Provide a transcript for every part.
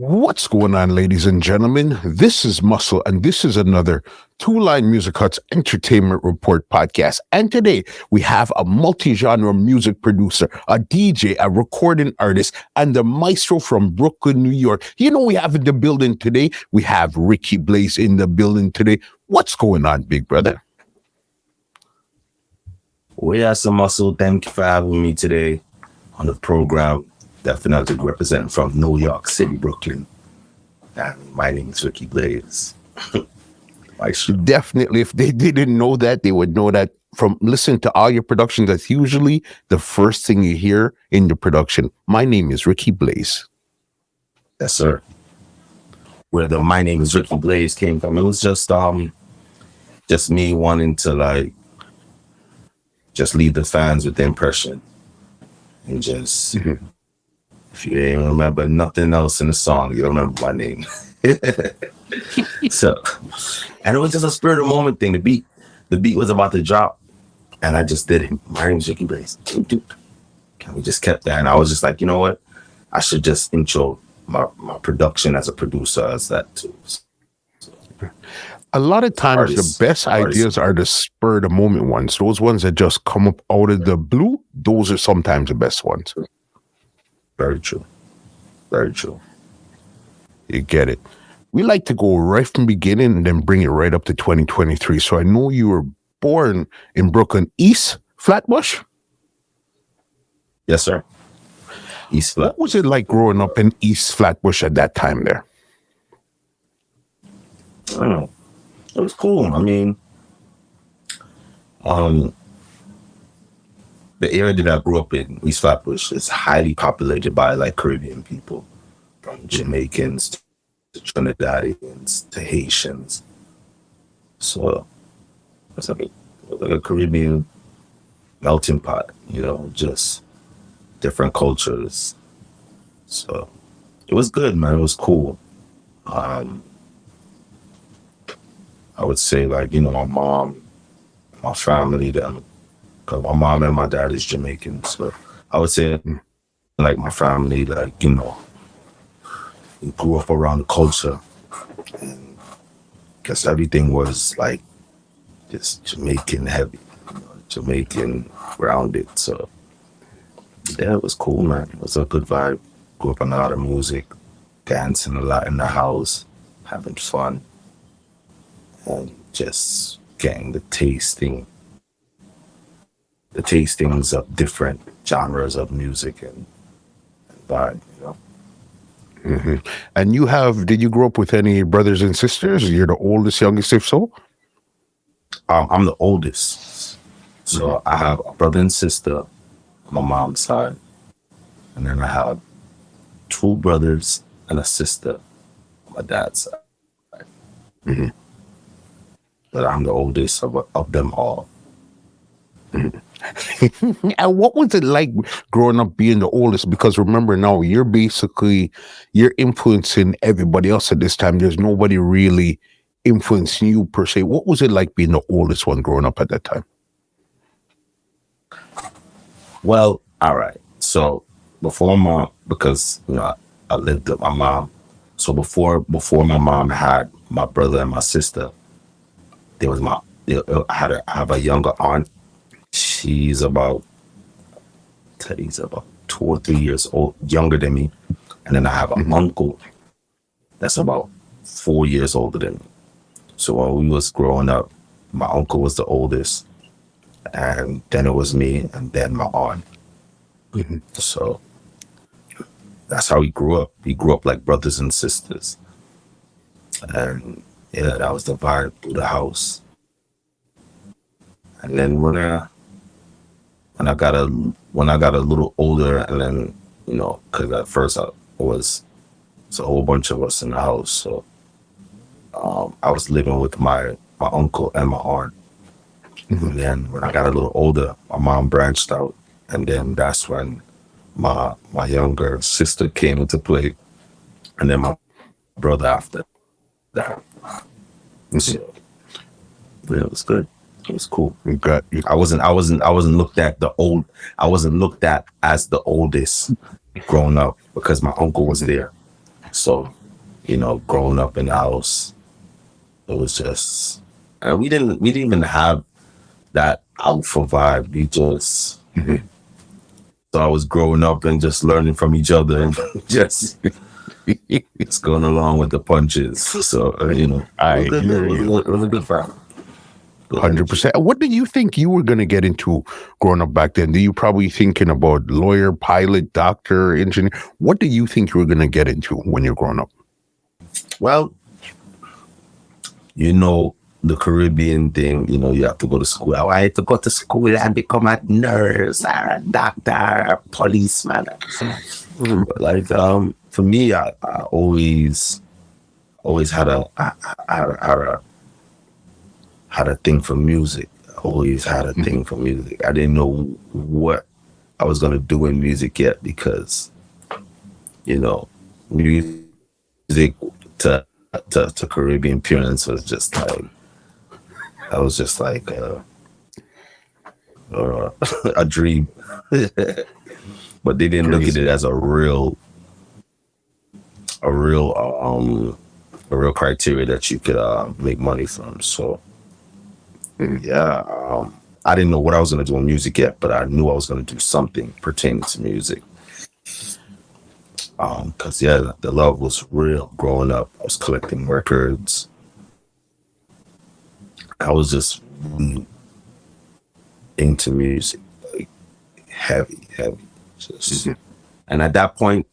What's going on, ladies and gentlemen? This is Muscle, and this is another Two Line Music Hut's Entertainment Report podcast. And today we have a multi-genre music producer, a DJ, a recording artist, and the maestro from Brooklyn, New York. You know, we have in the building today, we have Ricky Blaze in the building today. What's going on, big brother? We are some Muscle. Thank you for having me today on the program. Definitely representing from New York City, Brooklyn. And my name is Ricky Blaze. Definitely, if they didn't know that, they would know that from listening to all your productions. That's usually the first thing you hear in the production. My name is Ricky Blaze. Yes, sir. Where the my name is Ricky Blaze came from, it was just me wanting to just leave the fans with the impression and just. If you ain't remember nothing else in the song, you don't remember my name. So, and it was just a spirit of the moment thing. The beat was about to drop, and I just did it. My name is Ricky Blaze. And we just kept that, and I was just like, you know what? I should just intro my production as a producer as that too. So, a lot of times, the best ideas are the spur of the moment ones. Those ones that just come up out of the blue. Those are sometimes the best ones. Very true. Very true. You get it. We like to go right from beginning and then bring it right up to 2023. So I know you were born in Brooklyn, East Flatbush? Yes, sir. East Flatbush. What was it like growing up in East Flatbush at that time there? I don't know. It was cool. I mean, the area that I grew up in, East Flatbush, is highly populated by Caribbean people, from Jamaicans to Trinidadians to Haitians. So it's like a Caribbean melting pot, just different cultures. So it was good, man. It was cool. I would say my mom, my family, them. Cause my mom and my dad is Jamaican, so I would say, my family, we grew up around the culture, and guess everything was just Jamaican heavy, Jamaican grounded. So yeah, it was cool, man. It was a good vibe. Grew up on a lot of music, dancing a lot in the house, having fun, and just getting the tastings of different genres of music and vibe, And did you grow up with any brothers and sisters? You're the oldest, youngest, if so? I'm the oldest. So I have a brother and sister on my mom's side. And then I have two brothers and a sister on my dad's side. But I'm the oldest of them all. And what was it like growing up being the oldest? Because remember now, you're influencing everybody else at this time. There's nobody really influencing you per se. What was it like being the oldest one growing up at that time? Well, all right. So before mom, because I lived with my mom. So before my mom had my brother and my sister, I have a younger aunt. She's about 2 or 3 years old, younger than me. And then I have an uncle that's about 4 years older than me. So when we was growing up, my uncle was the oldest. And then it was me and then my aunt. So that's how we grew up. We grew up like brothers and sisters. And yeah, that was the vibe through the house. And then when I got a little older, and then because at first it's a whole bunch of us in the house, so I was living with my uncle and my aunt. And then when I got a little older, my mom branched out, and then that's when my younger sister came into play, and then my brother after that. So yeah, it was good. It was cool. I wasn't looked at as the oldest growing up because my uncle was there. So, growing up in the house, it was just, and we didn't even have that alpha vibe. We just, so I was growing up and just learning from each other and just, it's going along with the punches. So, I hear you. it was a good vibe. 100%. What did you think you were going to get into growing up back then? Do you probably thinking about lawyer, pilot, doctor, engineer? What do you think you were going to get into when you're growing up? Well, the Caribbean thing, you have to go to school. I wanted to go to school and become a nurse or a doctor or a policeman. But like, for me, I always had a thing for music. I always had a thing for music. I didn't know what I was going to do in music yet because, music to Caribbean parents was just like, I was just like a dream. But they didn't look at it as a real criteria that you could make money from. So yeah, I didn't know what I was going to do in music yet, but I knew I was going to do something pertaining to music. Because the love was real growing up. I was collecting records. I was just really into music, like heavy. Just, and at that point,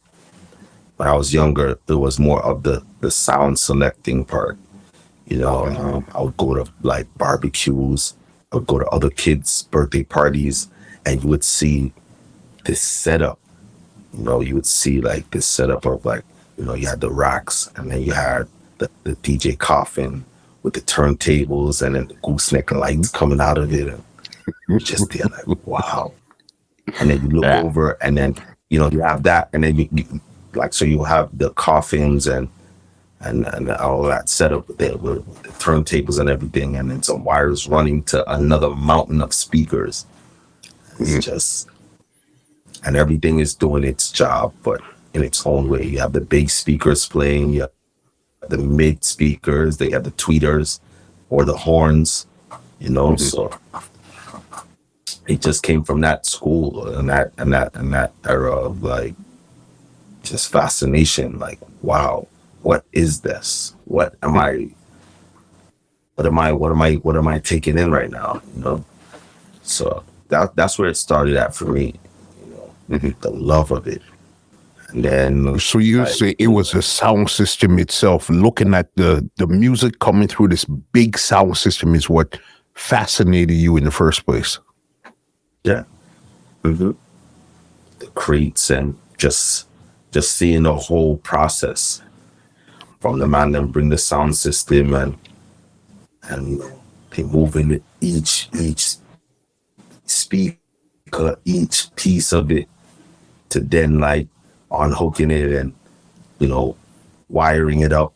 when I was younger, there was more of the sound selecting part. I would go to like barbecues. I would go to other kids' birthday parties, and you would see this setup. You would see like this setup of like, you had the racks, and then you had the DJ coffin with the turntables, and then the gooseneck lights coming out of it. And you're just there like, wow. And then you look over, and then you have that, and then you like, so you have the coffins and all that setup there with the turntables and everything, and then some wires running to another mountain of speakers. It's just, and everything is doing its job, but in its own way. You have the bass speakers playing, you have the mid speakers, they have the tweeters or the horns, so it just came from that school and that era of like just fascination. Like, wow, what is this? What am I taking in right now? So that's where it started at for me, the love of it. And then, so you say it was the sound system itself, looking at the music coming through this big sound system is what fascinated you in the first place. Yeah. The crates and just seeing the whole process from the man that bring the sound system and they moving each speaker, each piece of it, to then like unhooking it and wiring it up,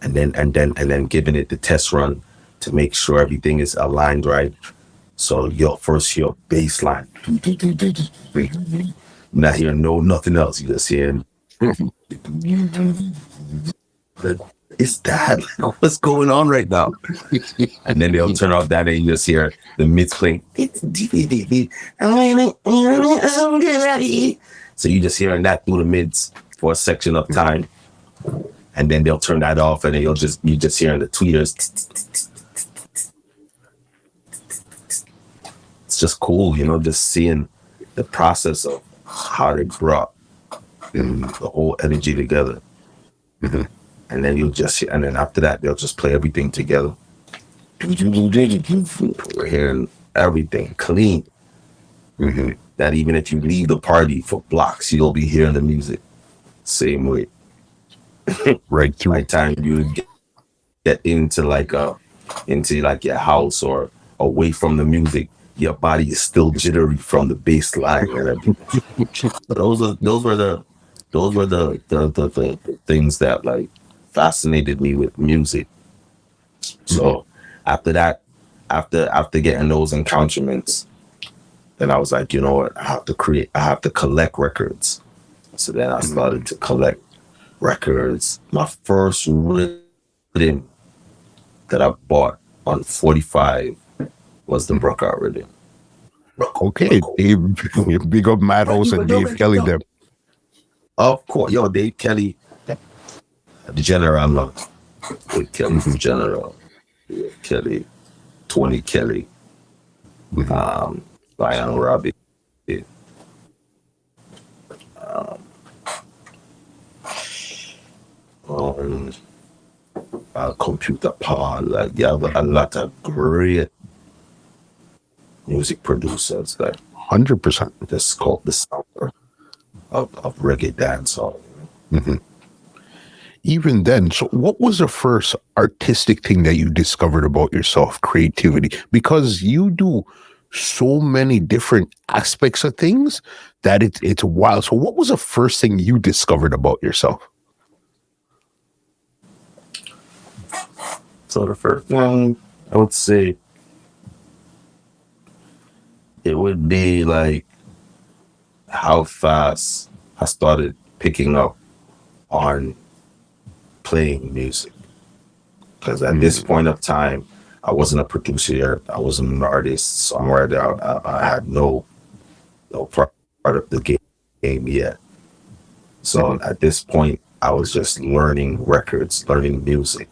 and then giving it the test run to make sure everything is aligned right. So your bass line, not hearing nothing else. You just hearing it's that, like, what's going on right now? And then they'll turn off that and you just hear the mids playing. So you just hearing that through the mids for a section of time. And then they'll turn that off and then you just hearing the tweeters. It's just cool, just seeing the process of how they brought the whole energy together. And then and then after that, they'll just play everything together. We're hearing everything clean. That even if you leave the party for blocks, you'll be hearing the music same way. Right through. By the time you get into your house or away from the music, your body is still jittery from the bass line and everything. Those were the things that like fascinated me with music. So after that, after getting those encounterments, then I was like, you know what, I have to collect records. So then I started to collect records. My first rhythm that I bought on 45 was the Brookout rhythm. Okay, Dave, big up Madhouse and Dave Kelly them. Of course, yo, Dave Kelly, the general, love. Dave Kelly, the general. Dave Kelly, Tony Kelly, Ryan Robbie. Computer Power, like you have a lot of great music producers, like 100%. this called the sound of reggae dancehall. Even then, so what was the first artistic thing that you discovered about yourself, creativity? Because you do so many different aspects of things that it's wild. So what was the first thing you discovered about yourself? So the first one, I would say, it would be like how fast I started picking up on playing music. Because at this point of time, I wasn't a producer, I wasn't an artist, songwriter. I had no part of the game yet. So at this point, I was just learning records, learning music,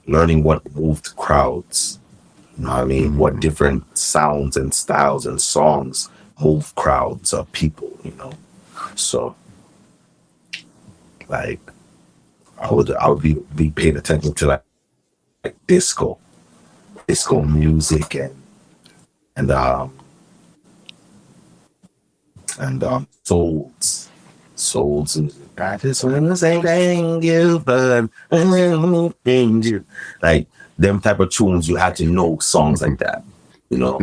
learning what moved crowds. You know what I mean? What different sounds and styles and songs move crowds of people, you know? So, like, I would be paying attention to like disco music and souls and I just wanna say thank you for you. Like them type of tunes, you had to know songs like that, you know,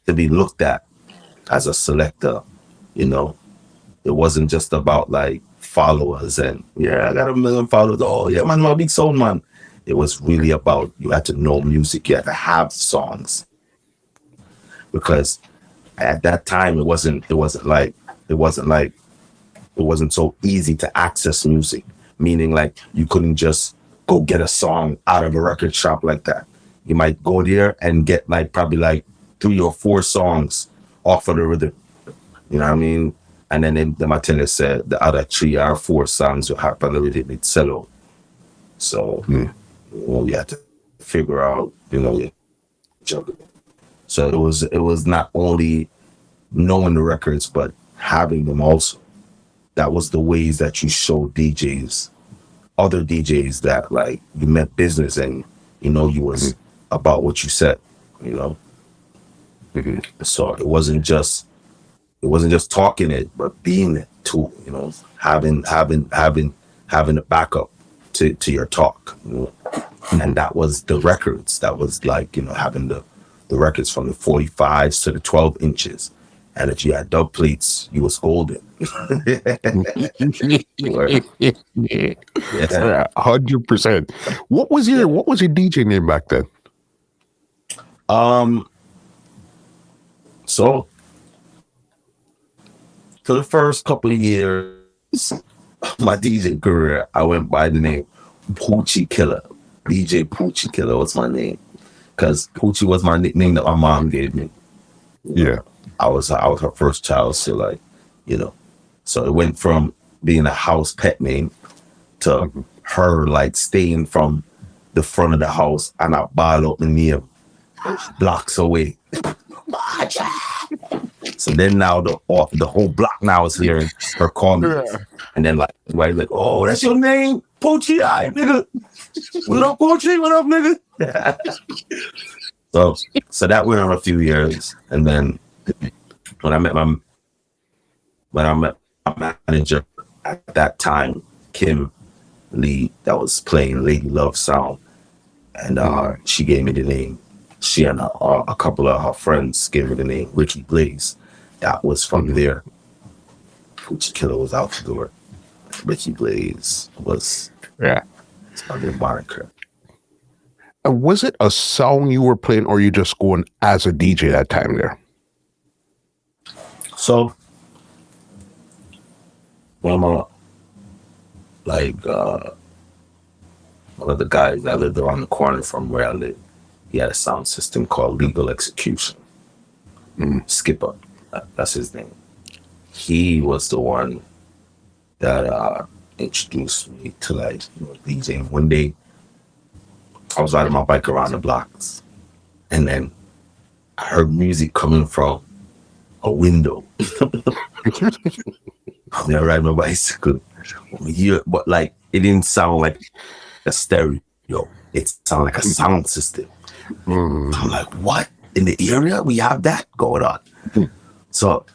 to be looked at as a selector, you know. It wasn't just about like followers and I got 1 million followers. Oh yeah, man, I'm a big sound man. It was really about you had to know music, you had to have songs. Because at that time it wasn't so easy to access music. Meaning like you couldn't just go get a song out of a record shop like that. You might go there and get like probably like 3 or 4 songs off of the rhythm. You know what I mean? And then the Martinez said the other 3 or 4 songs will happen a little bit solo. So you had to figure out, juggle. So it was not only knowing the records, but having them also. That was the ways that you show DJs, other DJs, that like you meant business and you was about what you said, you know. So it wasn't just talking it, but being it too, you know, having a backup to your talk, you know? And that was the records. That was like, having the records from the 45s to the 12 inches. And if you had dub plates, you was golden. 100%. What was your DJ name back then? So for the first couple of years of my DJ career, I went by the name Poochie Killer. DJ Poochie Killer was my name. Because Poochie was my nickname that my mom gave me. Yeah. I was her first child, so like, so it went from being a house pet name to her like staying from the front of the house and I ball up the name blocks away. So then now the whole block now is hearing her call me, and then like everybody's like, "Oh, that's your name, Poochie, nigga. What up, Poochie? What up, nigga?" So that went on a few years, and then when I met my manager at that time, Kim Lee, that was playing Lady Love Sound, and she gave me the name. She and a couple of her friends gave me the name Ricky Blaze. That was from there. Poochie Killer was out the door. Ricky Blaze was my moniker. Was it a song you were playing, or you just going as a DJ that time there? So when like one of the guys that lived around the corner from where I live. He had a sound system called Legal Execution. Skipper, that's his name. He was the one that introduced me to like DJing. One day, I was riding my bike around the blocks, and then I heard music coming from a window. I'm there riding my bicycle. But like it didn't sound like a stereo. It sounded like a sound system. I'm like, what? In the area we have that going on? So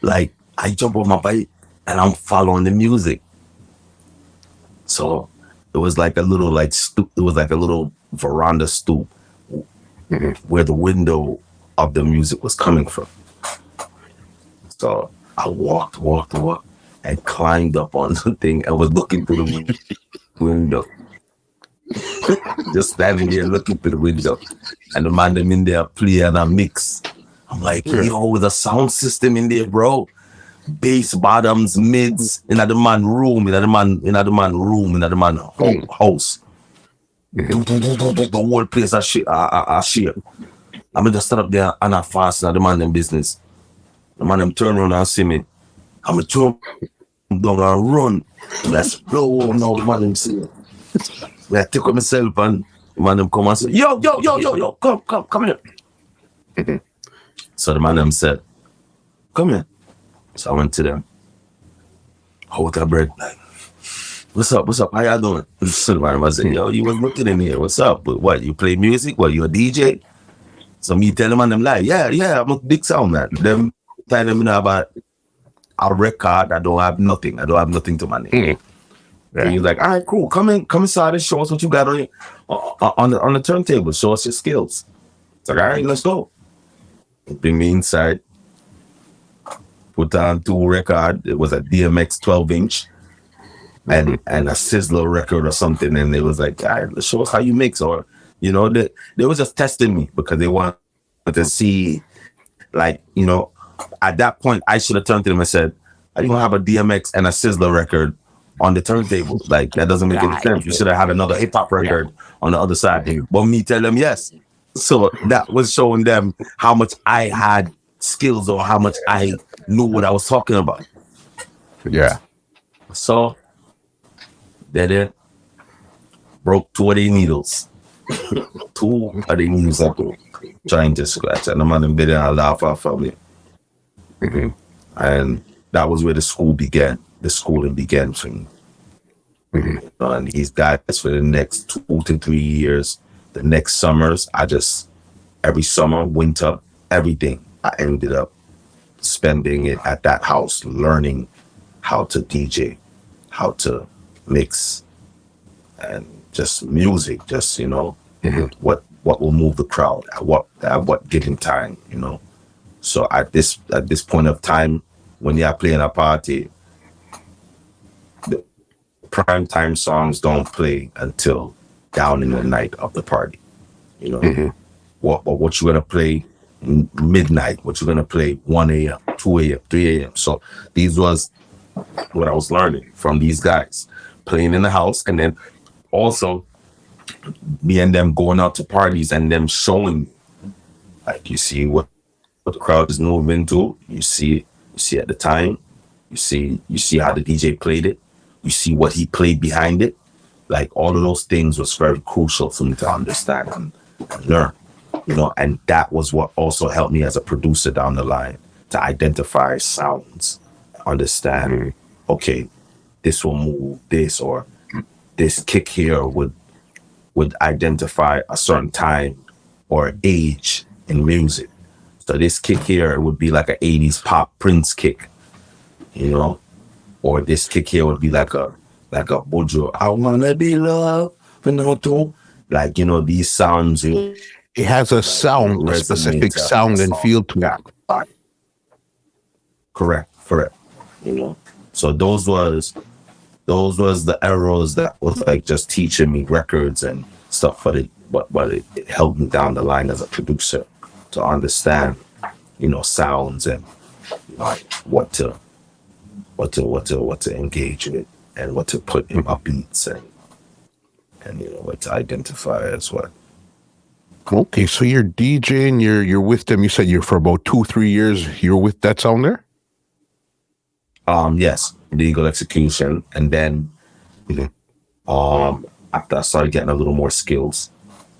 like I jump on my bike and I'm following the music. So it was like a little like stoop. It was like a little veranda stoop where the window of the music was coming from. So I walked, and climbed up on the thing and was looking through the window. Just standing there looking through the window. And the man them in there playing a mix. I'm like, yo, with a sound system in there, bro. Bass, bottoms, mids, in the man room, in the man house. The whole place I share. I'm just stand up there and I fast in the man them business. The man them turn around and see me. I'm a jump down and run. Let's blow now the man them see me. I take with myself and the man them come and say, yo, come here. So the man them said, come here. So I went to them. Hold that bread. Like, what's up? How y'all doing? So the man was saying, yo, you was looking in here. What's up? But what, you play music? What, you a DJ? So me tell them and them like, yeah, I'm a big sound man. Them tell them about a record. I don't have nothing to my name. And he's like, all right, cool. Come inside and show us what you got on the turntable. Show us your skills. It's like, all right, let's go. Bring me inside. Put on 2 records. It was a DMX 12-inch and a Sizzler record or something. And it was like, all right, let's show us how you mix. Or, they was just testing me because they wanted to see, like, at that point, I should have turned to them and said, I don't have a DMX and a Sizzler record on the turntable. Like, that doesn't make any sense. You should have had another hip-hop record on the other side. But me tell them yes. So that was showing them how much I had skills or how much I knew what I was talking about. Yeah. So they did. Broke 2 of the needles. 2 of the needles I broke. Trying to scratch. And the man them did it and laugh off of me. And that was where the schooling began for me. And these guys for the next 2 to 3 years, the next summers, every summer, winter, everything, I ended up spending it at that house, learning how to DJ, how to mix, and just music, what will move the crowd at what given time, So at this point of time, when you're playing a party, the prime time songs don't play until down in the night of the party. What you're gonna play midnight, what you're gonna play 1 a.m., 2 a.m., 3 a.m. So these was what I was learning from these guys playing in the house, and then also me and them going out to parties and them showing, like, you see what the crowd is moving to. You see at the time, you see how the DJ played it, you see what he played behind it. Like, all of those things was very crucial for me to understand and learn, and that was what also helped me as a producer down the line to identify sounds, understand, okay, this will move this, or this kick here would identify a certain time or age in music. So this kick here would be like an 80s pop Prince kick, or this kick here would be like a Bojo, I wanna be loved, like, these sounds. It has a sound, a specific sound and feel to it. Correct. So those was the arrows that was like just teaching me records and stuff, but it helped me down the line as a producer to understand, sounds and what to engage with. and what to put in my beats, and you know what to identify as what. Okay, so you're DJing, you're with them. You said you're for about 2-3 years. You're with that sound there. Yes, legal execution, and then after I started getting a little more skills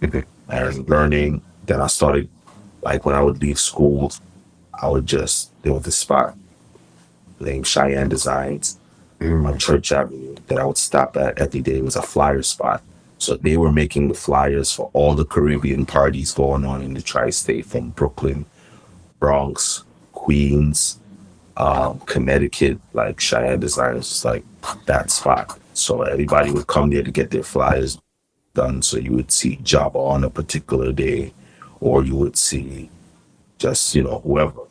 and learning, then I started, like when I would leave school, I would just, there was this spot named Cheyenne Designs on Church Avenue that I would stop at every day. It was a flyer spot. So they were making the flyers for all the Caribbean parties going on in the tri-state, from Brooklyn, Bronx, Queens, Connecticut. Like Cheyenne Designs is like that spot. So everybody would come there to get their flyers done. So you would see Jabba on a particular day, or you would see just, you know, whoever,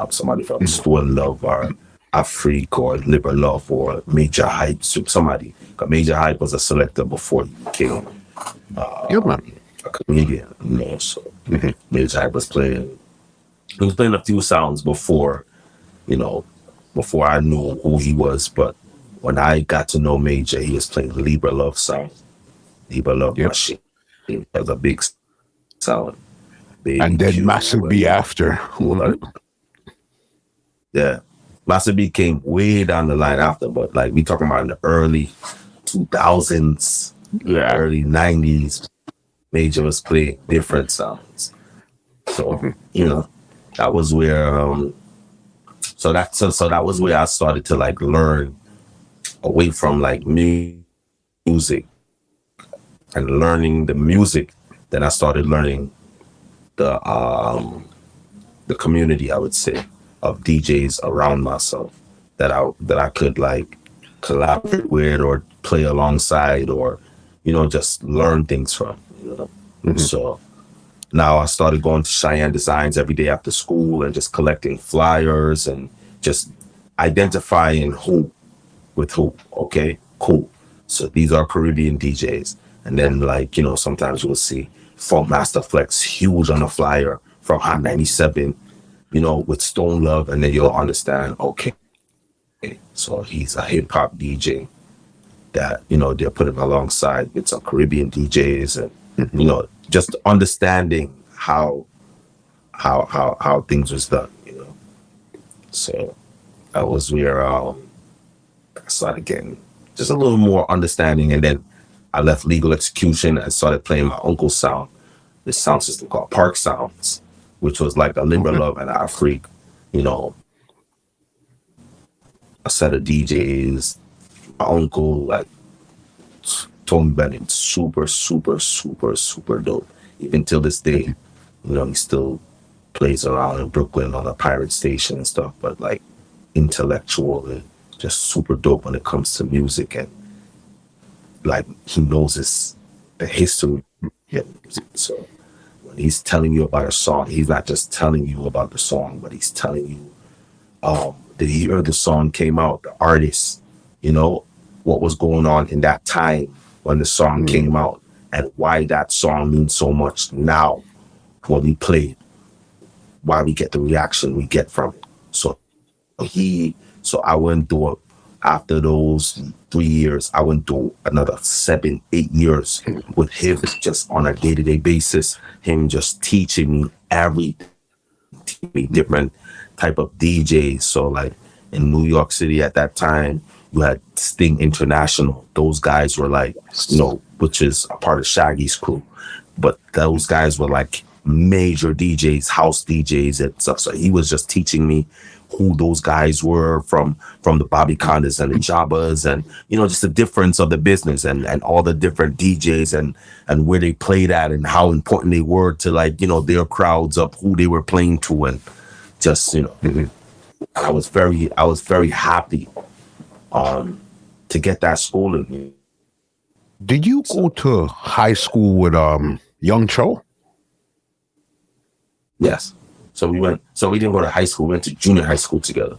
somebody from Store Love or Afrique or Liber Love or Major Hype, somebody. 'Cause Major Hype was a selector before he became Yeah, man. a comedian, you know. So Major Hype was playing. He was playing a few sounds before, you know, before I knew who he was. But when I got to know Major, he was playing Liber Love sound. Liber Love Machine. It was a big sound. And then Massive B after. Yeah. Massive B came way down the line after, but like we talking about in the early 2000s, early 90s, Major was playing different sounds. So, you know, that was where so that was where I started to like learn away from like music and learning the music. Then I started learning the community, I would say, of DJs around myself that I could like collaborate with or play alongside, or, you know, just learn things from, you know. So now I started going to Cheyenne Designs every day after school and just collecting flyers and just identifying who with who. Okay, cool. So these are Caribbean DJs. And then, like, you know, sometimes you'll see Funk Master Flex huge on the flyer from Hot 97, you know, with Stone Love, and then you'll understand, okay, so he's a hip hop DJ that, you know, they're putting alongside with some Caribbean DJs, and you know, just understanding how things was done, you know. So that was where I started getting just a little more understanding, and then I left legal execution and started playing my uncle's sound, this sound system called Park Sounds, which was like a Liber Love and Afrique, you know, a set of DJs. My uncle like told me about it. Super, super, super, super dope. Even till this day, you know, he still plays around in Brooklyn on a pirate station and stuff, but like intellectual and just super dope when it comes to music, and like he knows the history. So when he's telling you about a song, he's not just telling you about the song, but he's telling you the year the song came out, the artist, you know, what was going on in that time when the song came out, and why that song means so much now when we play it, why we get the reaction we get from it. So I went through, after those 3 years, I went through another 7-8 years with him just on a day-to-day basis, him just teaching me everything, different type of DJs. So like in New York City at that time, you had Sting International. Those guys were like, you know, which is a part of Shaggy's crew. But those guys were like major DJs, house DJs and stuff. So he was just teaching me who those guys were from the Bobby Condas and the Jabbas, and, you know, just the difference of the business and all the different DJs and where they played at and how important they were to, like, you know, their crowds of who they were playing to. And just, you know, I was very happy to get that schooling. Did you go to high school with Young Cho? Yes. So we didn't go to high school. We went to junior high school together.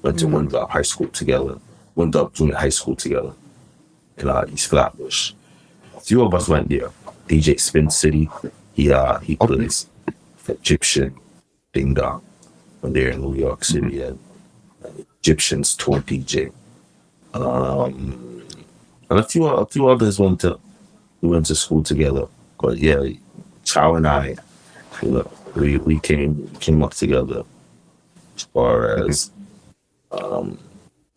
Went to Winthrop High School together. Winthrop Junior High School together in East Flatbush. A few of us went there. DJ Spin City. He plays for Gyptian, Ding Dong, when they're in New York City, and Gyptian's tour DJ. and a few others we went to school together. But yeah, Chow and I, we came up together as far as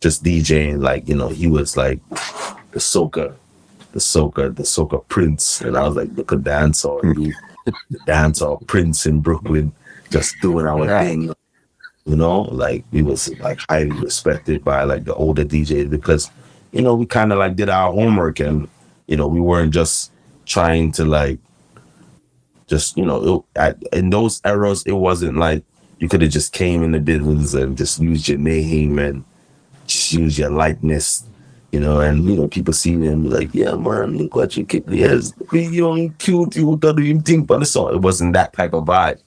just DJing. Like, he was like the soca prince, and I was like the dancehall dude, the dancehall prince in Brooklyn, just doing our thing. Like we was like highly respected by like the older DJs because, we kind of like did our homework, and we weren't just trying to like just in those eras it wasn't like you could have just came in the business and just used your name and just use your likeness, and people see them like, yeah man, look what you kick the ass, be young, cute, you don't even think about the song. It wasn't that type of vibe.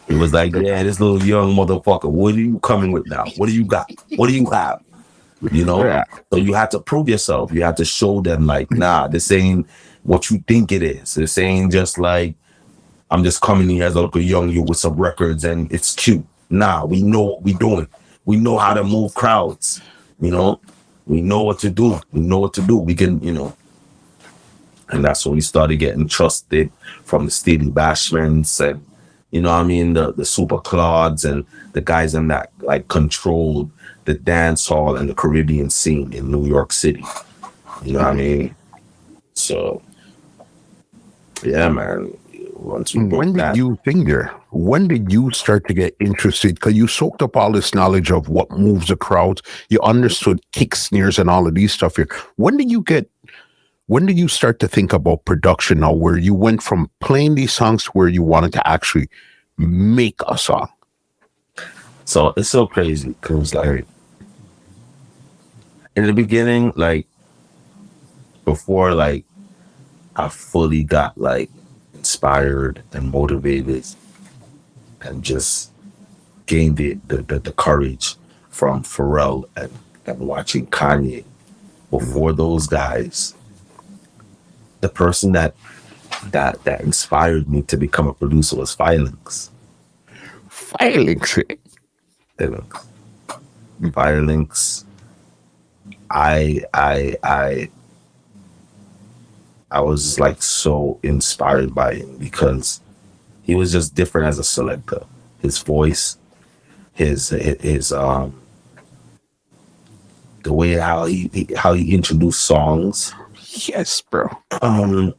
It was like, yeah, this little young motherfucker, what are you coming with now? What do you got? What do you have? Yeah. So you had to prove yourself. You had to show them like, nah, this ain't what you think it is. This ain't just like, I'm just coming here as a little young you with some records and it's cute. Nah, we know what we doing. We know how to move crowds. We know what to do. We know what to do. We can, and that's when we started getting trusted from the Steelie Bashments and, the Super Claudes and the guys in that like controlled the dance hall and the Caribbean scene in New York City. You know what I mean? So, yeah, man. Once we broke When did that, you think there? When did you start to get interested? Because you soaked up all this knowledge of what moves the crowd. You understood kick snares and all of these stuff here. When did you start to think about production now, where you went from playing these songs to where you wanted to actually make a song? so it's so crazy because like in the beginning, like before like I fully got like inspired and motivated and just gained the courage from Pharrell and watching Kanye. Before those guys, the person that inspired me to become a producer was Violence. Filings. Violence. I was like so inspired by him because he was just different as a selector. His voice, his the way how he introduced songs. Yes, bro.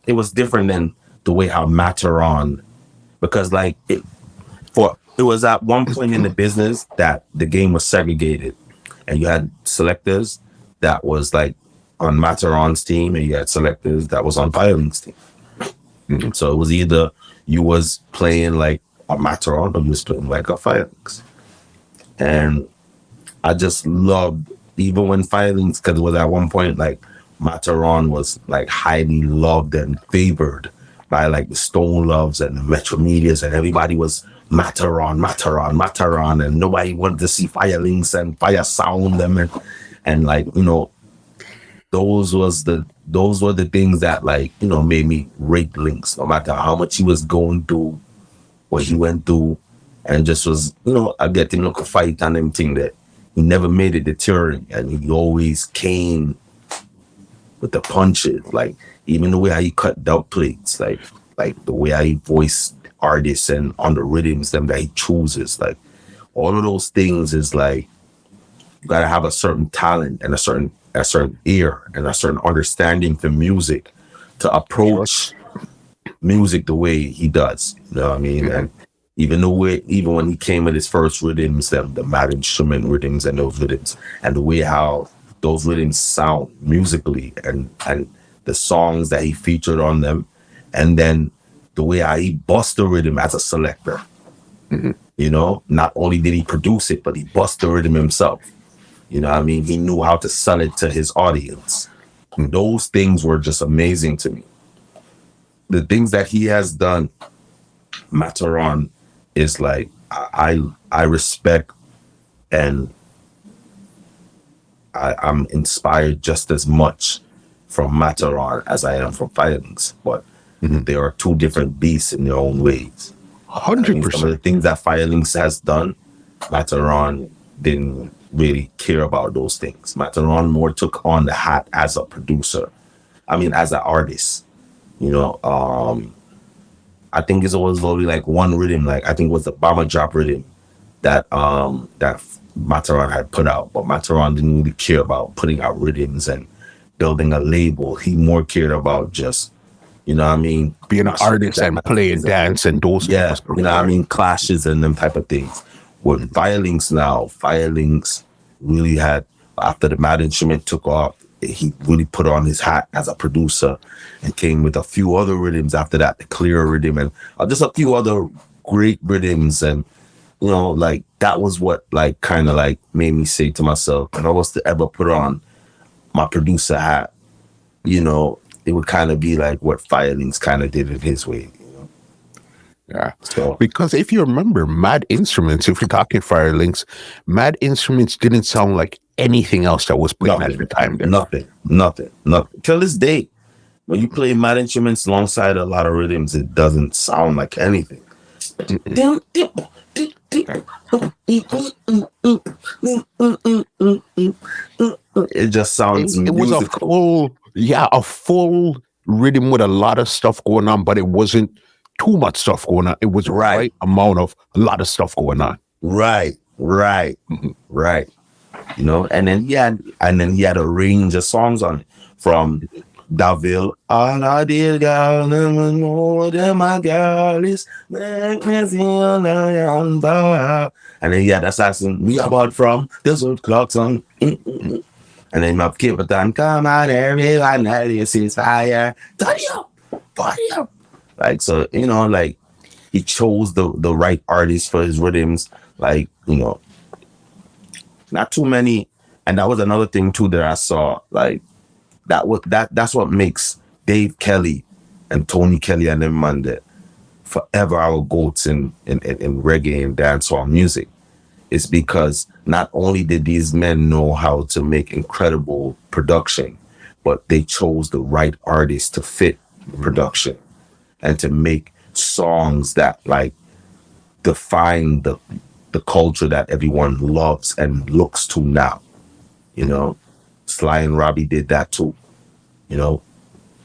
It was different than the way how Materon, because like it was at one point in the business that the game was segregated, and you had selectors that was like on Materon's team, and you had selectors that was on Violence team. So it was either you was playing like a Materon or you was playing like a Violence. And I just loved, even when Violence, because it was at one point like Materon was like highly loved and favored by like the Stone Loves and the Metro Medias, and everybody was Materon, and nobody wanted to see Violence and Fire Sound them, and like those were the things that like made me rate Links, no matter how much he was going through, what he went through, and just was I get him look a fight and them thing that he never made it deterring, and he always came with the punches, like even the way how he cut dub plates, like the way how he voiced artists and on the rhythms them that he chooses, like all of those things is like you gotta have a certain talent and a certain ear and a certain understanding for music to approach music the way he does. You know what I mean? Mm-hmm. And even when he came with his first rhythms, the mad instrument rhythms and those rhythms, and the way how those rhythms sound musically, and the songs that he featured on them, and then the way how he bust the rhythm as a selector. Mm-hmm. Not only did he produce it, but he bust the rhythm himself. You know what I mean? He knew how to sell it to his audience. And those things were just amazing to me. The things that he has done, Materon, is like I respect, and I'm inspired just as much from Materon as I am from Violence. But they are two different beasts in their own ways. 100%. Some of the things that Violence has done, Materon didn't really care about those things. Ron more took on the hat as a producer. I mean, as an artist. You know, I think it's always only like one rhythm. Like I think it was the Bomber Drop rhythm that Mataron had put out, but Mataron didn't really care about putting out rhythms and building a label. He more cared about just, you know what I mean, being an artist and playing dance and those. Yeah, you know what I mean, clashes and them type of things. With Violence now, Violence really had, after the Mad Instrument took off, he really put on his hat as a producer and came with a few other rhythms after that, the Clear rhythm and just a few other great rhythms. And you know, like that was what like kind of like made me say to myself, if I was to ever put on my producer hat, you know, it would kind of be like what Violence kind of did it his way. You know? Yeah. So, because if you remember Mad Instruments, if you're talking Firelinks, Mad Instruments didn't sound like anything else that was playing at the time. There. Nothing. Till this day, when you play Mad Instruments alongside a lot of rhythms, it doesn't sound like anything. It just sounds. It was a full rhythm with a lot of stuff going on, but it wasn't too much stuff going on. It was right amount of a lot of stuff going on. Right. You know, and then he had a range of songs on it from Davil, all I did, girl, more than my girl is make me feel like, and then he had Assassin, we about from this old clocks on, and then my keep it on, come on, everyone, this is fire, turn up. Like, so, you know, like, he chose the right artists for his rhythms, like, you know, not too many, and that was another thing too that I saw, like, that's what makes Dave Kelly and Tony Kelly and them man that forever our goats in reggae and dancehall music. It's because not only did these men know how to make incredible production, but they chose the right artists to fit production and to make songs that like define the culture that everyone loves and looks to now. You know, Sly and Robbie did that too. You know,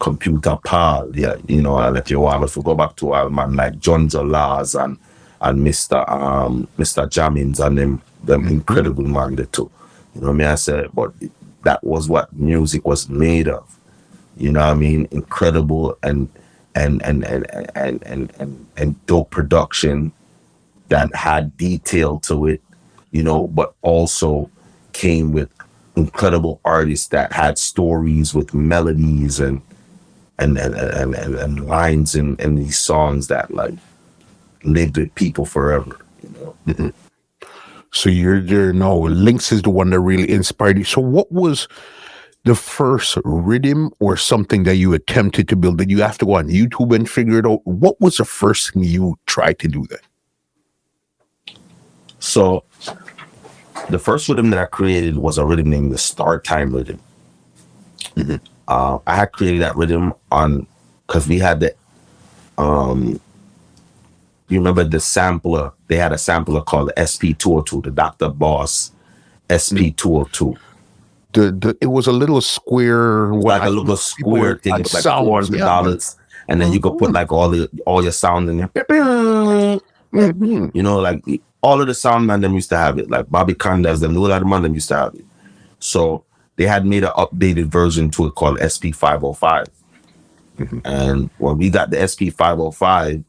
Computer Pal, yeah, you know, I'll let you want to go back to a man like John Jalaz and Mr. Jammins and them incredible man there too. You know what I mean? I said, but that was what music was made of. You know what I mean? Incredible and dope production that had detail to it, you know, but also came with incredible artists that had stories with melodies and lines in these songs that like lived with people forever, you know. Mm-hmm. So you're there now. Lynx is the one that really inspired you. So what was the first rhythm or something that you attempted to build? Did you have to go on YouTube and figure it out? What was the first thing you tried to do then? So the first rhythm that I created was a rhythm named the Start Time rhythm. Mm-hmm. I had created that rhythm because we had the you remember the sampler? They had a sampler called the SP202, the Dr. Boss SP202. It was a little square, like a little square thing, like $400, and then you could put like all your sound in there. Mm-hmm. You know, like all of the sound man them used to have it. Like Bobby Condas, them, all of the man them used to have it. So they had made an updated version to it called SP505. Mm-hmm. And when we got the SP505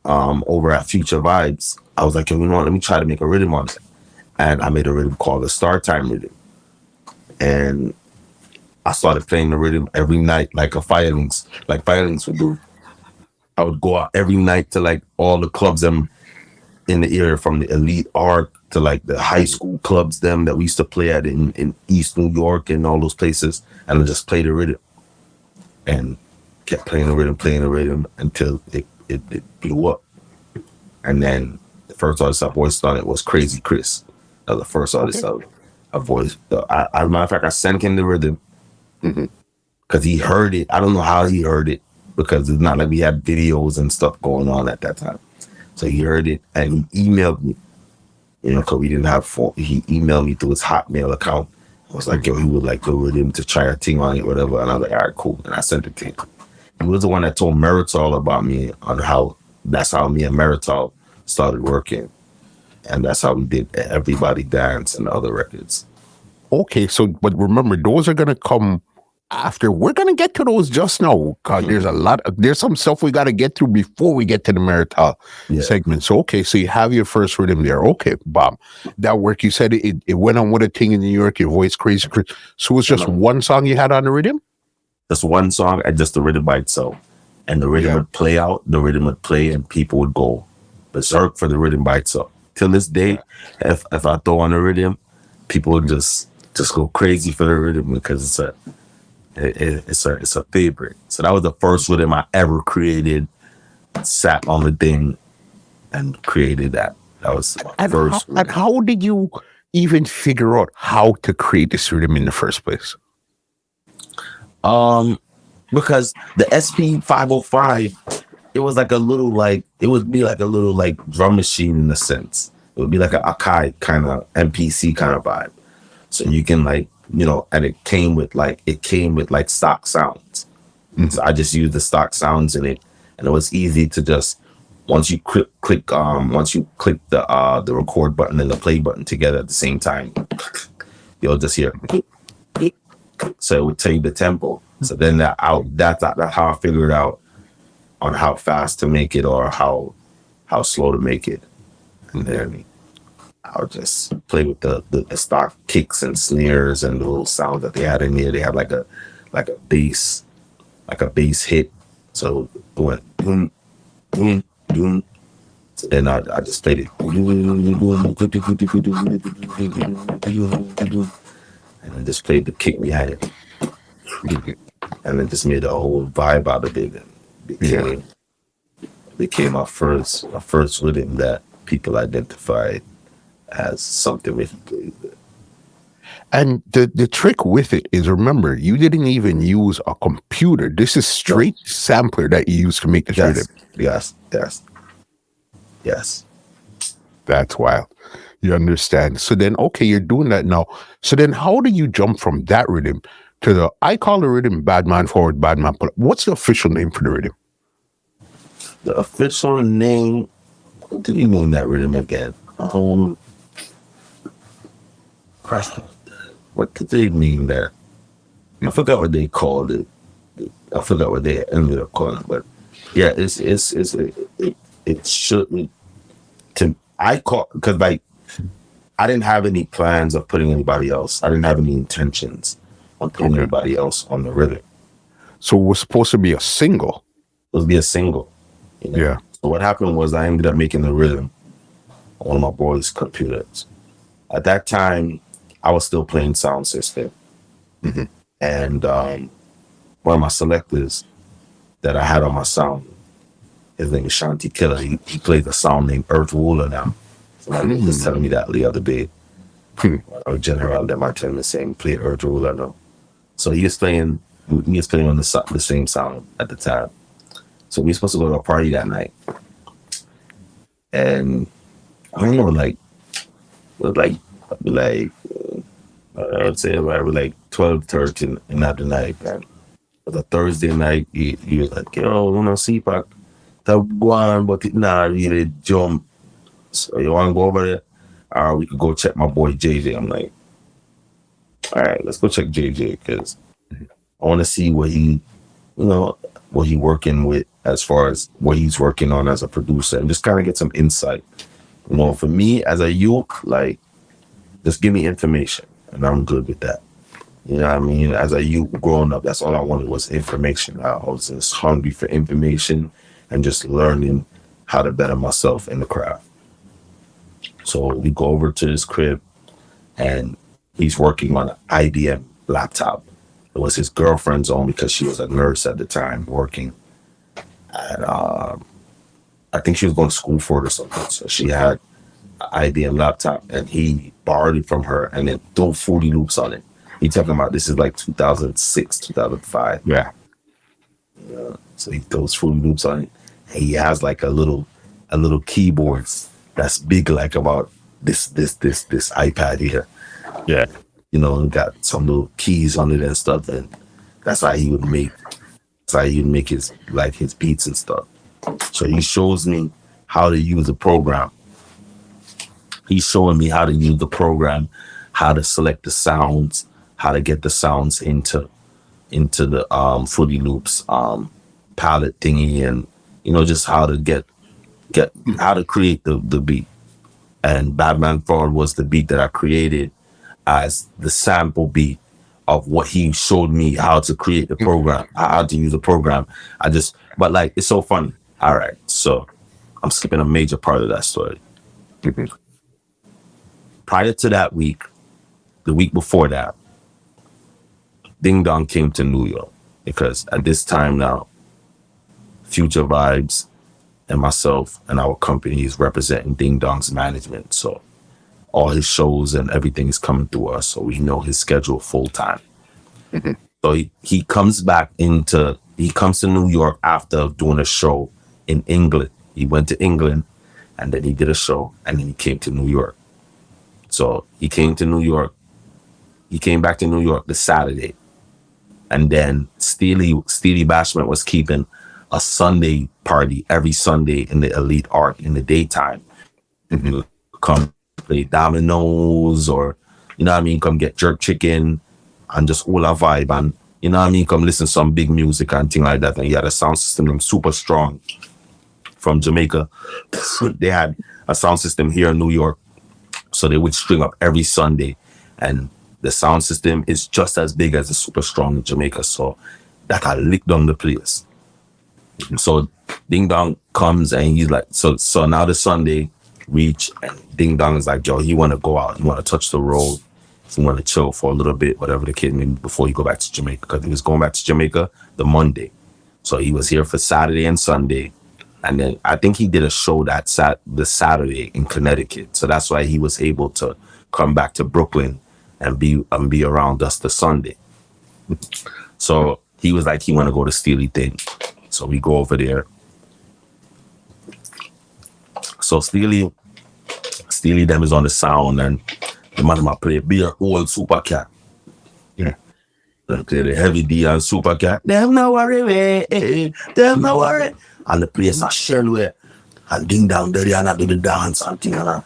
over at Future Vibes, I was like, you know what, let me try to make a rhythm on it. And I made a rhythm called the Start Time rhythm. And I started playing the rhythm every night like Violence would do. I would go out every night to like all the clubs them in the area, from the Elite Art to like the high school clubs them that we used to play at in East New York and all those places, and I just played the rhythm and kept playing the rhythm until it blew up. And then the first artist I voiced on it was Crazy Chris. That was the first artist I voiced. As a matter of fact, I sent him the rhythm because he heard it. I don't know how he heard it, because it's not like we had videos and stuff going on at that time. So he heard it and he emailed me. You know, because we didn't have phone. He emailed me through his Hotmail account. I was like, yo, he would like go with him to try a thing on it, whatever. And I was like, all right, cool. And I sent it to him. He was the one that told Meritol about me on how that's how me and Meritol started working. And that's how we did Everybody Dance and the other records. Okay, so but remember, those are gonna come after. We're gonna get to those just now. God, there's some stuff we gotta get through before we get to the Marital segment. So okay, so you have your first rhythm there. Okay, Bob. That work, you said it went on with a thing in New York, your voice crazy. So it was just one song you had on the rhythm? Just one song and just the rhythm by itself. And the rhythm would play out, the rhythm would play, and people would go berserk for the rhythm by itself. Till this day, if I throw on the rhythm, people would just go crazy for the rhythm because it's a favorite. So that was the first rhythm I ever created. Sat on the thing and created that. That was my first. And how did you even figure out how to create this rhythm in the first place? Because the SP505, it was like a little it would be like a little drum machine in a sense. It would be like a Akai kind of MPC kind of vibe. So you can and it came with stock sounds. Mm-hmm. So I just used the stock sounds in it, and it was easy to just once you click the record button and the play button together at the same time, you'll just hear. So it would tell you the tempo. So then that's how I figured out on how fast to make it or how slow to make it. And then I'll just play with the stock kicks and snares and the little sounds that they had in there. They had like a bass hit. So it went boom, boom, boom. So then I just played it. And I just played the kick behind it. And then just made a whole vibe out of it. And became my first rhythm that people identified as something we can play with. And the trick with it is, remember, you didn't even use a computer. This is straight sampler that you use to make this rhythm. Yes. That's wild. You understand? So then, okay, you're doing that now. So then how do you jump from that rhythm to I call the rhythm Badman Forward, Badman Pull. What's the official name for the rhythm? The official name, what did you name that rhythm again? What did they mean there? I forgot what they called it. I forgot what they ended up calling it. But yeah, it shouldn't. Because I didn't have any plans of putting anybody else. I didn't have any intentions on putting anybody else on the rhythm. So it was supposed to be a single. It was be a single. You know? Yeah. So what happened was I ended up making the rhythm on one of my boys' computers. At that time, I was still playing sound system. Mm-hmm. And one of my selectors that I had on my sound, his name is Shanti Killer. He plays a sound named Earth Ruler now. Somebody was telling me that the other day. Our general that might tell me saying play Earth Ruler now. So he was playing on the same sound at the time. So we were supposed to go to a party that night. And I don't know, I would say around 12, 13 in that night. And it was a Thursday night. He was like, yo, you know, CPAC, that go on, but it not really jump. So you want to go over there? Or we could go check my boy JJ. I'm like, all right, let's go check JJ because I want to see what he working with as far as what he's working on as a producer and just kind of get some insight. You know, for me as a youth, just give me information and I'm good with that. You know what I mean? As a youth growing up, that's all I wanted was information. I was just hungry for information and just learning how to better myself in the craft. So we go over to his crib and he's working on an IBM laptop. It was his girlfriend's own because she was a nurse at the time working. And I think she was going to school for it or something. So she had an IBM laptop and he borrowed it from her and then threw 40 loops on it. He talking about this is 2006, 2005. Yeah. So he throws 40 loops on it. And he has a little keyboard that's big, about this iPad here. Yeah. You know, and got some little keys on it and stuff. And that's how he would make. That's how he would make his beats and stuff. So he shows me how to use the program. He's showing me how to use the program, how to select the sounds, how to get the sounds into the Fruity Loops palette thingy, and just how to get how to create the beat. And Badman Forward was the beat that I created as the sample beat of what he showed me how to create the program, how to use the program. But like, it's so funny. All right, so I'm skipping a major part of that story. Prior to that week, the week before that, Ding Dong came to New York because at this time now, Future Vybz and myself and our company is representing Ding Dong's management. So all his shows and everything is coming through us. So we know his schedule full time. So he comes to New York after doing a show in England. He went to England and then he did a show and then he came to New York. So he came to New York. He came back to New York the Saturday. And then Steelie Bashment was keeping a Sunday party every Sunday in the Elite Arc in the daytime. Come play dominoes or, come get jerk chicken and just all a vibe and, come listen to some big music and thing like that. And he had a sound system super strong from Jamaica. They had a sound system here in New York. So they would string up every Sunday. And the sound system is just as big as the super strong in Jamaica. So that had licked down the place. So Ding Dong comes and he's like, so now the Sunday reach and Ding Dong is like, yo, you want to go out, you want to touch the road, you want to chill for a little bit, whatever the case, maybe before you go back to Jamaica, because he was going back to Jamaica the Monday. So he was here for Saturday and Sunday. And then I think he did a show the Saturday in Connecticut. So that's why he was able to come back to Brooklyn and be around us the Sunday. So he was like, he want to go to Steelie thing. So we go over there. So Steelie them is on the sound and the man might play beer old Super Cat. Yeah. They play the Heavy D and Super Cat. Them no worry, them no worry. And the place a shell where and Ding Dong there and I do the dance and thing and I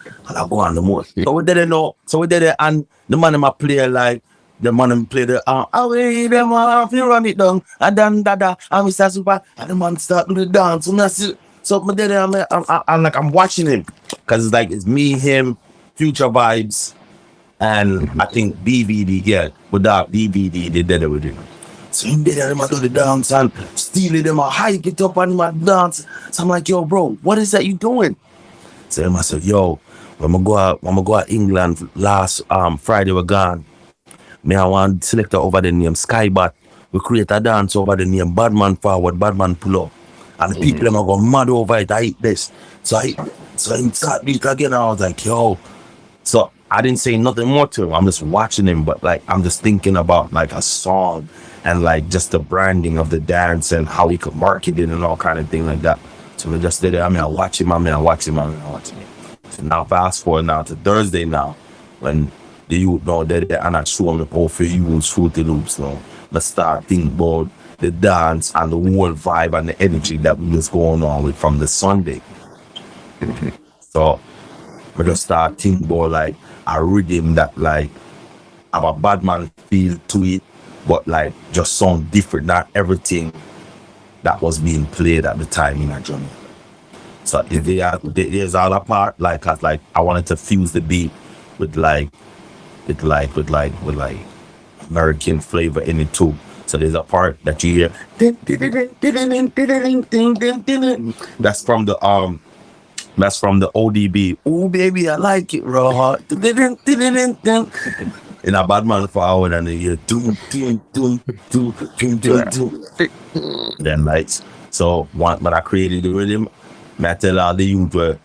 go on the most. So we did it now. So we did it and the man might play like the man play the away them off, you run it down and then dada and Mr. Super and the man start do the dance. So my dad, I'm watching him because it's like it's me, him, Future Vybz, and I think DVD. Yeah, without DVD, they did it with him. So him did him do the dance and Steelie them hype it up and him dance. So I'm like, yo, bro, what is that you doing? So him I said, yo, when I go out England last Friday we're gone. Me I want selector over the name Skybot. We create a dance over the name Badman Forward, Badman Pull Up. And the people them are going mad over it. I eat this. So I start beat again. And I was like, yo. So I didn't say nothing more to him. I'm just watching him, but like I'm just thinking about like a song and like just the branding of the dance and how he could market it and all kind of thing like that. So we just did it. I watch him. So now fast forward now to Thursday now, when the youth know that and I show them the whole for use Fruity Loops now. Let's start thinking about the dance and the whole vibe and the energy that was going on with from the Sunday. So we just start thinking about like a rhythm that like have a Badman feel to it, but like just sound different, not everything that was being played at the time in a Jamaica. So there's all a part like I wanted to fuse the beat with American flavor in it too. So there's a part that you hear. That's from the ODB. Oh baby, I like it raw. In a Badman Forward and then you hear then lights. So when I created the rhythm, I tell all the youth where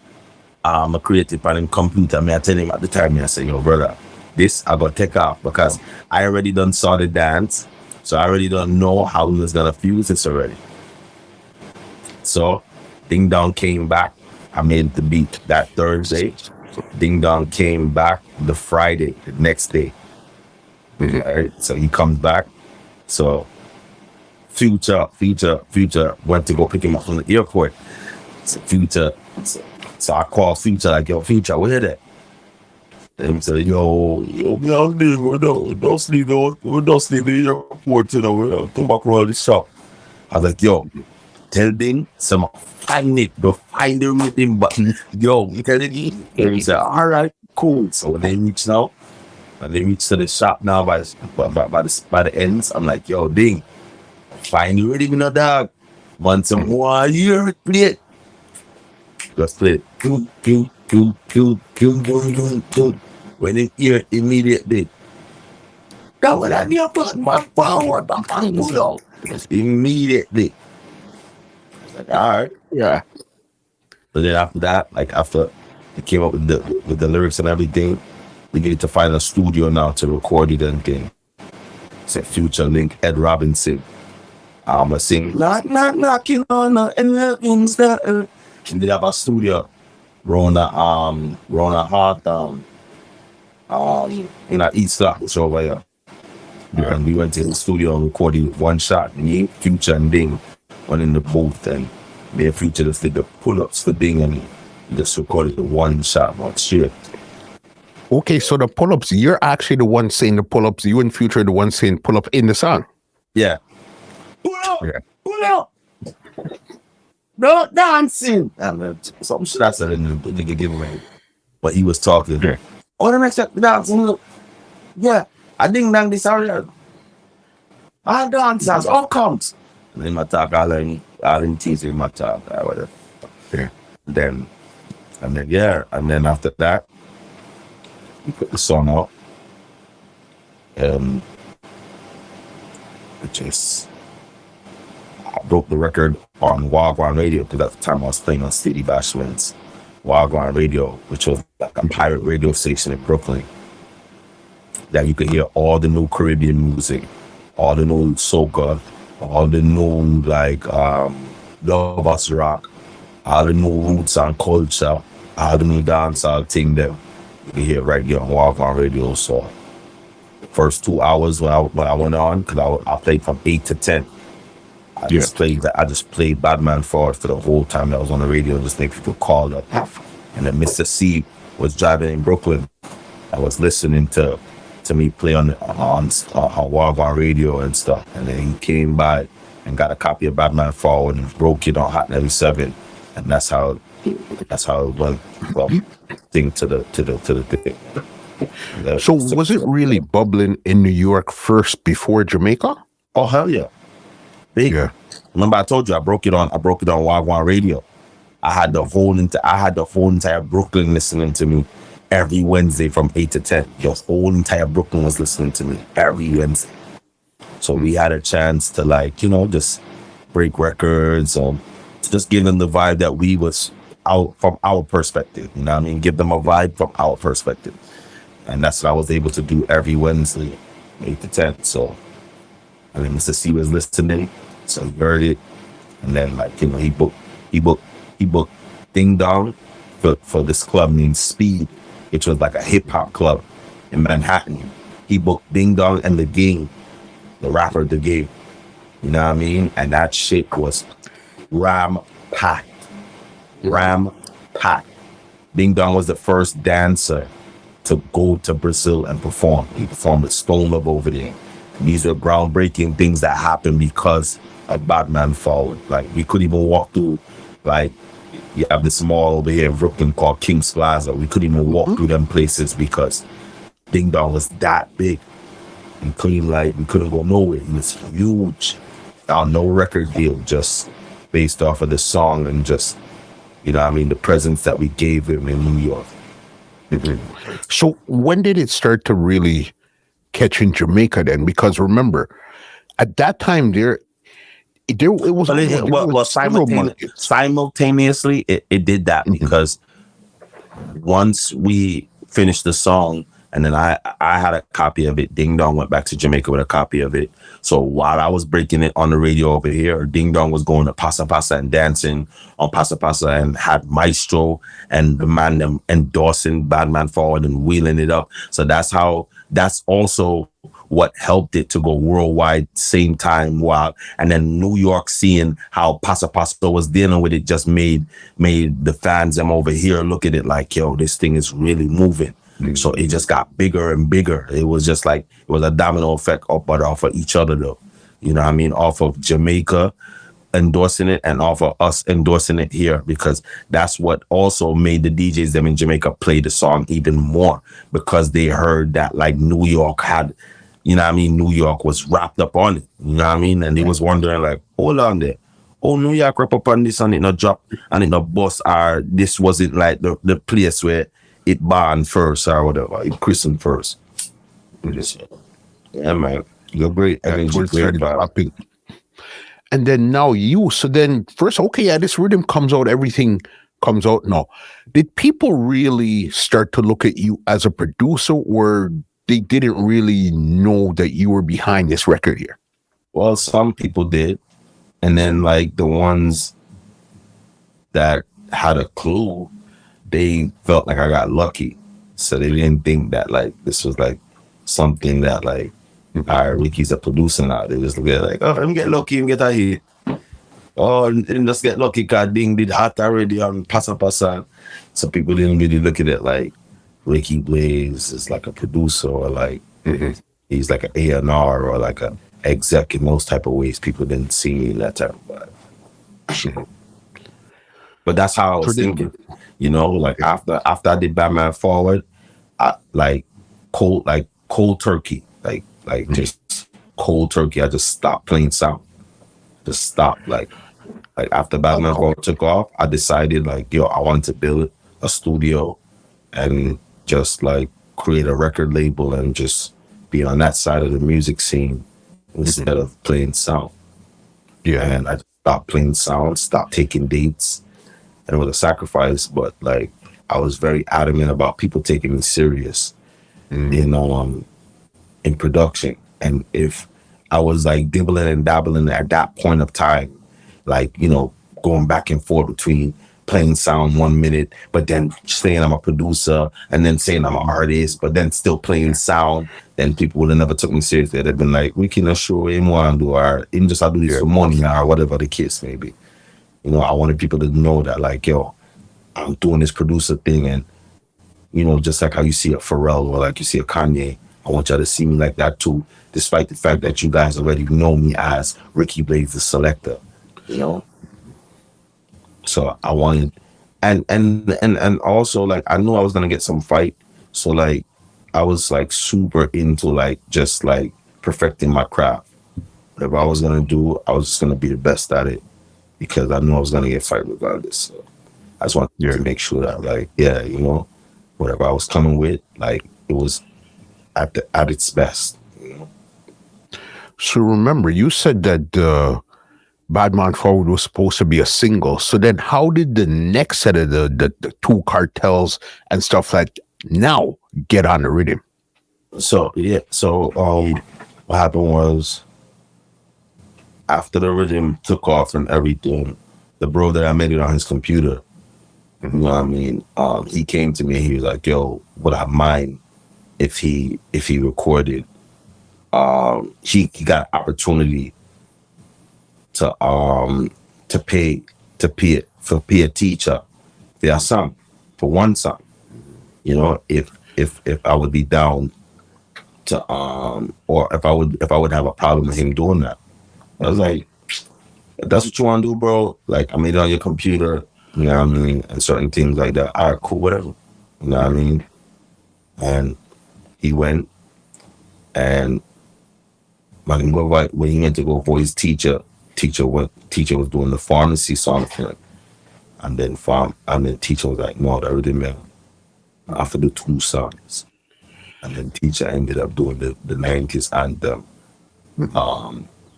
I created on the computer, I tell him at the time, I say, yo brother, this I gotta take off because I already done saw the dance. So I already don't know how we was gonna fuse this already. So Ding Dong came back. I made the beat that Thursday. Ding Dong came back the Friday, the next day. Right? So he comes back. So Future went to go pick him up from the airport. So Future, so I call Future like, yo, Future, where that? And he said, yo, we don't sleep in the airport, you know, we'll come back around the shop. I was like, yo, tell Ding, some find it, but find the rhythm button. Yo, you tell it. And he said, all right, cool. So when they reach to the shop now by the ends, I'm like, yo, Ding, find the rhythm, dog. Want some more here, play it. Just play it. Pew, pew, pew, pew, pew, pew, pew. When they hear it immediately, that would have been Badman Forward, immediately. Like, all right. Yeah. But then after that, like after they came up with the lyrics and everything, we needed to find a studio now to record it and thing. Said Future Link, Ed Robinson. I'ma sing knocking on the heavens that and they have a studio. Rona Hart in our East Flatbush over here. Yeah. And we went to the studio and recorded one shot. Me, Future and Ding went in the booth and me and Future just did the pull-ups for Ding and just recorded the one shot on shit. Okay, so the pull-ups, you're actually the one saying the pull-ups, you and Future are the one saying pull-up in the song. Yeah. Pull up! No dancing! Some shit I said in the nigga giveaway. But he was talking. Yeah. Oh, the next dancing. Yeah, I ding dang this area. All dancers, all comes. And then my talk, all in teasing in my talk, whatever. Yeah. And then after that, we put the song out. I broke the record on Wagwan Radio because at the time I was playing on Steelie Bashment's Wagwan Radio, which was like a pirate radio station in Brooklyn. That you could hear all the new Caribbean music, all the new soca, all the new like Love Us Rock, all the new roots and culture, all the new dancehall thing that you can hear right here on Wagwan Radio. So the first 2 hours when I went on, because I played from 8 to 10. I just played Badman Forward for the whole time that I was on the radio, just make people call up. And then Mister Cee was driving in Brooklyn. I was listening to me play on Wagwan Radio and stuff. And then he came by and got a copy of Badman Forward and broke it on Hot 97. And that's how it went from thing to the thing. So was it really bubbling in New York first before Jamaica? Oh hell yeah. Big. Yeah. Remember I told you I broke it on Wagwan Radio. I had the whole entire Brooklyn listening to me every Wednesday from 8 to 10. The whole entire Brooklyn was listening to me every Wednesday. So we had a chance to just break records or just give them the vibe that we was out from our perspective. You know what I mean? Give them a vibe from our perspective. And that's what I was able to do every Wednesday, 8 to 10. So and then Mister Cee was listening, so he heard it, and then he booked Ding Dong for this club named Speed, which was like a hip hop club in Manhattan. He booked Ding Dong and the Game, the rapper The Game. You know what I mean? And that shit was ram packed. Ding Dong was the first dancer to go to Brazil and perform. He performed with Stone Love over there. These are groundbreaking things that happened because of Badman Forward. Like we couldn't even walk through, you have this mall over here in Brooklyn called King's Plaza. We couldn't even walk through them places because Ding Dong was that big. We couldn't go nowhere. It was huge. No record deal, just based off of the song and just, the presence that we gave him in New York. So when did it start to really catch in Jamaica then? Because remember, at that time simultaneously it did that because once we finished the song, And then I had a copy of it. Ding Dong went back to Jamaica with a copy of it. So while I was breaking it on the radio over here, Ding Dong was going to Pasa Pasa and dancing on Pasa Pasa and had Maestro and the man them endorsing Badman Forward and wheeling it up. So that's also what helped it to go worldwide same time. While and then New York seeing how Pasa Pasa was dealing with it just made the fans them over here look at it like, yo, this thing is really moving. So it just got bigger and bigger. It was just like, it was a domino effect off of each other though. You know what I mean? Off of Jamaica endorsing it and off of us endorsing it here, because that's what also made the DJs them in Jamaica play the song even more, because they heard that like New York had, you know what I mean? New York was wrapped up on it. You know what I mean? And they was wondering like, hold on there. Oh, New York wrap up on this and it not drop and it not bust, or this wasn't like the place where it born first or whatever, it christened first. Yeah, man. You're great energy, great vibe. And then now so then first, okay, yeah, this rhythm comes out, everything comes out now. Did people really start to look at you as a producer, or they didn't really know that you were behind this record here? Well, some people did. And then like the ones that had a clue, they felt like I got lucky. So they didn't think that like this was like something that like, all right, Ricky's a producer now. They just look at it like, oh, let me get lucky and get out here. Oh, and just get lucky because Ding did hot already on Pasa Pasa. So people didn't really look at it like Ricky Blaze is like a producer or like he's like an A&R or like a exec in those type of ways. People didn't see that type of vibe. But that's how I was thinking. You know, like after I did Badman Forward, I like cold turkey. Like just cold turkey. I just stopped playing sound. Just stopped. Like after Badman Forward took off, I decided like, yo, I wanted to build a studio and just like create a record label and just be on that side of the music scene instead of playing sound. Yeah. And I stopped playing sound, stopped taking dates. And it was a sacrifice, but like I was very adamant about people taking me serious, you know, in production. And if I was like dibbling and dabbling at that point of time, like, you know, going back and forth between playing sound 1 minute, but then saying I'm a producer and then saying I'm an artist, but then still playing sound, then people would have never took me seriously. They'd been like, we can show him what I do, or him just I do this for money or whatever the case may be. You know, I wanted people to know that like, yo, I'm doing this producer thing, and you know, just like how you see a Pharrell or like you see a Kanye, I want y'all to see me like that too, despite the fact that you guys already know me as Ricky Blaze the Selector, you know? So I wanted, and also like, I knew I was gonna get some fight. So like, I was like super into like, just like perfecting my craft. Whatever I was gonna do, I was just gonna be the best at it because I knew I was gonna get fight regardless. So I just wanted to make sure that like, yeah, you know, whatever I was coming with, like it was at its best, you know? So remember, you said that Badman Forward was supposed to be a single. So then how did the next set of the two cartels and stuff like now get on the rhythm? So yeah, so what happened was after the rhythm took off and everything, the bro that I made it on his computer, you know what I mean? He came to me and he was like, yo, would I mind if he recorded? He got an opportunity to pay a teacher their song for one song. You know, if I would be down to or if I would have a problem with him doing that. I was like, if that's what you want to do, bro, like I made it on your computer, you know what I mean, and certain things like that. All right, cool, whatever. You know what I mean? And he went, and when he went to go for his teacher was doing the pharmacy song for him. And then teacher was like, no, that really man, I have to do 2 songs. And then teacher ended up doing the 90s anthem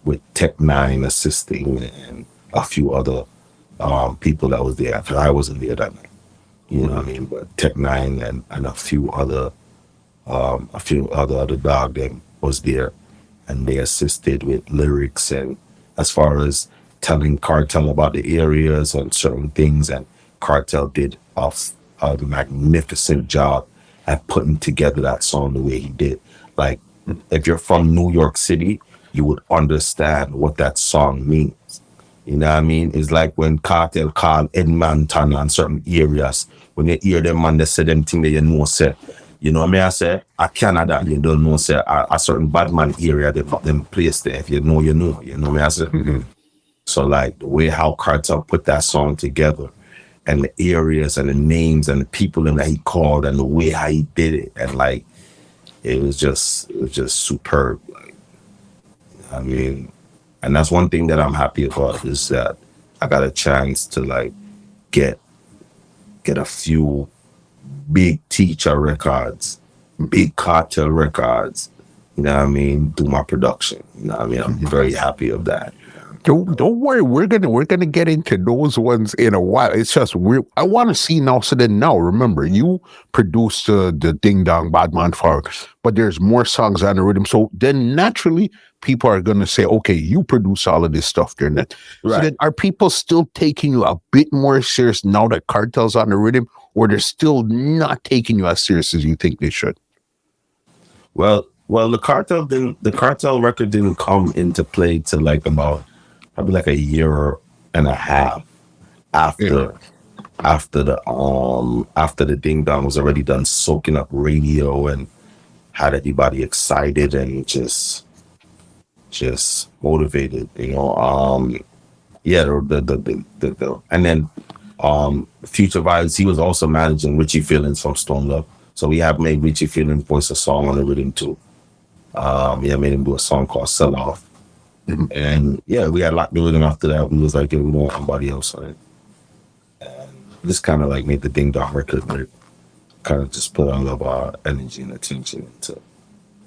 with Tech Nine assisting and a few other people that was there. I wasn't there that night. You know what I mean? But Tech Nine and a few other A few other dog them was there, and they assisted with lyrics and as far as telling Cartel about the areas and certain things. And Cartel did a magnificent job at putting together that song the way he did. Like, if you're from New York City, you would understand what that song means. You know what I mean? It's like when Cartel call Edmonton and certain areas. When you hear them man, they say them thing that you know say. You know what I mean? I say, I Canada, you don't know say a certain Badman area, they got them place there. If you know, you know. You know what I say? So like the way how Cartel put that song together and the areas and the names and the people that he called and the way how he did it. And like it was just superb. Like, I mean, and that's one thing that I'm happy about is that I got a chance to like get a few big teacher records, big cartel records. You know what I mean? Do my production. You know what I mean? I'm very happy of that. Don't worry, we're gonna get into those ones in a while. It's just I want to see now. So then now, remember, you produced the Ding Dong Badman Forward, but there's more songs on the rhythm. So then naturally, people are gonna say, okay, you produce all of this stuff there. Then. So Right. then, are people still taking you a bit more serious now that Cartel's on the rhythm, or they're still not taking you as serious as you think they should? Well, the cartel record didn't come into play till like about probably like a year and a half after after the Ding Dong was already done soaking up radio and had everybody excited and just motivated, you know. Yeah, and then Future Vibes, he was also managing Richie Feelings from Stone Love. So we have made Richie Feelings voice a song on the rhythm too. Yeah, made him do a song called Sell Off. And yeah, we had locked the rhythm after that. We was like, yeah, we don't want somebody else on it. And just kind of like made the Ding Dong record, but kind of just put all of our energy and attention into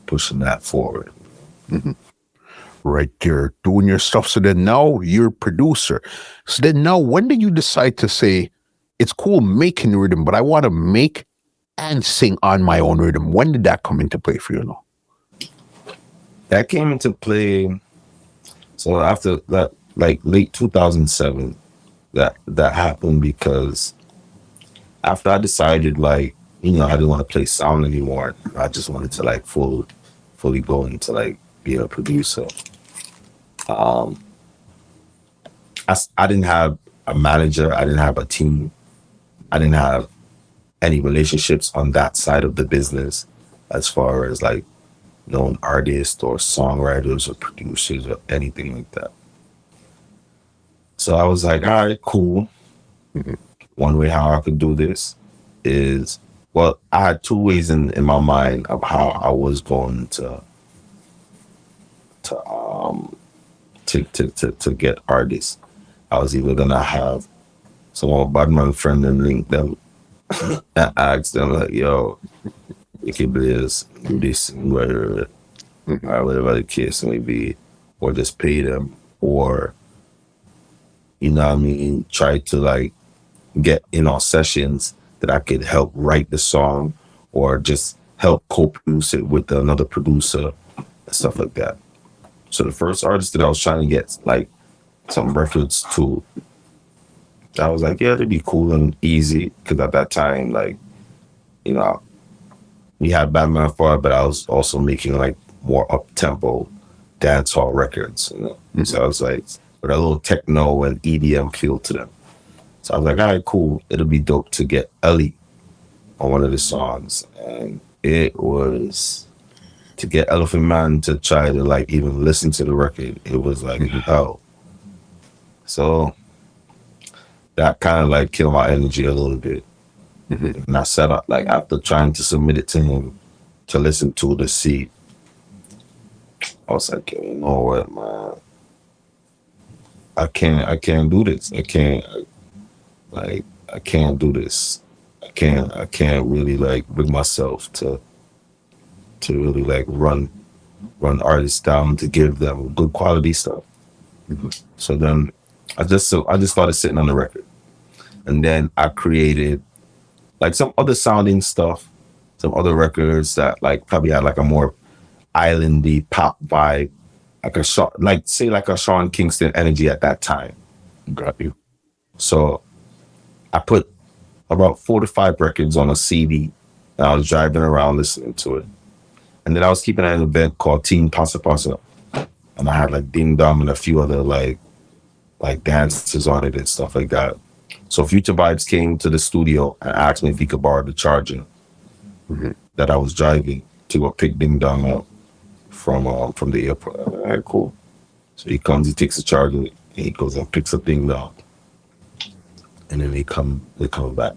pushing that forward. Right there, doing your stuff. So then now you're a producer. So then now, when did you decide to say, it's cool making the rhythm, but I want to make and sing on my own rhythm? When did that come into play for you now? That came into play. So after that, like late 2007, that happened because after I decided, like, you know, I didn't want to play sound anymore. I just wanted to like fully go into like be a producer. I didn't have a manager. I didn't have a team. I didn't have any relationships on that side of the business as far as like known artists or songwriters or producers or anything like that. So I was like, all right, cool. One way how I could do this is, well, I had two ways in my mind of how I was going to get artists. I was either gonna have some of my Badman friend and link them and ask them like, yo, you can please do this and whatever, or whatever the case may be, or just pay them, or you know what I mean, try to like get in on sessions that I could help write the song or just help co-produce it with another producer and stuff like that. So the first artist that I was trying to get like some records to, I was like, yeah, it'd be cool and easy because at that time, like, you know, we had Badman Forward, but I was also making like more up-tempo dancehall records, you know. So I was like, with a little techno and EDM feel to them. So I was like, all right, cool. It'll be dope to get Ellie on one of the songs. And it was to get Elephant Man to try to like even listen to the record. It was like, oh. So that kind of like killed my energy a little bit. And I set up, like after trying to submit it to him to listen to see, I was like, you know what, man? I can't do this. I can't do this. I can't really like bring myself to really like run artists down to give them good quality stuff. So then I just started sitting on the record. And then I created like some other sounding stuff some other records that like probably had like a more islandy pop vibe, like like a Sean Kingston energy at that time. Got you. So I put about 4 to 5 records on a CD, and I was driving around listening to it. And then I was keeping an event called Team Pasa Pasa, and I had like Ding Dong and a few other like dances on it and stuff like that. So Future Vybz came to the studio and asked me if he could borrow the charger that I was driving to go pick Ding Dong up from the airport. All right, cool. So he comes, he takes the charger, and he goes and picks up Ding Dong. And then they come back.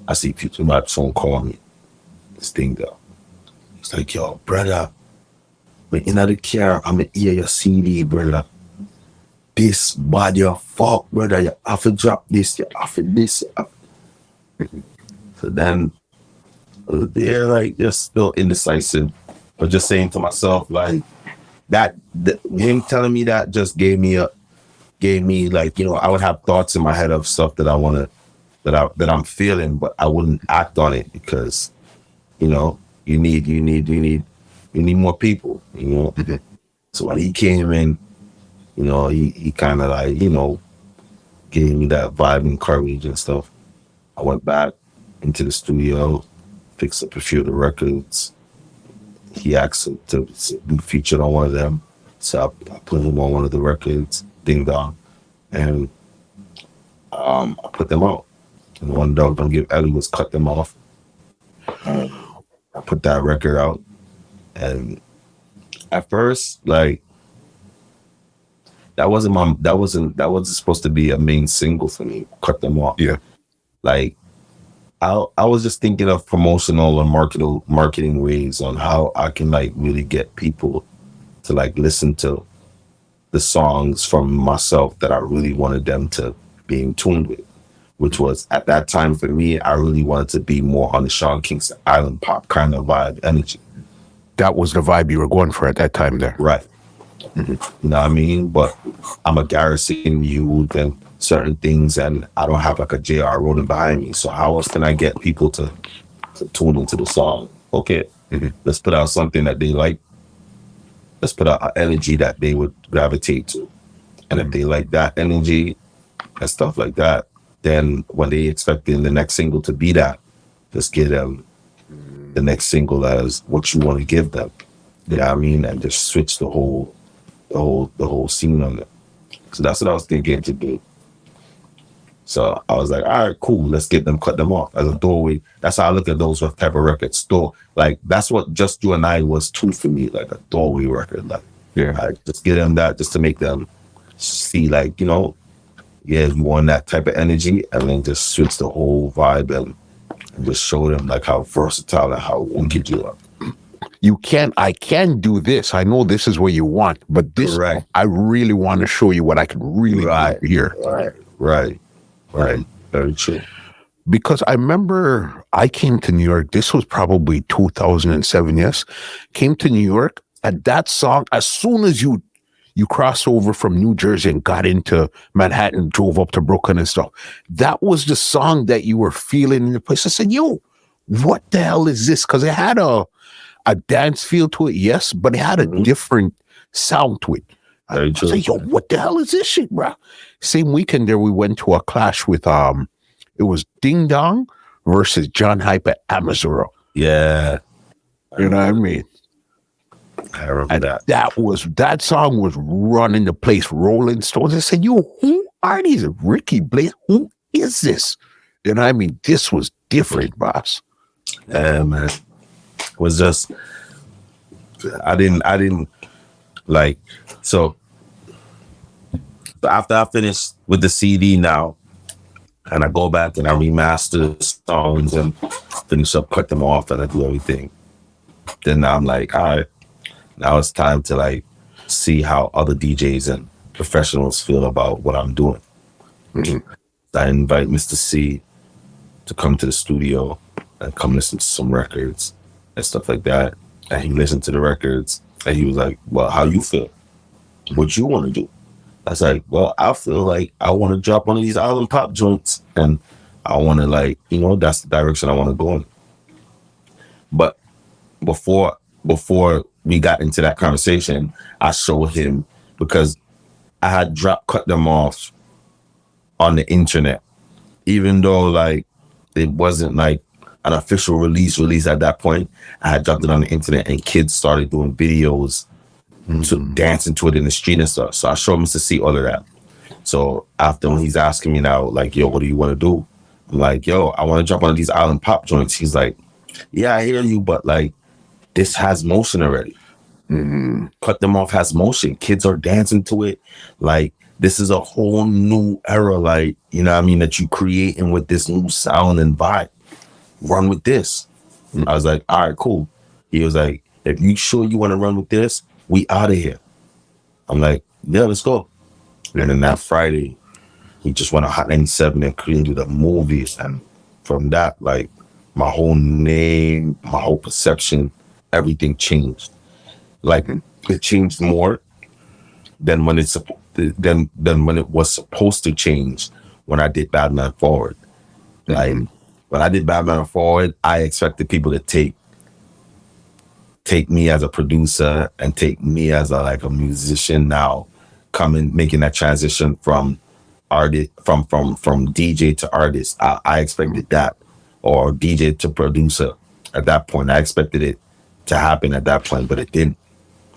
I see Future Vybz phone call me. This Ding Dong. He's like, yo, brother, when in the car, I'm going to hear your CD, brother. This bad your fuck, brother. You have to drop this, you have to this. So then they're like, just still indecisive. But just saying to myself, like, him telling me that just gave me like, you know, I would have thoughts in my head of stuff that I want to, that I'm feeling, but I wouldn't act on it because, you know, you need more people, you know. So when he came in, you know, he kind of like, you know, gave me that vibe and courage and stuff. I went back into the studio, fixed up a few of the records. He asked to be featured on one of them. So I put him on one of the records, Ding Dong, and I put them out. And one dog don't give Ellie was cut them off. I put that record out, and at first, like, that wasn't supposed to be a main single for me. Cut them off. Yeah. Like, I was just thinking of promotional and marketing ways on how I can like really get people to like listen to the songs from myself that I really wanted them to be in tune with, which was at that time for me, I really wanted to be more on the Sean Kingston island pop kind of vibe energy. That was the vibe you were going for at that time there. Right. You know what I mean? But I'm a Garrison youth and certain things, and I don't have like a JR rolling behind me. So how else can I get people to tune into the song? Okay, let's put out something that they like. Let's put out an energy that they would gravitate to. And if they like that energy and stuff like that, then when they expecting the next single to be that, just give them the next single as what you want to give them. You know what I mean? And just switch the whole scene on it. So that's what I was thinking to do. So I was like, all right, cool, let's cut them off as a doorway. That's how I look at those type of records. Like, that's what Just You and I was too for me, like a doorway record. Like, yeah, I just give them that just to make them see, like, you know, yeah, you want that type of energy, and then just switch the whole vibe and just show them like how versatile and how wicked you are. I can do this. I know this is what you want, but this, right. I really want to show you what I can really do here. Right. Very true. Because I remember I came to New York. This was probably 2007. Yes, came to New York, and that song, as soon as you cross over from New Jersey and got into Manhattan, drove up to Brooklyn and stuff, that was the song that you were feeling in the place. I said, yo, what the hell is this? Because it had a dance feel to it, yes, but it had a different sound to it. I was like, yo, what the hell is this shit, bro? Same weekend there, we went to a clash with, it was Ding Dong versus John Hype at Amazura. Yeah. You know what I mean? I remember and that. That song was running the place, Rolling Stones. I said, yo, who are these? Ricky Blaze, who is this? You know what I mean? This was different, boss. Yeah, man. It was just, I didn't like, so after I finished with the CD now, and I go back and I remaster the songs and finish up, cut them off, and I do everything. Then now I'm like, all right, now it's time to like see how other DJs and professionals feel about what I'm doing. I invite Mister Cee to come to the studio and come listen to some records and stuff like that. And he listened to the records and he was like, well, how you feel? What you want to do? I was like, well, I feel like I want to drop one of these island pop joints, and I want to, like, you know, that's the direction I want to go in. But before we got into that conversation, I showed him because I had cut them off on the internet, even though like it wasn't like an official release at that point. I had dropped it on the internet, and kids started doing videos to dancing to it in the street and stuff. So I showed Mister Cee all of that. So after, when he's asking me now, like, yo, what do you want to do? I'm like, yo, I want to jump on these island pop joints. He's like, yeah, I hear you, but like, this has motion already. Cut Them Off has motion. Kids are dancing to it. Like, this is a whole new era, like, you know what I mean, that you creating with this new sound and vibe. Run with this. I was like, all right, cool. He was like, if you sure you want to run with this, we out of here. I'm like, yeah, let's go. And then that Friday, he just went on Hot 97 and created a movie. And from that, like, my whole name, my whole perception, everything changed. Like, it changed more than when it's than when it was supposed to change when I did Badman Forward. Like, when I did Badman Forward, I expected people to take me as a producer and take me as a musician now, making that transition from artist from DJ to artist. I expected that, or DJ to producer at that point. I expected it to happen at that point, but it didn't.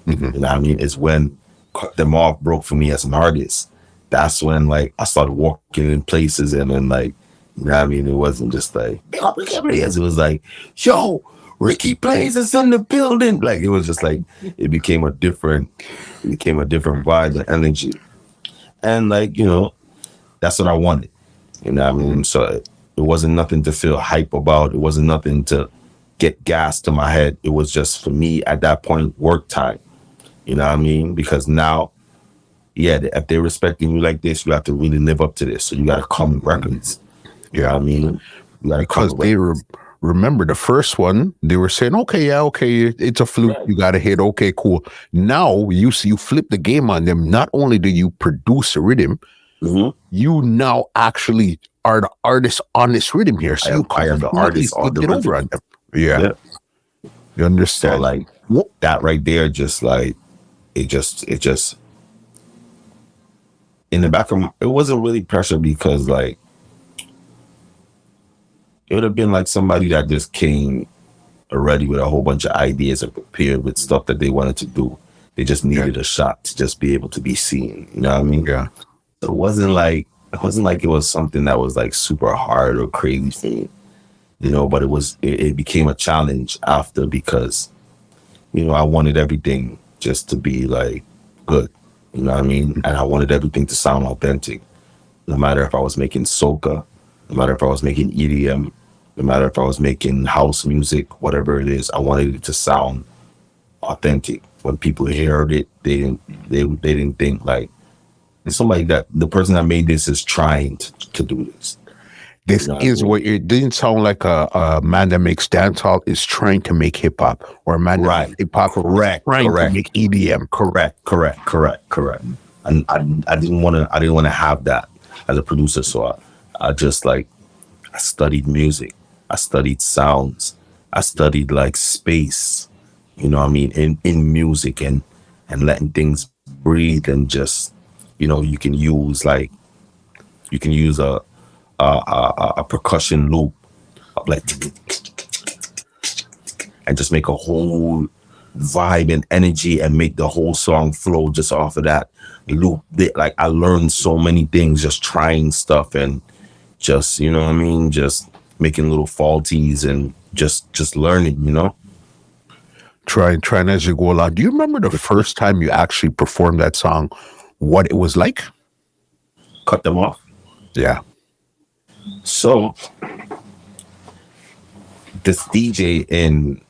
You know what I mean? It's when Cut Them Off broke for me as an artist. That's when like I started walking in places, and then like, you know what I mean? It wasn't just like, it was like, yo, Ricky Plays is in the building. Like, it was just like, it became a different vibe and energy. And like, you know, that's what I wanted. You know what I mean? So it wasn't nothing to feel hype about. It wasn't nothing to get gas to my head. It was just, for me at that point, work time. You know what I mean? Because now, yeah, if they're respecting you like this, you have to really live up to this. So you got to come with records. You know what I mean? Because they remember the first one, they were saying, okay, it's a fluke, you got to hit, okay, cool. Now you flip the game on them. Not only do you produce a rhythm, you now actually are the artist on this rhythm here. So I am the artist on the rhythm. Over on them. Yeah. You understand? So like that right there, just like, it just in the back of it wasn't really pressure, because like, it would have been like somebody that just came already with a whole bunch of ideas and prepared with stuff that they wanted to do. They just needed a shot to just be able to be seen. You know what I mean? Yeah. So it wasn't like it was something that was like super hard or crazy for me, you know, but it became a challenge after, because, you know, I wanted everything just to be like good. You know what I mean? And I wanted everything to sound authentic. No matter if I was making soca, no matter if I was making EDM, no matter if I was making house music, whatever it is, I wanted it to sound authentic. When people heard it, they didn't think like, somebody that the person that made this is trying to do this. This is what it didn't sound like a man that makes dancehall is trying to make hip hop, or a man that makes hip hop trying to make EDM. Correct. And I didn't want to have that as a producer. So I just like, I studied music, I studied sounds, I studied like space. You know what I mean? In music and letting things breathe, and just, you know, you can use a percussion loop of like, and just make a whole vibe and energy and make the whole song flow just off of that loop. Like, I learned so many things just trying stuff, and just, you know what I mean, just making little faulties and just learning, you know, trying as you go along. Do you remember the first time you actually performed that song, what it was like? Cut Them Off? Yeah. So this DJ in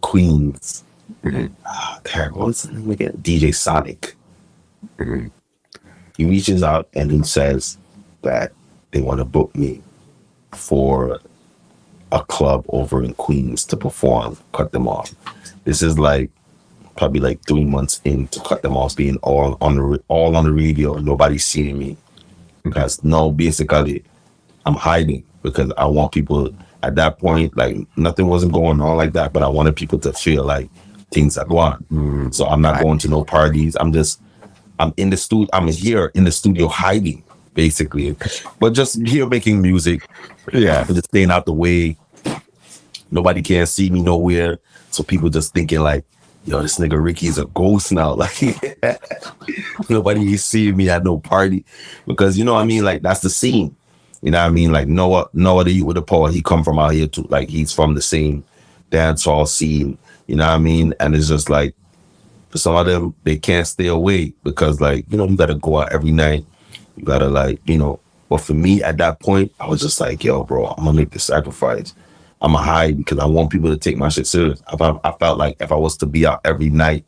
Queens, what was his name again? DJ Sonic. He reaches out and he says that they want to book me for a club over in Queens to perform Cut Them Off. This is like probably like 3 months into Cut Them Off being all on the radio, and nobody's seeing me. Because basically I'm hiding because I want people at that point, like nothing wasn't going on like that, but I wanted people to feel like things are going. So I'm not going to no parties. I'm in the studio. I'm here in the studio hiding, basically, but just here making music. Yeah. Just staying out the way. Nobody can see me nowhere. So people just thinking like, yo, this nigga Ricky is a ghost now. Like nobody see me at no party because you know what I mean. Like that's the scene. You know what I mean? Like Noah the youth with the power. He come from out here too. Like he's from the same dance hall scene. You know what I mean? And it's just like for some of them, they can't stay away because like you know you gotta go out every night. You gotta like you know. But for me at that point, I was just like, yo, bro, I'm gonna make the sacrifice. I'm gonna hide because I want people to take my shit serious. I felt like if I was to be out every night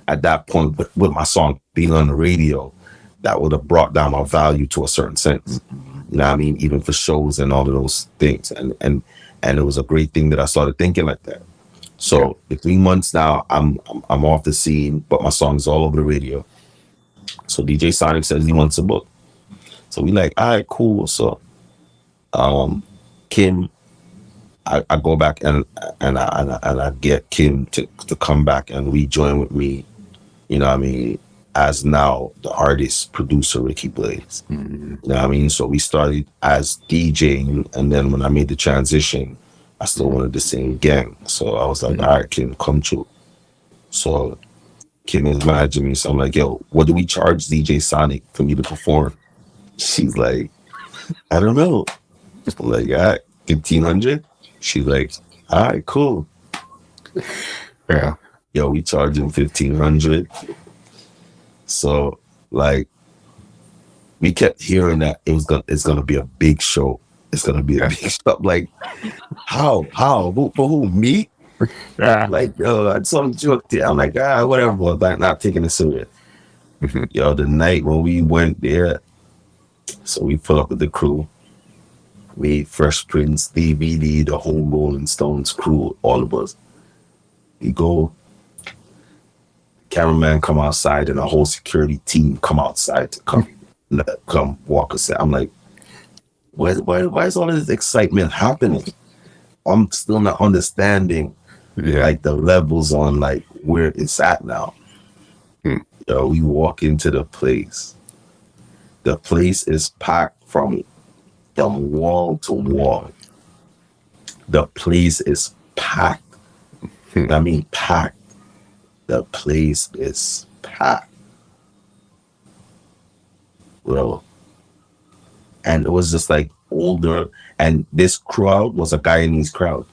at that point with my song being on the radio, that would have brought down my value to a certain sense. You know what I mean? Even for shows and all of those things. And it was a great thing that I started thinking like that. So in 3 months now, I'm off the scene, but my song is all over the radio. So DJ Sonic says he wants a book. So we like, all right, cool. So Kim, I go back and I get Kim to come back and rejoin with me, you know what I mean, as now the artist, producer, Ricky Blaze. You know what I mean? So we started as DJing, and then when I made the transition, I still wanted the same gang. So I was like, all right, Kim, come through. So Kim is managing me. So I'm like, yo, what do we charge DJ Sonic for me to perform? She's like, I don't know. I'm like, all right, 1,500. She's like, all right, cool. Yeah. Yo, we charge him 1,500. So like, we kept hearing that it's gonna be a big show. It's gonna be a big show. Like, how? For who? Me? Yeah. Like, yo, I some joke there. I'm like, whatever, but not taking it serious. Yo, the night when we went there, so we pull up with the crew. We Fresh Prince, DVD, the whole Rolling Stones crew, all of us. We go, cameraman come outside and a whole security team come outside to come walk us out. I'm like, why is all this excitement happening? I'm still not understanding like the levels on like where it's at now. Yo, we walk into the place. The place is packed from wall to wall. The place is packed. I mean, packed. The place is packed. Bro. And it was just like older. And this crowd was a Guyanese crowd.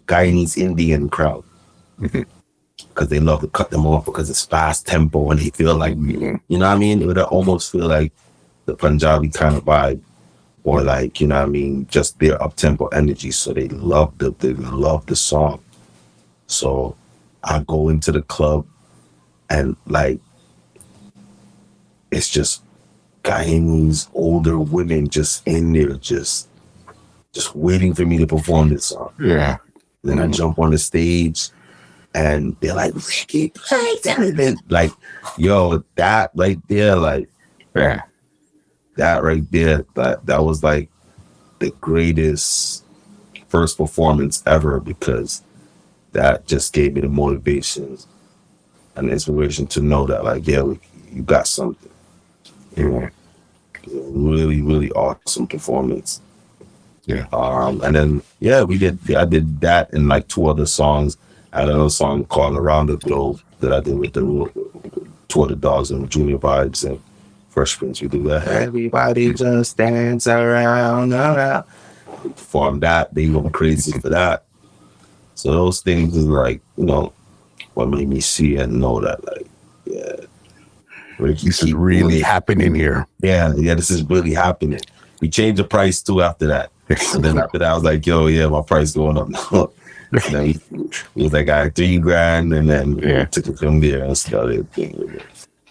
Guyanese Indian crowd. Because they love to cut them off because it's fast tempo and they feel like, you know what I mean? It would almost feel like the Punjabi kind of vibe. Or like, you know what I mean, just their up-tempo energy. So they love the song. So I go into the club and like, it's just Guyanese older women just in there, just waiting for me to perform this song. Yeah. Then I jump on the stage and they're like, Ricky, like, yo, that right there, like, Yeah. that right there, that was like the greatest first performance ever because that just gave me the motivation and the inspiration to know that like, yeah, you got something. You know, really, really awesome performance. Yeah. And then I did that and like 2 other songs. I had another song called Around the Globe that I did with the 2 other dogs and Junior Vybz and Fresh Prince. We do that. Everybody just dance around. Perform that. They go crazy for that. So those things is like, you know, what made me see and know that like, yeah. This is really happening here. Yeah, this is really happening. We changed the price too after that. And then after that, I was like, yo, yeah, my price going up now. And then he was like, I had $3,000 and then took it from there and started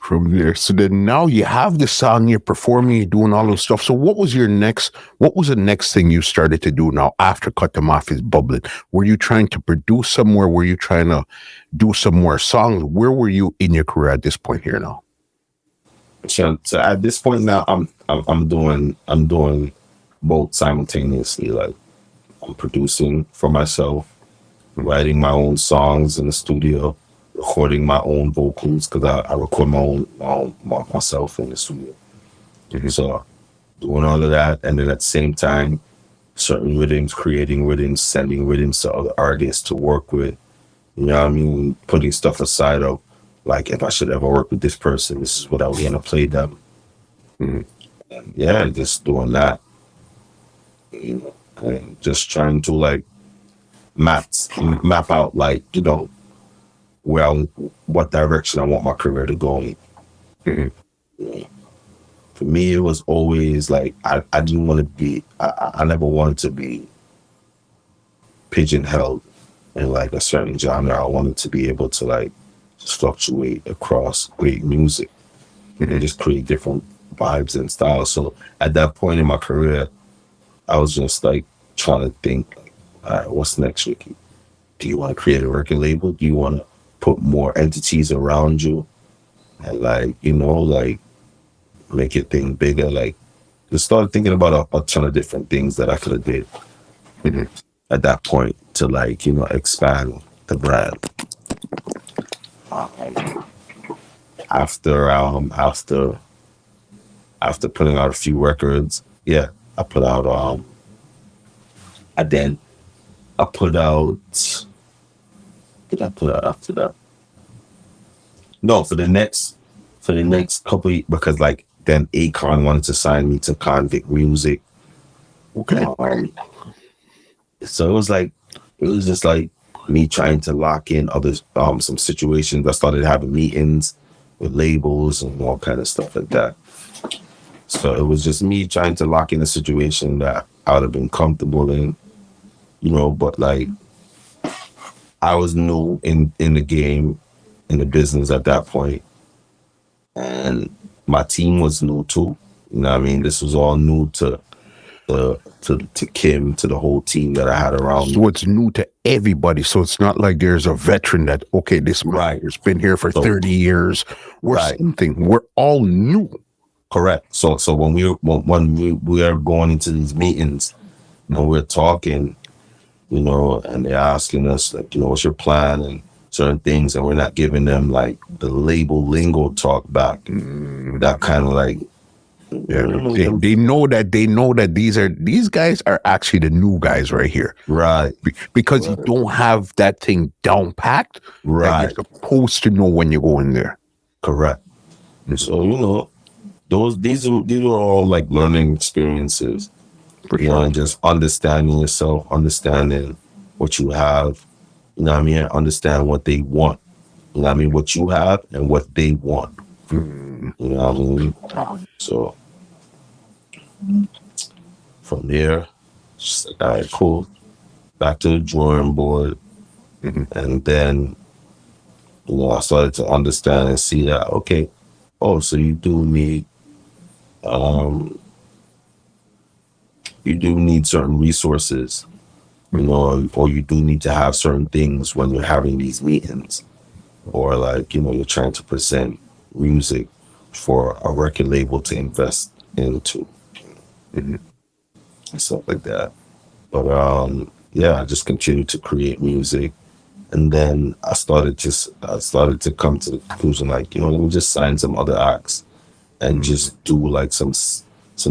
from there. So then now you have the song, you're performing, you're doing all those stuff. So what was the next thing you started to do now after Cut Them Off is bubbling? Were you trying to produce somewhere? Were you trying to do some more songs? Where were you in your career at this point here now? So at this point now, I'm doing both simultaneously. Like I'm producing for myself, writing my own songs in the studio, recording my own vocals because I record myself in the studio. So doing all of that, and then at the same time, certain rhythms, creating rhythms, sending rhythms to other artists to work with. You know what I mean? Putting stuff aside of like, if I should ever work with this person, this is what I was gonna play them. And yeah, just doing that. You know, and just trying to like map out like, you know, what direction I want my career to go in. For me, it was always like I didn't want to be. I never wanted to be pigeonholed in like a certain genre. I wanted to be able to like just fluctuate across great music and just create different vibes and styles. So at that point in my career, I was just like trying to think, like, all right, what's next, Ricky? Do you want to create a record label? Do you want to put more entities around you and like, you know, like make your thing bigger? Like just started thinking about a ton of different things that I could have did at that point to like, you know, expand the brand. After putting out a few records, yeah, I put out did I put out after that? No, for the next couple of, because like then Akon wanted to sign me to Convict Music. Okay. So it was just like me trying to lock in other some situations. I started having meetings with labels and all kind of stuff like that. So it was just me trying to lock in a situation that I would have been comfortable in, you know, but like I was new in the game, in the business at that point. And my team was new too. You know what I mean? This was all new to Kim, to the whole team that I had around. So it's new to everybody. So it's not like there's a veteran that, okay, this Right. has been here for 30 years or Right. something. We're all new. Correct. So when we are going into these meetings, and we're talking, you know, and they're asking us like, you know, what's your plan and certain things, and we're not giving them like the label lingo talk back. That kind of like, yeah, they know that these guys are actually the new guys right here, right? Because you don't have that thing down packed, right? That you're supposed to know when you go in there. Correct. So you know, these are all like learning experiences, you know, and just understanding yourself, understanding what you have, you know what I mean, understand what they want, you know what I mean, what you have and what they want, you know what I mean. So from there, just like, all right, cool, back to the drawing board, and then, you know, I started to understand and see that, okay, oh, so you do need certain resources, you know, or you do need to have certain things when you're having these meetings, or like, you know, you're trying to present music for a record label to invest into, and stuff like that. But yeah, I just continued to create music, and then I started to come to the conclusion, like, you know, let me just sign some other acts and just do like some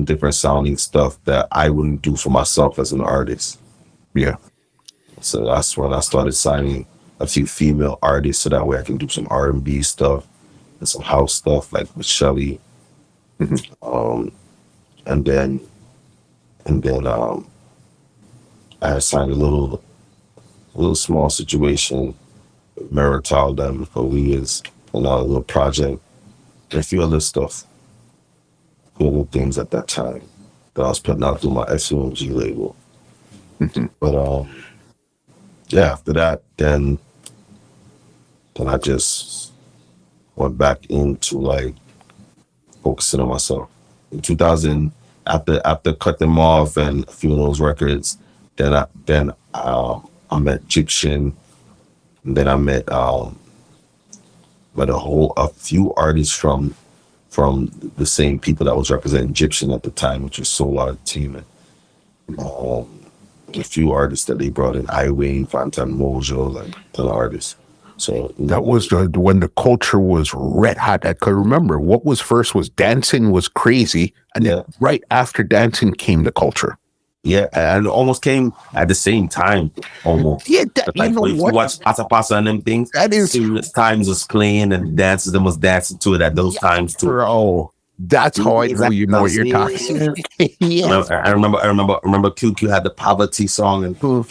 different sounding stuff that I wouldn't do for myself as an artist. Yeah. So that's when I started signing a few female artists, so that way I can do some R&B stuff and some house stuff, like with Shelly. And then I had signed a little small situation with Marital them for years, and a little project and a few other stuff, a few other things at that time that I was putting out through my SUMG label. But yeah, after that, then I just went back into like focusing on myself. In 2000, after cut them off and a few of those records, then I met Gyptian, and then I met a few artists from the same people that was representing Gyptian at the time, which was Soul Entertainment. A few artists that they brought in, Highway, Phantom Mojo, like ton of artists. So That was when the culture was red hot. I could remember what was first was dancing was crazy, and then right after dancing came the culture. Yeah, and it almost came at the same time, almost. Yeah, Like, if you watch Pasa Pasa and them things, that is Serious Times was playing and dances them was dancing to it at those times too. Bro, that's how I know you know what you're talking about. Yeah. I remember QQ had the Poverty song, and so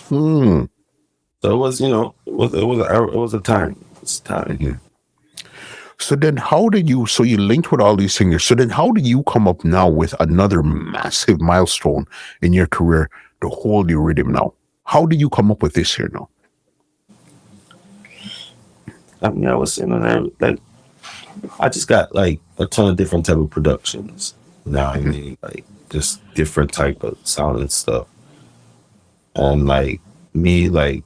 it was, it was a time. It's time. Mm-hmm. So then you linked with all these singers. So then how do you come up now with another massive milestone in your career, the Holy Rhythm now? How do you come up with this here now? I mean, I was saying like, I just got like a ton of different type of productions. Now I mean, like just different type of sound and stuff. And like me, like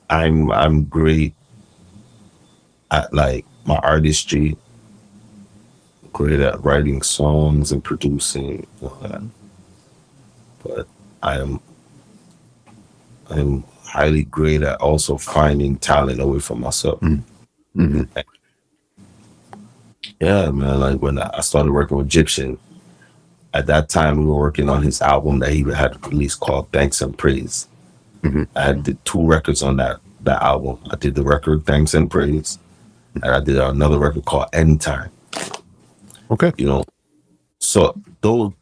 I'm great at like my artistry, great at writing songs and producing all that. But I'm highly great at also finding talent away from myself. Mm-hmm. Yeah, man. Like when I started working with Gyptian, at that time we were working on his album that he had released called Thanks and Praise. Mm-hmm. I did 2 records on that album. I did the record Thanks and Praise, and I did another record called Anytime. Okay. So those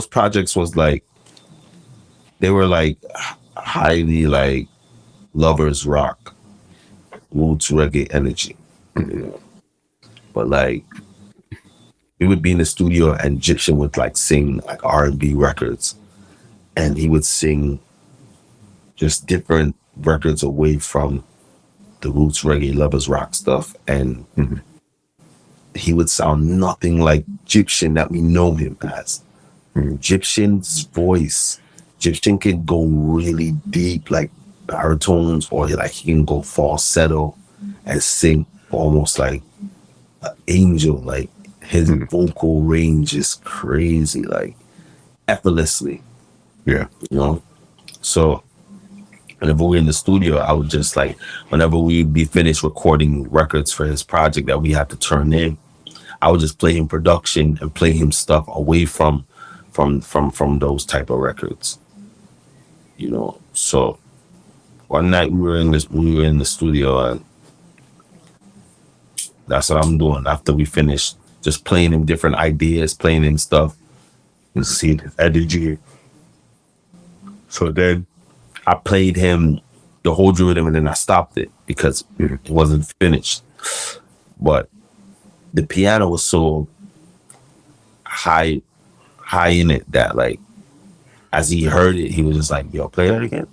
projects was like, they were like highly like lovers rock, roots reggae energy. But like we would be in the studio and Gyptian would like sing like R&B records, and he would sing just different records away from the roots reggae lovers rock stuff, and he would sound nothing like Gyptian that we know him as. Gyptian's voice, Gyptian can go really deep, like baritones, or like he can go falsetto and sing almost like an angel. Like his vocal range is crazy, like effortlessly. Yeah. So whenever we're in the studio, I would just like, whenever we'd be finished recording records for his project that we had to turn in, I would just play him production and play him stuff away from those type of records. So one night we were in the studio, and that's what I'm doing after we finished, just playing him different ideas, playing him stuff, and see his energy. So then I played him the whole rhythm, and then I stopped it because it wasn't finished. But the piano was so high in it that like, as he heard it, he was just like, yo, play that again.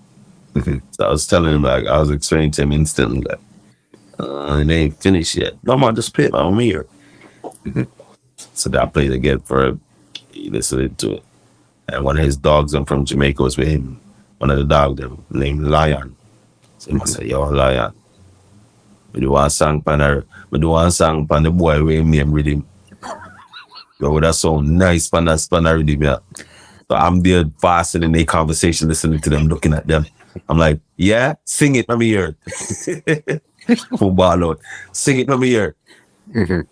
So I was telling him, like, I was explaining to him instantly, like, it ain't finished yet. No, man, just play it on me here. So then I played it again for him. He listened to it. And one of his dogs, I'm from Jamaica, was with him. One of the dogs named Lion. So I said, yo, Lion, I do one song pan the boy with him name rhythm. Yo, that sound nice pan the rhythm, yeah. So I'm there fasting in a conversation, listening to them, looking at them. I'm like, yeah, sing it, let me hear it. Football out. Sing it, let me hear it.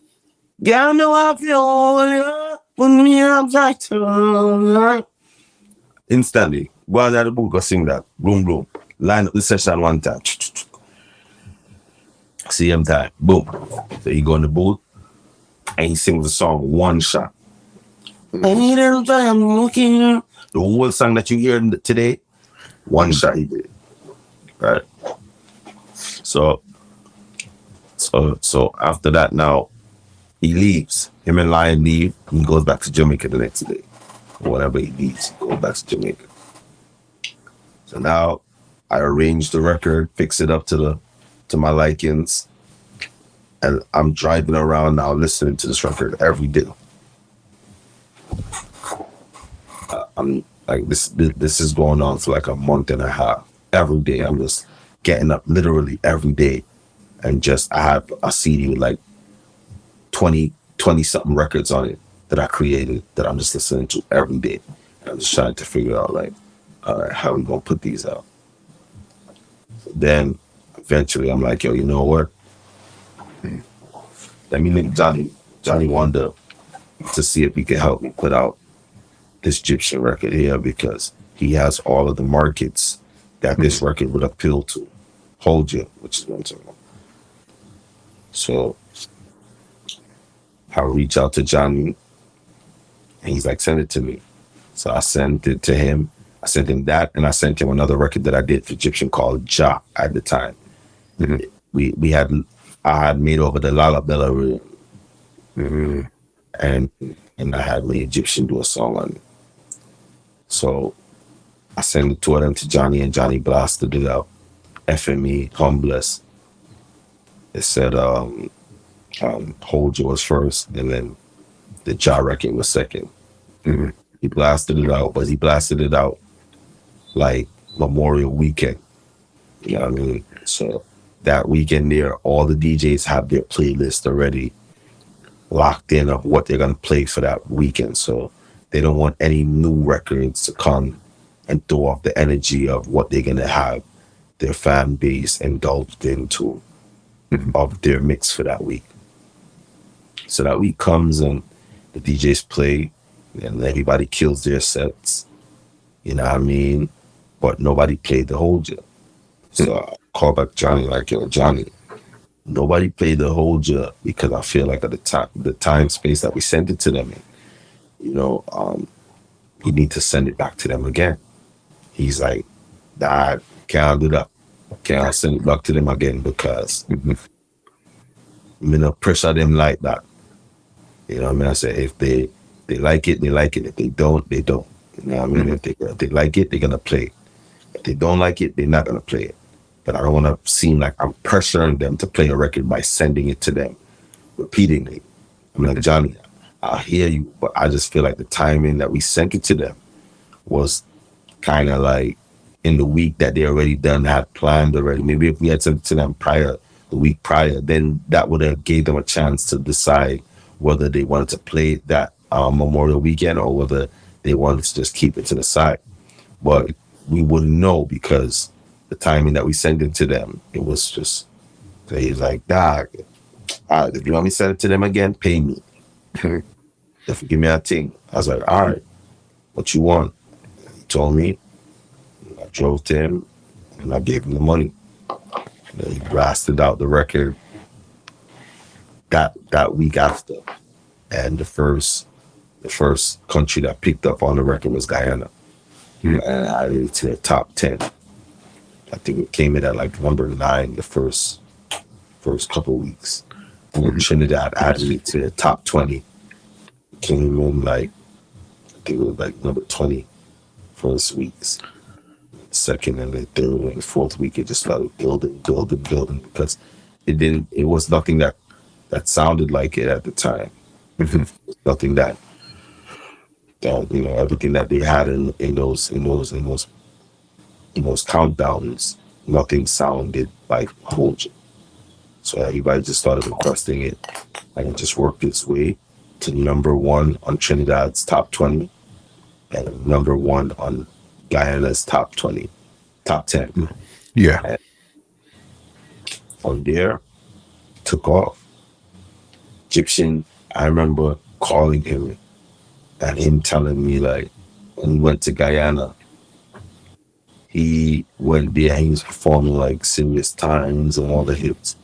Yeah, I know I feel when me I'm like to instantly. Go out of the book, go sing that. Boom, boom. Line up the session one time. Same time. Boom. So he go in the booth and he sings the song one shot. I'm looking. The whole song that you hear today, one shot he did. Right. So after that, now he leaves. Him and Lion leave. He goes back to Jamaica the next day. Whenever he leaves, he goes back to Jamaica. So now I arrange the record, fix it up to my likings, and I'm driving around now listening to this record every day. I'm like, this is going on for like a month and a half. Every day I'm just getting up literally every day, and just I have a CD with like 20 something records on it that I created that I'm just listening to every day. I was trying to figure out like, all right, how we gonna put these out? Then eventually I'm like, yo, you know what? Let me link Johnny Wonder to see if he can help me put out this Gyptian record here because he has all of the markets that this record would appeal to. Hold You, which is what I'm talking about. So I reach out to Johnny and he's like, send it to me. So I sent it to him. I sent him that and I sent him another record that I did for Gyptian called Ja at the time. I had made over the Lalabella and I had made Gyptian do a song on it. So I sent the two of them to Johnny and Johnny blasted it out. FME, Humbless. It said Hold You was first and then the Ja record was second. He blasted it out, but he blasted it out like Memorial Weekend. You know what I mean? So that weekend there, all the DJs have their playlist already locked in of what they're gonna play for that weekend. So they don't want any new records to come and throw off the energy of what they're gonna have their fan base indulged into of their mix for that week. So that week comes and the DJs play and everybody kills their sets. You know what I mean? But nobody played the Hold You. So I call back Johnny like, yo, Johnny, nobody played the Hold You because I feel like at the time space that we sent it to them in, you know, you need to send it back to them again. He's like, nah, can't do that. Can't send it back to them again because I'm gonna pressure them like that. You know what I mean? I said, if they like it, they like it. If they don't, they don't. You know what I mean? If they like it, they're gonna play it. If they don't like it, they're not gonna play it. But I don't want to seem like I'm pressuring them to play a record by sending it to them repeatedly. I'm like, Johnny, I hear you, but I just feel like the timing that we sent it to them was kind of like in the week that they already had planned already. Maybe if we had sent it to them the week prior, then that would have gave them a chance to decide whether they wanted to play that Memorial Weekend or whether they wanted to just keep it to the side. But we wouldn't know because the timing that we sent it to them, it was just, he's like, dog, if you want me to send it to them again, pay me. If you give me a thing. I was like, all right, what you want? He told me. I drove to him and I gave him the money. And then he blasted out the record that week after. And the first country that picked up on the record was Guyana. And I did it to the top 10. I think it came in at like number 9 the first couple weeks. And Trinidad added it to the top 20. Came in like, I think it was like number 20 first weeks. Second and the third and the fourth week, it just started building because it was nothing that sounded like it at the time. Nothing that you know, everything that they had in those countdowns, nothing sounded like Hold You. So everybody just started requesting it, and it just worked its way to number 1 on Trinidad's top 20 and number 1 on Guyana's top 10. Yeah. And from there, took off. Gyptian, I remember calling him and him telling me like when he went to Guyana, he went there and he was performing like Serious Times and all the hits.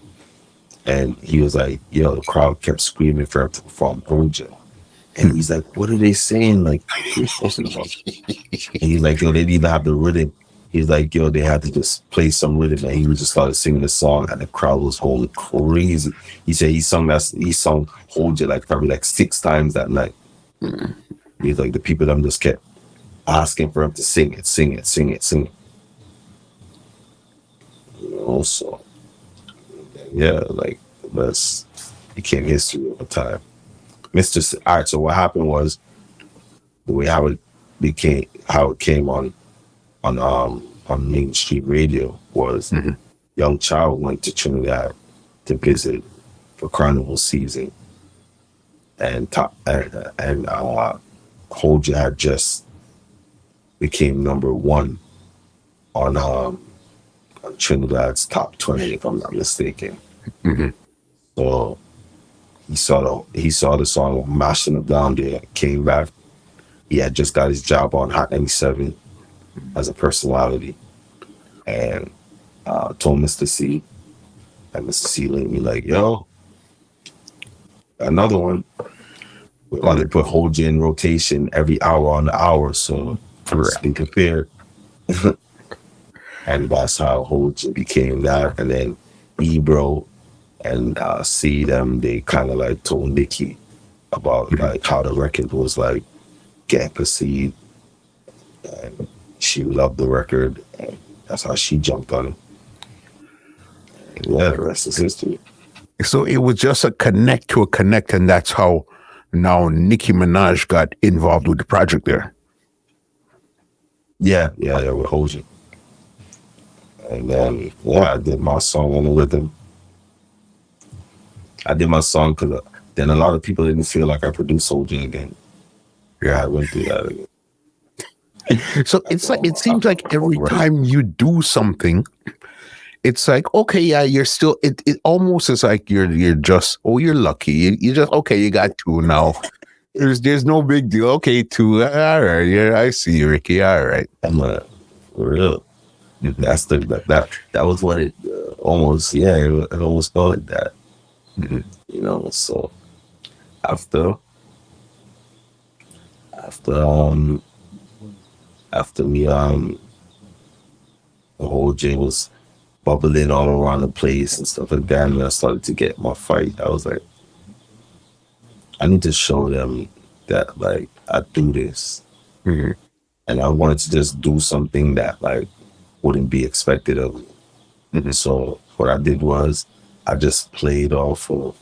And he was like, yo, the crowd kept screaming for him to perform Hold You. And he's like, what are they saying? Like, and he's like, yo, they didn't even have the rhythm. He's like, yo, they had to just play some rhythm. And he just started singing the song and the crowd was going crazy. He said he sung Hold You like probably like 6 times that night. He's like, the people them just kept asking for him to sing it. You know, so yeah, like that's became history over time. Mister Cee, all right, so what happened was the way how it came on mainstream radio was Young Child went to Trinidad to visit for Carnival season, and Hold You had just became #1 on Trinidad's top 20, if I'm not mistaken. Mm-hmm. So he saw the song mashing it down there, came back. He had just got his job on Hot 97 as a personality, and told Mister Cee, and Mister Cee let me like, yo, another one. We're about to put Hold You in rotation every hour on the hour, so it's been compared. And that's how Hold You became that. And then Ebro and See them, they kind of like told Nicki about like how the record was like getting perceived, and she loved the record, and that's how she jumped on it. And yeah, the rest is history. So it was just a connect to a connect, and that's how now Nicki Minaj got involved with the project there. Yeah, with Hold You. And then, I did my song on the rhythm. I did my song because then a lot of people didn't feel like I produced Hold You again. Yeah, I went through that again. So it's like, it seems like every time you do something, it's like, okay, yeah, you're still, it almost is like you're just, oh, you're lucky. You just, okay, you got 2 now. There's no big deal. Okay, 2. All right, yeah, I see you, Ricky. All right. I'm for real. That's that was what it almost, it almost felt like that. You know, so after me, the whole J was bubbling all around the place and stuff like that, and I started to get my fight. I was like, I need to show them that like I do this. And I wanted to just do something that like wouldn't be expected of me. So what I did was I just played off of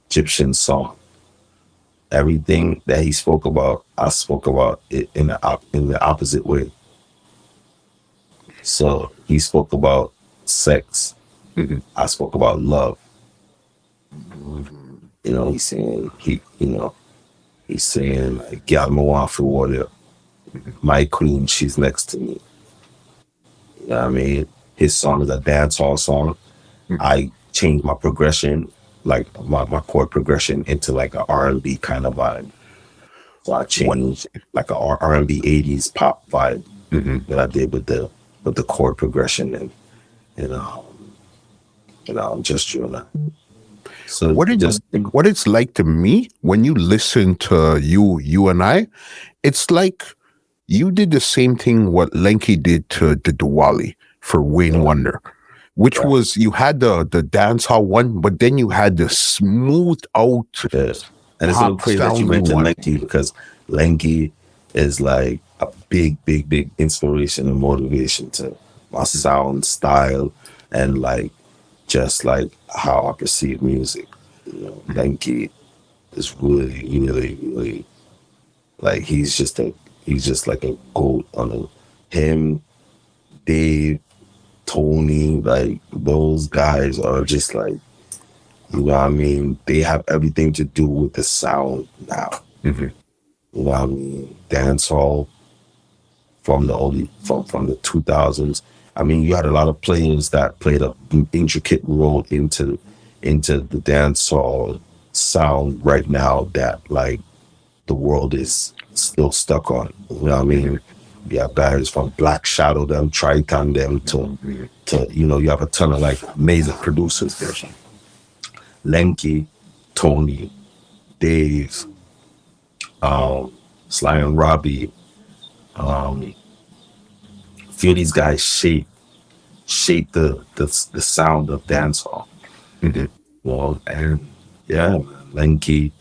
Gyptian song. Everything that he spoke about, I spoke about it in the opposite way. So he spoke about sex. I spoke about love. You know, he's saying like, "Get me one for water. My queen, she's next to me." You know what I mean? His song is a dancehall song. I changed my progression, like my chord progression, into like an R&B kind of vibe. So I changed like a R&B 80s pop vibe that I did with the chord progression and just doing that. So what it's like to me when you listen to you and I, it's like you did the same thing what Lenky did to the Diwali for Wayne Wonder, which was you had the dancehall one, but then you had the smooth out. Yes. And it's so crazy that you mentioned Lenky, because Lenky is like a big inspiration and motivation to my sound style and like just like how I perceive music. You know, Lenky is really like he's just like a goat on him, Dave, Tony, like those guys are just like, you know what I mean? They have everything to do with the sound now. You know what I mean? Dancehall from the 2000s. I mean, you had a lot of players that played an intricate role into the dancehall sound right now that like the world is still stuck on. You know what I mean? You have guys from Black Shadow, them, Triton, them, to you know, you have a ton of like amazing producers there. Lenky, Tony, Dave, Sly and Robbie, a few of these guys shape the sound of dancehall. Well, and yeah, Lenky,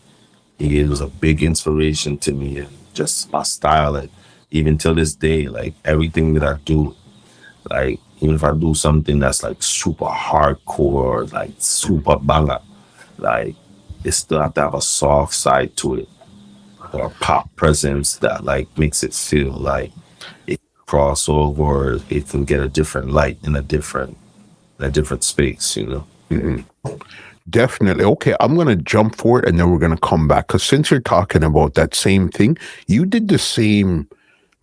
he was a big inspiration to me and just my style. And even till this day, like everything that I do, like even if I do something that's like super hardcore, like super banger, like it still have to have a soft side to it or a pop presence that like makes it feel like it crossover, it can get a different light in a different space, you know. Definitely. Okay, I'm going to jump forward and then we're going to come back. Because since you're talking about that same thing, you did the same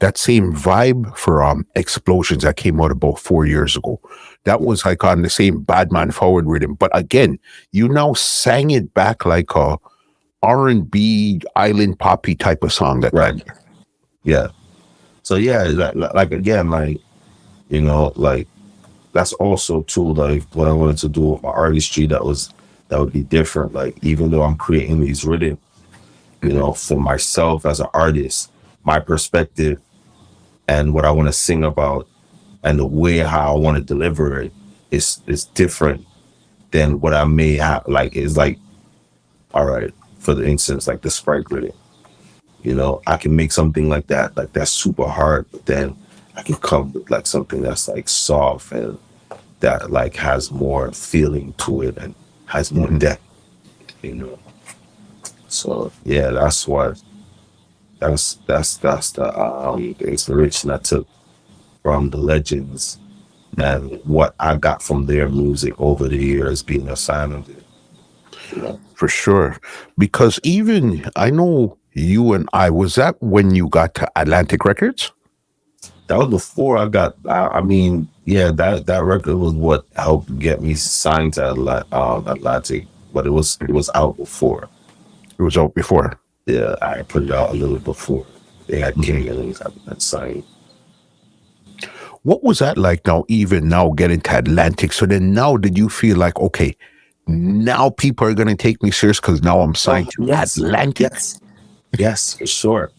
that same vibe for Explosions that came out about 4 years ago. That was like on the same Badman Forward rhythm. But again, you now sang it back like a R&B island poppy type of song that Right. time. Yeah. So yeah, like again, like, you know, like that's also too like what I wanted to do with my artistry that would be different. Like even though I'm creating these rhythms, you know, for myself as an artist, my perspective and what I want to sing about and the way how I want to deliver it is different than what I may have. Like it's like, all right, for the instance, like the Sprite rhythm, you know, I can make something like that's super hard, but then I can come with like something that's like soft and that like has more feeling to it and has more depth, you know. So yeah, that's what the inspiration I took from the legends and what I got from their music over the years being a sign of it. You know? For sure. Because even I know you and I, was that when you got to Atlantic Records? That was before I got. I mean, yeah, that record was what helped get me signed to Atlantic, but it was out before. It was out before. Yeah, I put it out a little before they had King and things had signed. What was that like now, even now getting to Atlantic? So then now did you feel like, okay, now people are going to take me serious because now I'm signed to Atlantic? Yes, for sure.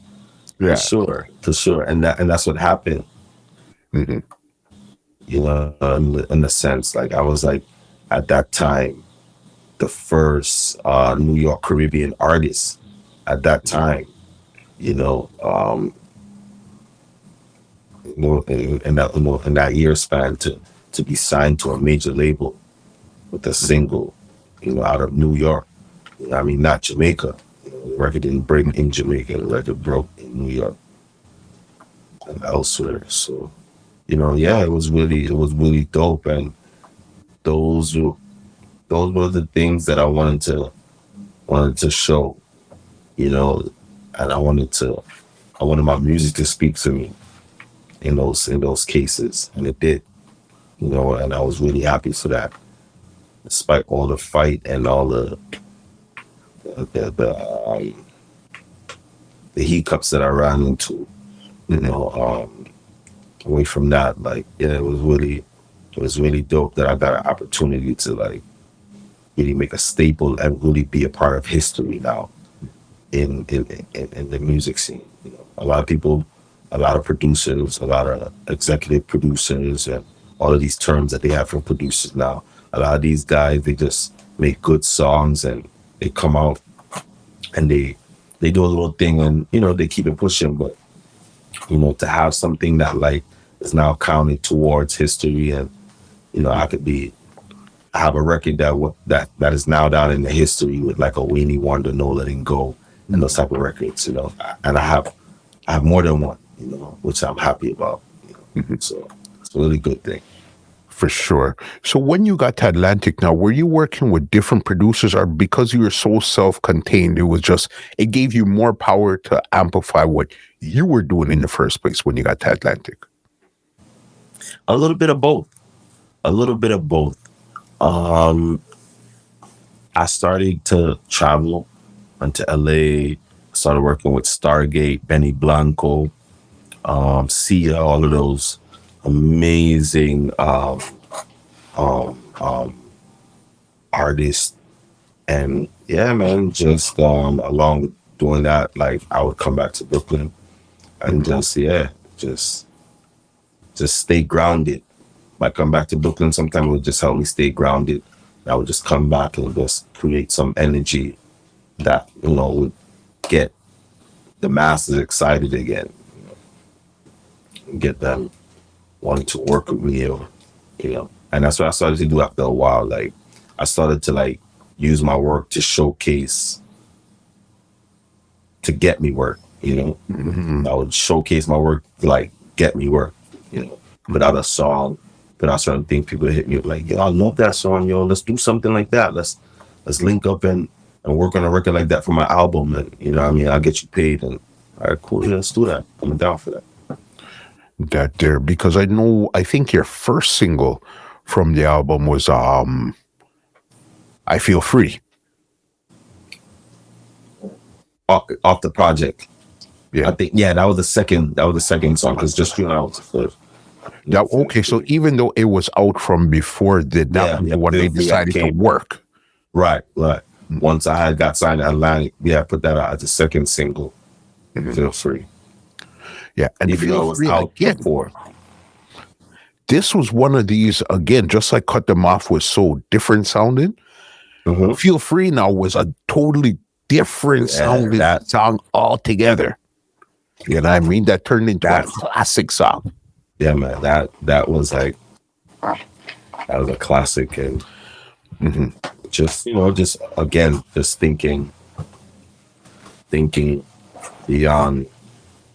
Yeah. For sure. And that's what happened. Mm-hmm. You know, in the sense, like I was like at that time the first New York Caribbean artist at that time. You know, in that year span to be signed to a major label with a single, you know, out of New York. I mean, not Jamaica. You know, the record didn't break in Jamaica. The record broke in New York and elsewhere. So, you know, yeah, it was really dope. And those were the things that I wanted to show, you know, and I wanted my music to speak to me in those cases, and it did, you know, and I was really happy for that, despite all the fight and all the hiccups that I ran into, you know. Away from that, like, yeah, it was really dope that I got an opportunity to like really make a staple and really be a part of history now in the music scene. You know, a lot of people, a lot of producers, a lot of executive producers, and all of these terms that they have for producers now. A lot of these guys, they just make good songs and they come out and they do a little thing and, you know, they keep it pushing. But, you know, to have something that like is now counted towards history and, you know, I have a record that is now down in the history with like a Weenie Wonder, No Letting Go, and those type of records, you know. And I have more than one, you know, which I'm happy about. You know? So it's a really good thing. For sure. So when you got to Atlantic now, were you working with different producers, or because you were so self-contained, it gave you more power to amplify what you were doing in the first place when you got to Atlantic? A little bit of both. I started to travel, went to LA, started working with Stargate, Benny Blanco, Sia, all of those amazing artists. And yeah, man, just along with doing that, like I would come back to Brooklyn and just stay grounded. I come back to Brooklyn, sometimes it would just help me stay grounded. I would just come back and just create some energy that, you know, would get the masses excited again, you know, and get them wanting to work with me, or, you know. And that's what I started to do after a while. Like I started to like use my work to showcase, to get me work, you know. Mm-hmm. I would showcase my work to like get me work, you know. Put out a song, put out certain things, people hit me up like, yo, I love that song, yo, let's do something like that. Let's link up and work on a record like that for my album. And, you know what I mean, I'll get you paid. And all right, cool, yeah, let's do that. I'm down for that. that there? Because I think your first single from the album was I Feel Free. Off the project. Yeah. I think that was the second song, because Just You Know was the first. Yeah, okay, so even though it was out from before, did that when they decided to work? Right. Once I had got signed to Atlantic, I put that out as the second single. Feel Free. Yeah, and even though it was out before. This was one of these, again, just like Cut Them Off was so different sounding. Feel Free now was a totally different sounding song altogether. You know what I mean? That turned into a classic song. Yeah, man, that was like, that was a classic. And just again, just thinking beyond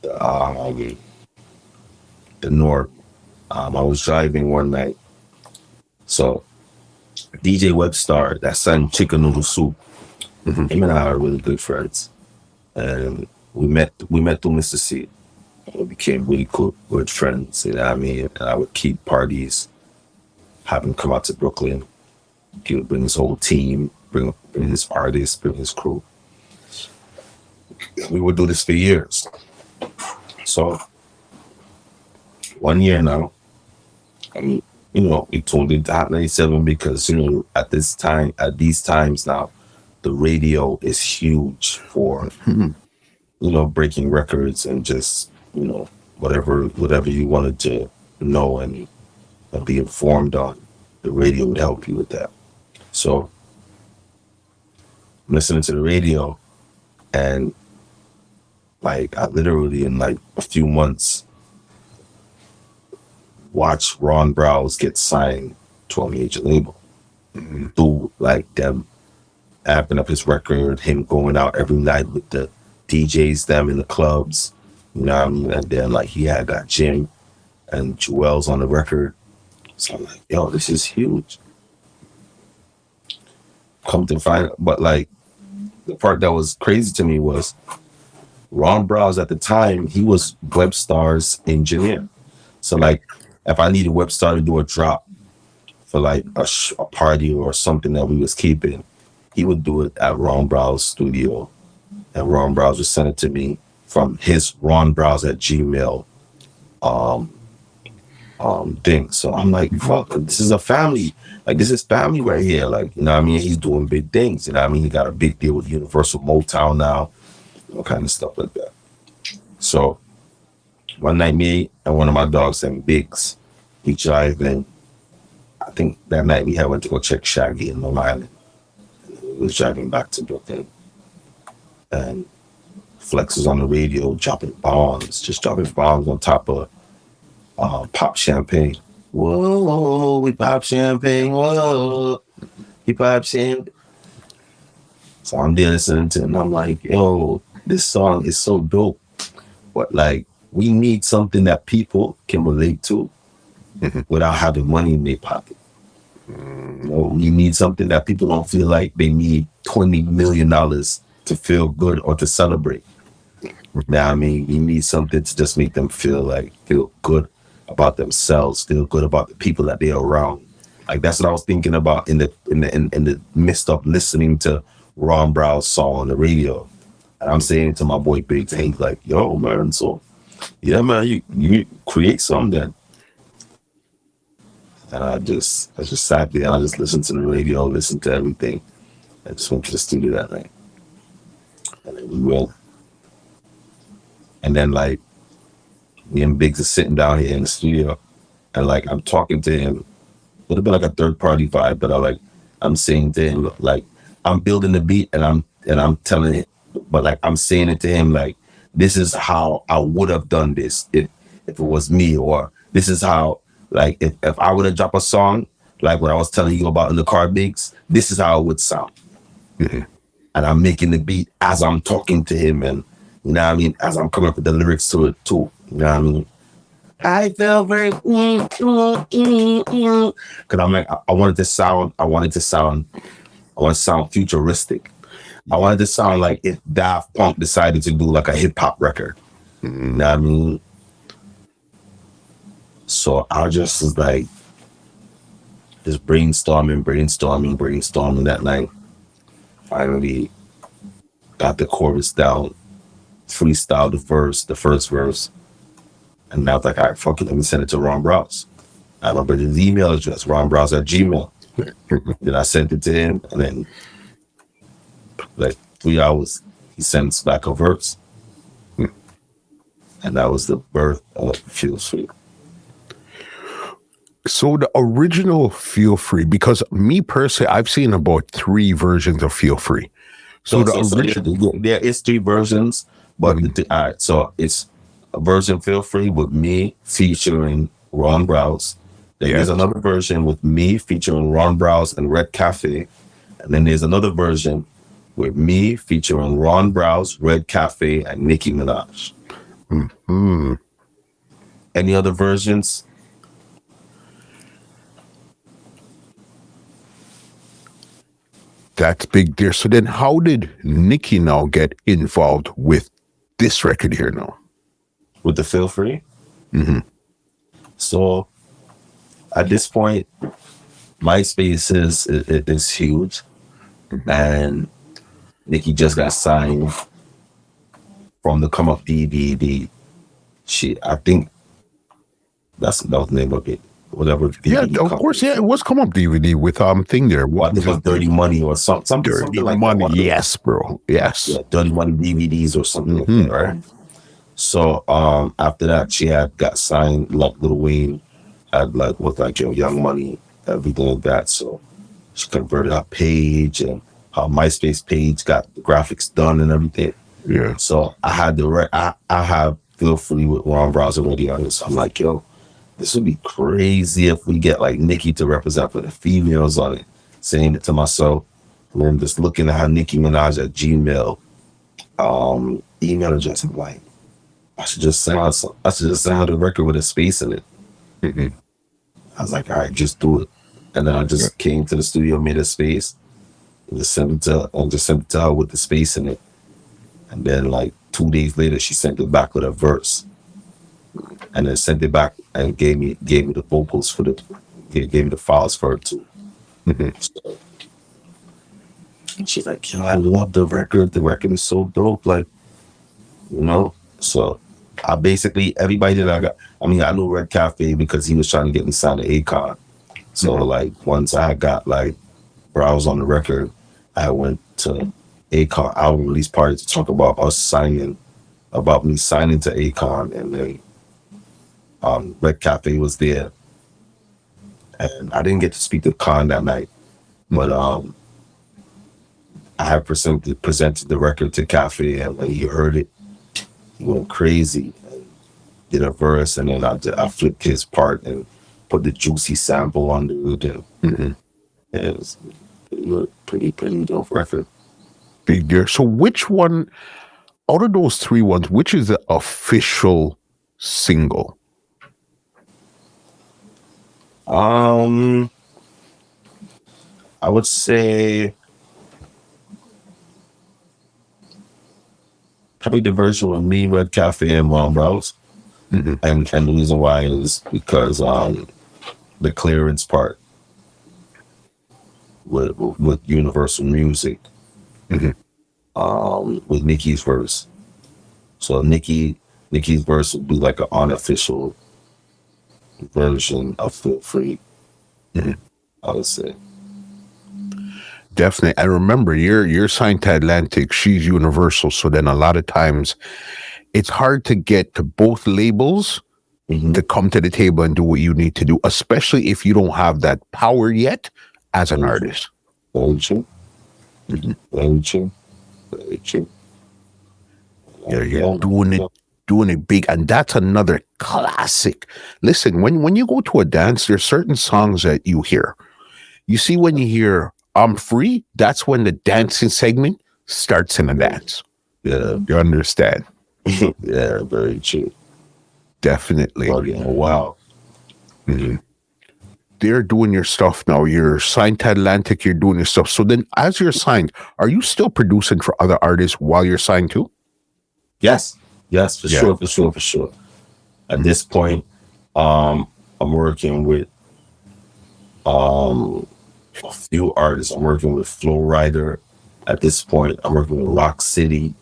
the north. I was driving one night, so DJ Webstar, that sang Chicken Noodle Soup, him and I are really good friends, and we met through Mister Cee. We became really good friends, you know what I mean? And I would keep parties, have him come out to Brooklyn. He would bring his whole team, bring his artists, bring his crew. We would do this for years. So 1 year now, we tuned into Hot 97 because, at these times now, the radio is huge for, breaking records and just, whatever you wanted to know and be informed on, the radio would help you with that. So I'm listening to the radio, and like I literally in like a few months watched Ron Brownz get signed to a major label through like them amping up his record, him going out every night with the DJs, them in the clubs, you know what I mean? And then like he had got Jim and Joel's on the record. So I'm like, yo, this is huge. Come to find out, but like the part that was crazy to me was Ron Brownz at the time, he was Webstar's engineer. So like if I needed Webstar to do a drop for like a party or something that we was keeping, he would do it at Ron Brownz studio, and Ron Brownz would send it to me from his Ron Brownz at Gmail thing. So I'm like, fuck, this is a family. Like this is family right here. Like, you know what I mean? He's doing big things. You know what I mean? He got a big deal with Universal Motown now, all kind of stuff like that. So one night, me and one of my dogs named Biggs, we driving. I think that night we had went to go check Shaggy in Long Island. We was driving back to Brooklyn, and Flex was on the radio dropping bombs on top of pop champagne. Whoa, we pop champagne. Whoa, we pop champagne. So I'm there listening to it, and I'm like, yo, this song is so dope. But like, we need something that people can relate to without having money in their pocket. You need something that people don't feel like they need $20 million to feel good or to celebrate. Now, I mean, you need something to just make them feel good about themselves, feel good about the people that they're around. Like that's what I was thinking about in the midst of listening to Ron Brown's song on the radio. And I'm saying to my boy Biggs, hey, like, yo, man, so yeah, man, you create something then. And I just sat there and I just listened to the radio, listened to everything. I just went to the studio that night. And then we went. And then like me and Biggs are sitting down here in the studio, and like I'm talking to him. It would have been like a third party vibe, but I'm saying to him, like I'm building the beat and I'm telling it, but like I'm saying it to him like this is how I would have done this if it was me, or this is how, like, if I would have dropped a song, like what I was telling you about in the car, Biggs, this is how it would sound. And I'm making the beat as I'm talking to him, and, you know what I mean, as I'm coming up with the lyrics to it, too. You know what I mean? I felt very... Because I'm like, I wanted to sound futuristic. I wanted to sound like if Daft Punk decided to do like a hip-hop record. You know what I mean? So I just was like, just brainstorming that night. Finally got the chorus down, freestyled the first verse. And I was like, all right, fuck it, let me send it to Ron Brownz. I remember his email address, ronbrownz@gmail. Then I sent it to him, and then like 3 hours, he sends back a verse. And that was the birth of Feel Free. So the original Feel Free, because me personally, I've seen about 3 versions of Feel Free. So there is 3 versions, but all right, so it's a version Feel Free with me featuring Ron Brownz. There's another version with me featuring Ron Brownz and Red Cafe. And then there's another version with me featuring Ron Brownz, Red Cafe, and Nicki Minaj. Mm-hmm. Any other versions? That's big there. So then how did Nicki now get involved with this record here now? With the Feel Free? Mm-hmm. So at this point, MySpace is huge. Mm-hmm. And Nicki just got signed from the Come Up DVD. I think that's the name of it. Whatever. DVD of course. Yeah, it was Come Up DVD with thing there. What, I think it was Dirty Money or something. Dirty Money, like yes, bro. Yes. Yeah, Dirty Money DVDs or something like that, right? So after that, she got signed like Lil Wayne had like with like Young Money, everything like that. So she converted her page and her MySpace page got the graphics done and everything. Yeah. So I had I have Feel Free with Ron Brownz already on it. So I'm like, yo, this would be crazy if we get like Nicki to represent for the females on it. Saying it to myself. And then just looking at how Nicki Minaj at Gmail email address. I'm like, I should just send out a record with a space in it. Mm-hmm. I was like, all right, just do it. And then I just came to the studio, made a space, and just sent it to her with the space in it. And then like 2 days later, she sent it back with a verse. And then sent it back and gave me the vocals for gave me the files for it too. Mm-hmm. So, she's like, yo, I love the record. The record is so dope. Like, you know? So I basically, everybody that I got, I knew Red Cafe because he was trying to get me signed to Akon. So like once I got like, where I was on the record, I went to Akon album release party to talk about me signing to Akon, and then Red Cafe was there, and I didn't get to speak to Khan that night, but I had presented the record to Cafe, and when he heard it, he went crazy and did a verse, and then I flipped his part and put the juicy sample under it, and it was pretty dope record. Big deal. So which one out of those 3 ones, which is the official single? I would say probably the version with me, Red Cafe, and Ron Brownz. And the reason why is because the clearance part with Universal Music, with Nicki's verse. So Nicki's verse would be like an unofficial version of Feel Free. I would say. Definitely. And remember, you're signed to Atlantic, she's Universal, so then a lot of times it's hard to get to both labels to come to the table and do what you need to do, especially if you don't have that power yet as an artist. Very true. Very true. Very true. Yeah, you're doing it big, and that's another classic. Listen, when you go to a dance, there's certain songs that you hear. You see, when you hear "I'm Free," that's when the dancing segment starts in a dance. Yeah, you understand? Yeah, very true. Definitely. Oh, yeah. Wow. They're doing your stuff now. You're signed to Atlantic. You're doing your stuff. So then, as you're signed, are you still producing for other artists while you're signed too? Yes, for sure. At this point, I'm working with um a few artists. I'm working with Flow Rider. At this point, I'm working with Rock City.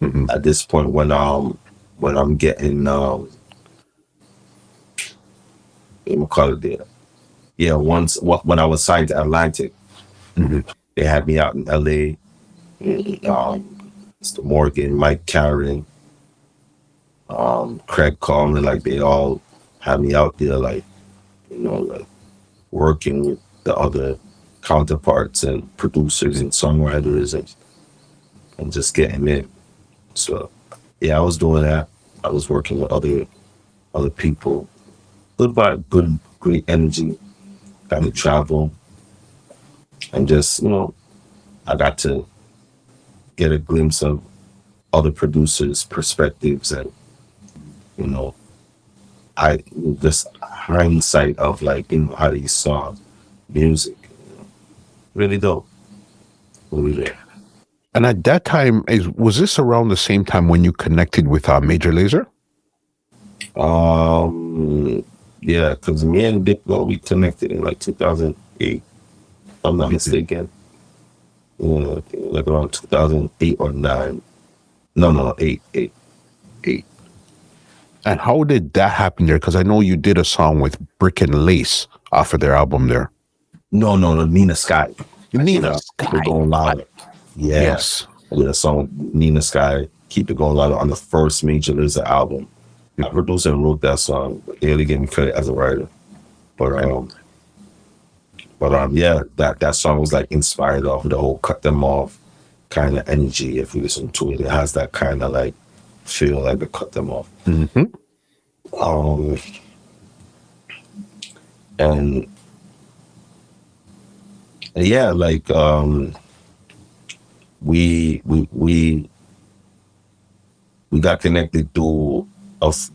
Mhm. At this point, when I'm getting what we call it there. Yeah, when I was signed to Atlantic, Mhm. they had me out in LA. Mr. Morgan, Mike Karen, Craig Coleman, like they all had me out there, like, like working with the other counterparts and producers and songwriters and just getting in. So yeah, I was doing that. I was working with other people. Good vibe, good great energy. Got to travel and just I got to get a glimpse of other producers' perspectives and you know I this hindsight of like how they saw music. Really dope. Really dope. And at that time, was this around the same time when you connected with Major Lazer? Um, yeah, because me and Diplo we connected in like 2008. If I'm not mistaken. I think like around 2008 or nine. No, eight. And how did that happen there? Because I know you did a song with Brick and Lace off of their album there. No, Nina Sky. Nina Keep it Sky. going louder. Yeah, Yes. I did a song with Nina Sky. Keep it going louder on the first Major Lazer album. I produced and wrote that song. But they only gave me credit as a writer. But yeah, that song was like inspired off the whole cut them off kind of energy. If you listen to it, it has that kind of like feel like the cut them off. Mm-hmm. Um, and yeah, like we we we we got connected through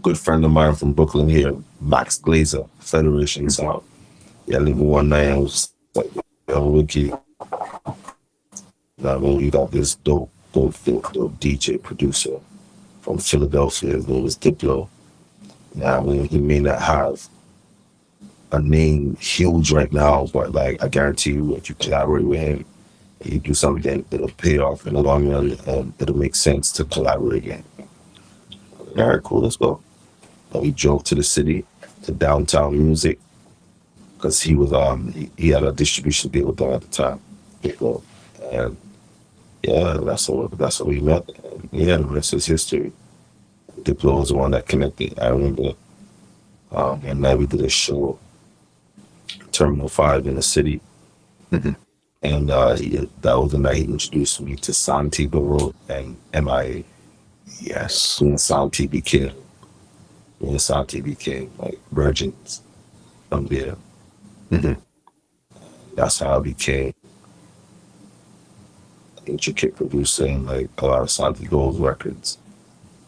good friend of mine from Brooklyn here, Max Glazer, Federation Sound. Yeah, live one night and was like, yo, Ricky, I mean, you got this dope DJ producer from Philadelphia. His name was Diplo. Now, I mean, he may not have a name huge right now, but like, I guarantee you, if you collaborate with him, you do something that'll pay off in the long run and it'll make sense to collaborate again. All right, cool, let's go. And we drove to the city, to downtown music, because he was he had a distribution deal with them at the time. Diplo. And yeah, that's what we met. And yeah, the rest is history. Diplo was the one that connected. I remember, and now we did a show, Terminal 5 in the city. Mm-hmm. And that was the night he introduced me to Santigold and MIA. Yes. Me and Santi became, like virgins from there. Mm-hmm. That's how I became an intricate producer in like a lot of Santigold's records.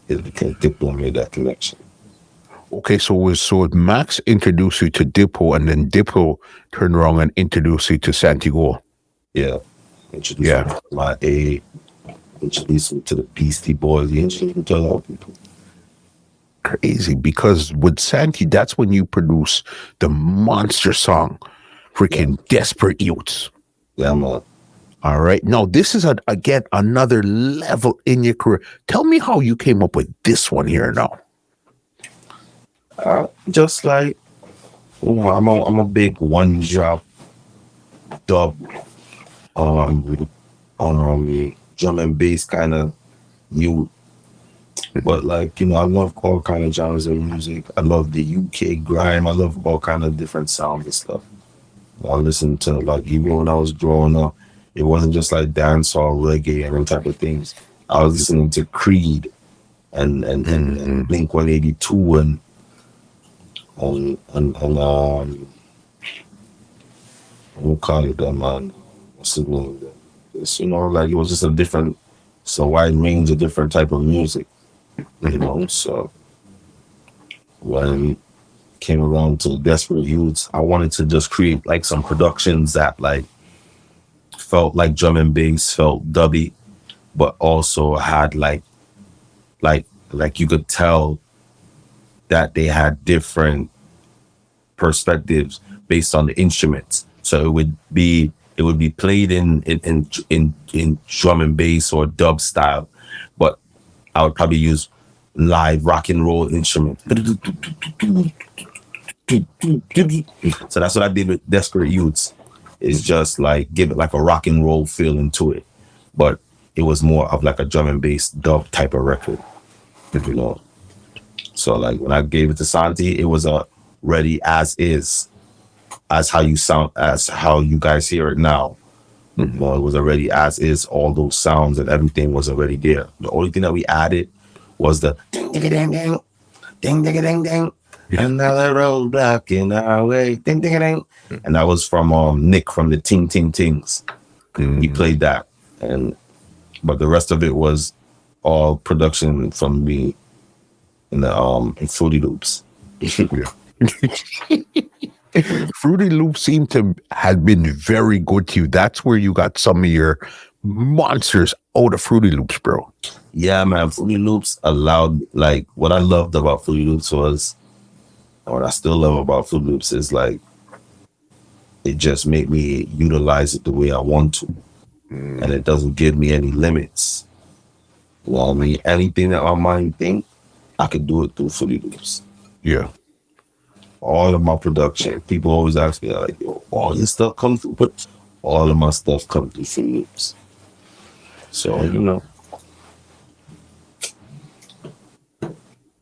It became Diplo made that connection. Okay, so Max introduced you to Diplo, and then Diplo turned around and introduced you to Santigold. Yeah. Introduced me to my A, introduced me to the Beastie Boys, he introduced me to a lot of people. Crazy, because with Santi, that's when you produce the monster song, freaking Desperate Youths. Yeah, man. All right. Now, this is, again, another level in your career. Tell me how you came up with this one here now. Just like, I'm a big one drop dub, drum and bass kind of you. But like, I love all kind of genres of music. I love the UK grime. I love all kind of different sounds and stuff. I listened to, like, even when I was growing up, it wasn't just like dancehall, reggae, and them type of things. I was listening to Creed and Blink 182 and we'll call it that, man. What's the name? It's, like it was just it's a wide range of different type of music, So when it came around to Desperate Youths, I wanted to just create like some productions that like felt like drum and bass, felt dubby, but also had like you could tell that they had different perspectives based on the instruments. So it would be played in drum and bass or dub style, but I would probably use live rock and roll instruments. So that's what I did with Desperate Youths. It's just like give it like a rock and roll feeling to it, but it was more of like a drum and bass dub type of record, you know. So like when I gave it to Santi, it was a ready as is, as how you sound, as how you guys hear it now. Well, it was already as is, all those sounds and everything was already there. The only thing that we added was the ding ding ding ding ding ding ding ding. Another roadblock in our way, ding ding ding. And that was from Nick from the Ting Ting Tings. He played that, but the rest of it was all production from me in the in Fruity Loops. Fruity Loops seem to have been very good to you. That's where you got some of your monsters out of Fruity Loops, bro. Yeah, man. Fruity Loops allowed, like, what I loved about Fruity Loops was, and what I still love about Fruity Loops is like, it just made me utilize it the way I want to. And it doesn't give me any limits. Well, I mean, anything that my mind think, I could do it through Fruity Loops. Yeah. All of my production, people always ask me, like, yo, all your stuff comes through, but all of my stuff comes through Fruity Loops. So, you know.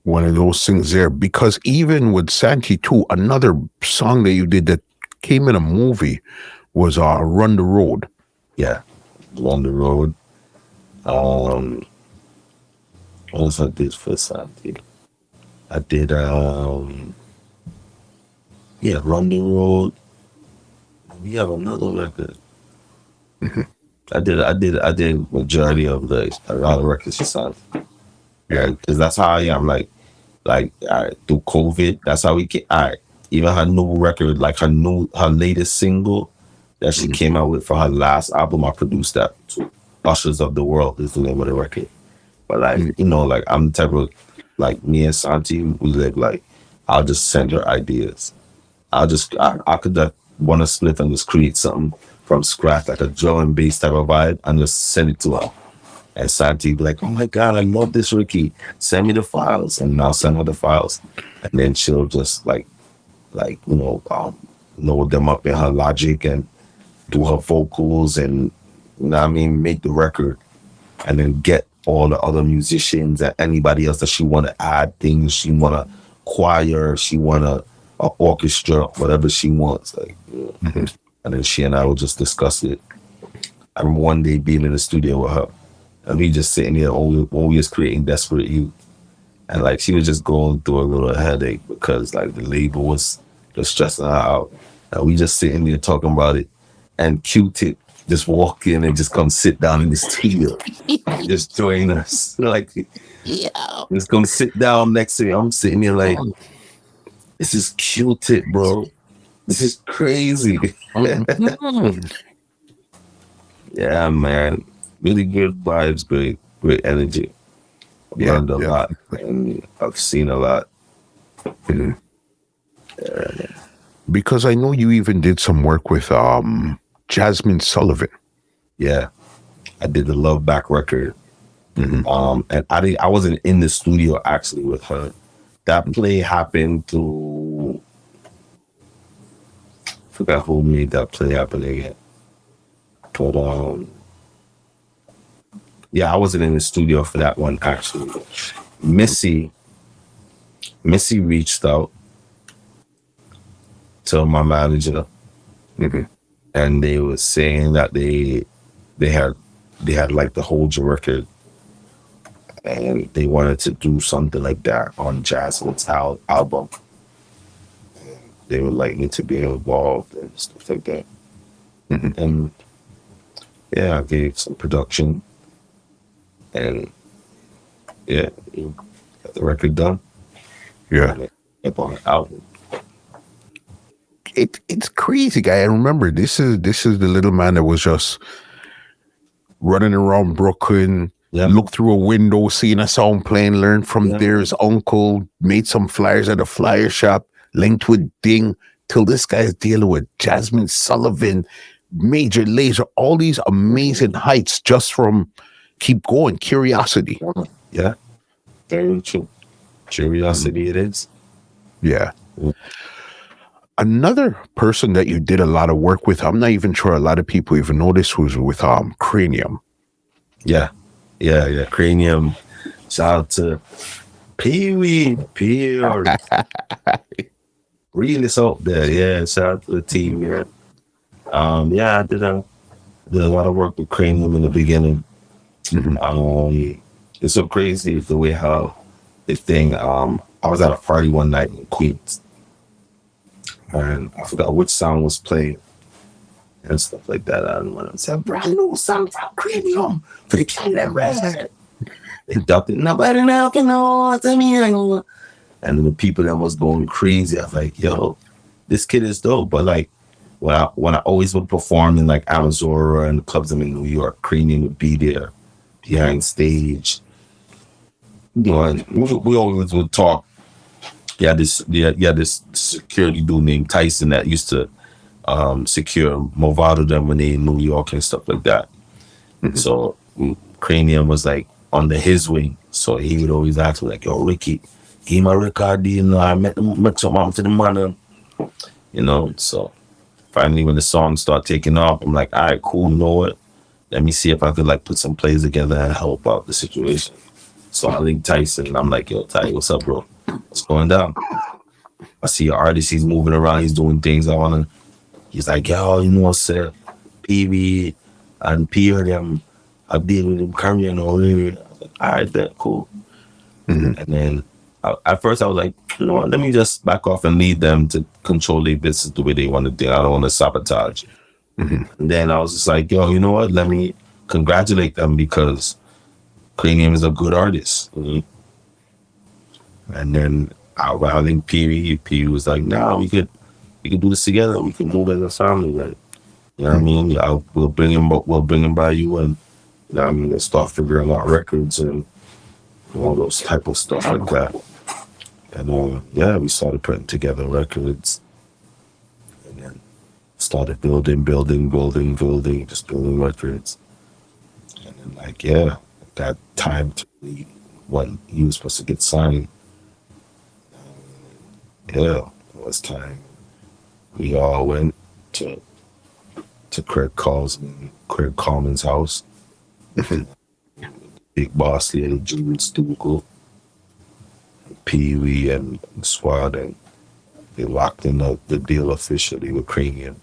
One of those things there, because even with Santi too, another song that you did that came in a movie was Run the Road. Yeah, Run the Road. What else I did for Santi? I did Run the Road. We have another record. I did majority of a lot of records for Santi. Yeah, because that's how I am. Like through COVID, that's how we get. Even her new record, like her latest single that she came out with for her last album, I produced that too. Ushers of the World is the name of the record. But like, you know, like I'm the type of, like, me and Santi, we live like, I'll just send her ideas. I could want to split and just create something from scratch, like a drum and bass type of vibe, and just send it to her. And Santi be like, oh my God, I love this, Ricky. Send me the files. And I'll send her the files. And then she'll just like, you know, load them up in her Logic and do her vocals and, you know what I mean, make the record. And then get all the other musicians and anybody else that she want to add things. She want a choir. She want a orchestra, whatever she wants. Like, and then she and I will just discuss it. I remember one day being in the studio with her. And we just sitting there when we was creating Desperate Youth. And like she was just going through a little headache because like the label was just stressing her out. And we just sitting there talking about it. And Q-Tip just walk in and just come sit down in the studio. Just join us. Like, yeah. Just come sit down next to me. I'm sitting there like, this is Q-Tip, bro. This is crazy. Yeah, man. Really good vibes, great energy. I've learned a lot, and I've seen a lot. Because I know you even did some work with Jasmine Sullivan. Yeah, I did the Love Back record. And I wasn't in the studio actually with her. That play happened to, I forgot who made that play happen again. But yeah, I wasn't in the studio for that one actually. Missy reached out to my manager, and they were saying that they had like the whole record, and they wanted to do something like that on Jasmine's album. They would like me to be involved and stuff like that. And yeah, I gave some production. And yeah, got the record done. Yeah. Up on the album. It's crazy, guy. I remember this is the little man that was just running around Brooklyn, looked through a window, seeing a song playing, learned from there. His uncle made some flyers at a flyer shop, linked with Ding, till this guy's dealing with Jasmine Sullivan, Major Lazer, all these amazing heights just from Keep Going, Curiosity. Yeah, very true. Curiosity it is. Yeah. Another person that you did a lot of work with, I'm not even sure a lot of people even know this, was with Cranium. Yeah. Cranium. Shout out to Pee-wee. Really out there. Yeah, shout out to the team. Yeah. I did a lot of work with Cranium in the beginning. It's so crazy the way how this thing, I was at a party one night in Queens, and I forgot which song was playing and stuff like that. And when I said, brand new song from Cranium for the Canada Red. They dubbed it, nobody now can know what I mean. And then the people that was going crazy, I was like, yo, this kid is dope. But like, when I always would perform in like Amazora and the clubs in New York, Cranium would be there behind stage. You know, and we always would talk. This security dude named Tyson that used to secure Movado them when they in New York and stuff like that. So Cranium was like under his wing. So he would always ask me like, yo, Ricky, he my record deal, you know, I met some mom to the man. You know, so finally when the song started taking off, I'm like, all right, cool, you know what? Let me see if I could like put some plays together and help out the situation. So I linked Tyson and I'm like, yo, Ty, what's up, bro? What's going down? I see an artist, he's moving around, he's doing things I wanna. He's like, yo, you know what's up? PB and Pierre them, I deal with them Caribbean or whatever. I was like, all right, then, cool. And then at first I was like, you know what, let me just back off and lead them to control their business the way they want to do. I don't want to sabotage. And then I was just like, yo, you know what, let me congratulate them because Cranium is a good artist. And then I think P was like, nah, we could do this together. We can move as a family. Like, you know what I mean? We'll bring him by you, and you know what I mean, let's start figuring out records and all those type of stuff like that. And we started putting together records, and then started building, just building records. And then that time to when he was supposed to get signed. It was time. We all went to Craig Coleman's house. Big Boss Lady, Jude Stugal, Pee Wee, and Swad, and they locked in the deal officially with Cranium.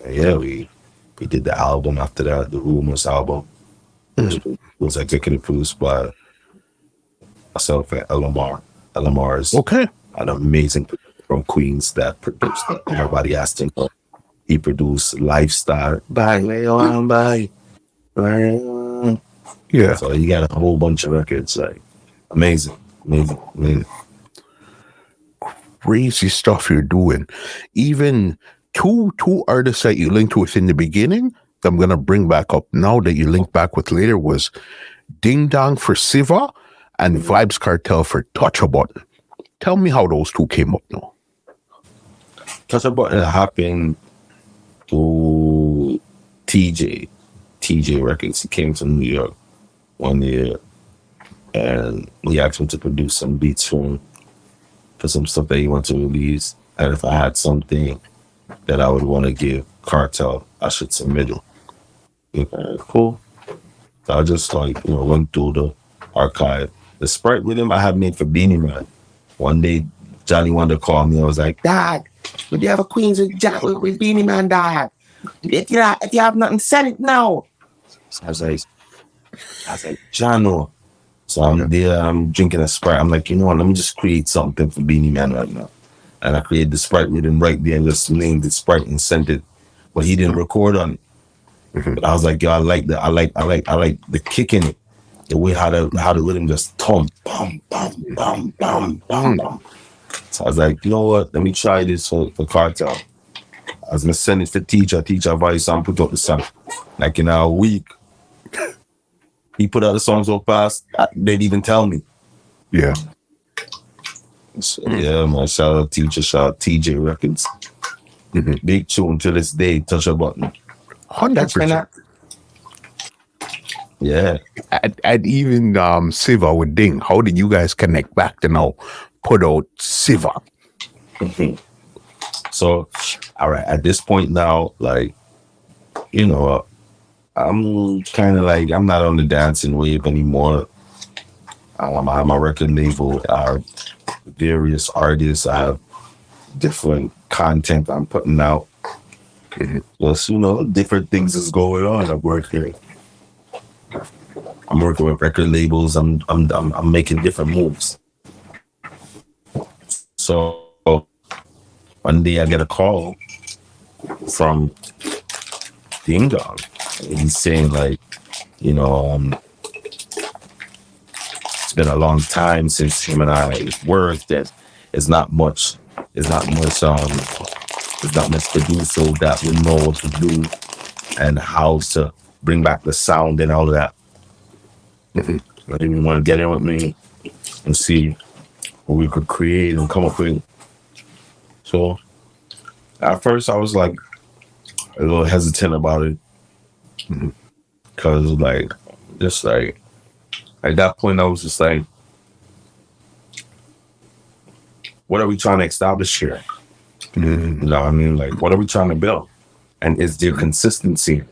And we did the album after that, the Rumors album. It was executive produced by myself and LMR is an amazing producer from Queens that produced it. Everybody asked him. He produced Lifestyle. Bye. Yeah. So he got a whole bunch of records. Like amazing. Crazy stuff you're doing. Even two artists that you linked with in the beginning, that I'm gonna bring back up now that you linked back with later, was Ding Dong for Siva and Vybz Kartel for Touch a Button. Tell me how those two came up now. Touch a Button happened to TJ Records. He came to New York one year and we asked him to produce some beats for some stuff that he wanted to release. And if I had something that I would want to give Kartel, I should submit it. Okay, cool. So I just went through the archive. The Sprite rhythm I had made for Beenie Man. One day, Johnny wanted to call me. I was like, Dad, would you have a Queens with Beenie Man, Dad? If you have nothing, send it now. So I was like, Jono. So I'm there, I'm drinking a Sprite. I'm like, you know what, let me just create something for Beenie Man right now. And I created the Sprite rhythm right there and just named the Sprite and sent it. But he didn't record on it. But I was like, yo, I like the kick in it. The way how the rhythm just thump, bum, bum, bum, bum, bum, bum. So I was like, you know what? Let me try this for Kartel. I was gonna send it for teacher voice and put up the song. Like in a week. He put out the song so fast, they didn't even tell me. Yeah. So, yeah, man. Shout out Teacher, shout out TJ Records. Big tune to this day. Touch a button. 100%. Yeah. And even Siva with Ding, how did you guys connect back to now put out Siva? So, all right, at this point now, like, you know, I'm kind of like, I'm not on the dancing wave anymore. I have my record label. I have various artists. I have different content I'm putting out. Plus, you know, different things is going on. I'm working with record labels. I'm making different moves. So one day I get a call from Ding Dong. He's saying like, you know, it's been a long time since him and I worked. That it's not much producer that we know what to do and how to bring back the sound and all of that. I didn't want to get in with me and see what we could create and come up with. So at first I was like a little hesitant about it. Because like, just like, at that point I was just like, what are we trying to establish here? You know what I mean? Like, what are we trying to build? And is there consistency?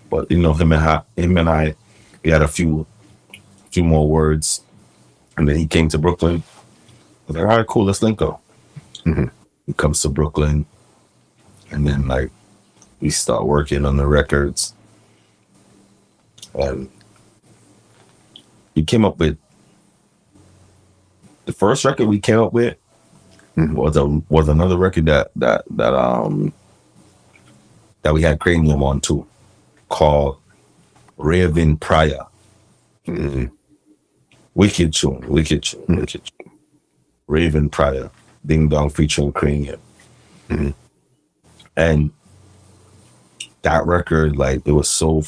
But you know, him and I, we had a few more words, and then he came to Brooklyn. I was like, all right, cool, let's link up. He comes to Brooklyn, and then like we start working on the records. And he came up with the first record we came up with was another record that we had Cranium on too, called Raven Pryor. Wicked tune. Raven Pryor, Ding Dong featuring Cranium. And that record, like, it was so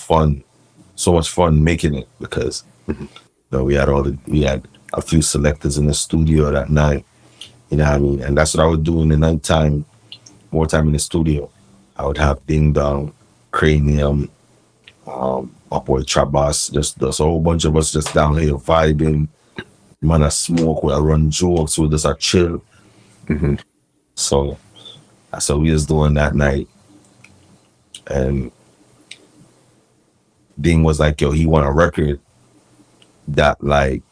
much fun making it because you know, we had a few selectors in the studio that night. You know what I mean? And that's what I would do in the nighttime, more time in the studio. I would have Ding Dong, Cranium, my boy Trabas, just a whole bunch of us just down here vibing. Man, I smoke, I run jokes, we just chill. So that's what we was doing that night. And Ding was like, yo, he want a record that like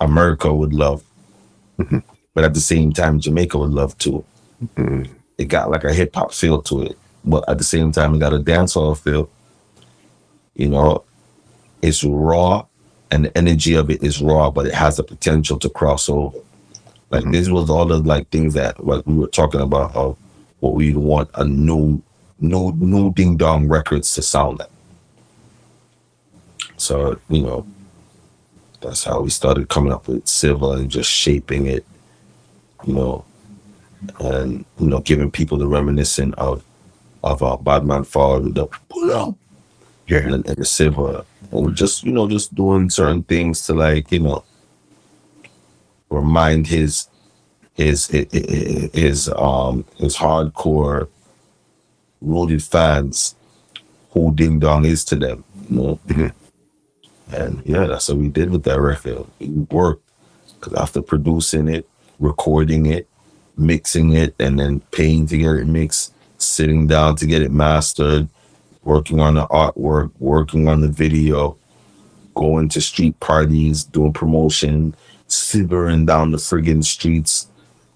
America would love. But at the same time, Jamaica would love too. It got like a hip hop feel to it, but at the same time, it got a dancehall feel. You know, it's raw, and the energy of it is raw, but it has the potential to cross over. Like this was all the like things that like we were talking about of what we want a new Ding Dong records to sound like. So you know, that's how we started coming up with Silver and just shaping it, you know, and you know, giving people the reminiscent of Badman Forward with the pull up, and the Silver, and just you know, just doing certain things to like you know, remind his hardcore rooted fans who Ding Dong is to them, you know. And yeah, that's what we did with that record. We worked, because after producing it, recording it, mixing it, and then paying to get it mixed, sitting down to get it mastered, working on the artwork, working on the video, going to street parties, doing promotion, shivering down the friggin' streets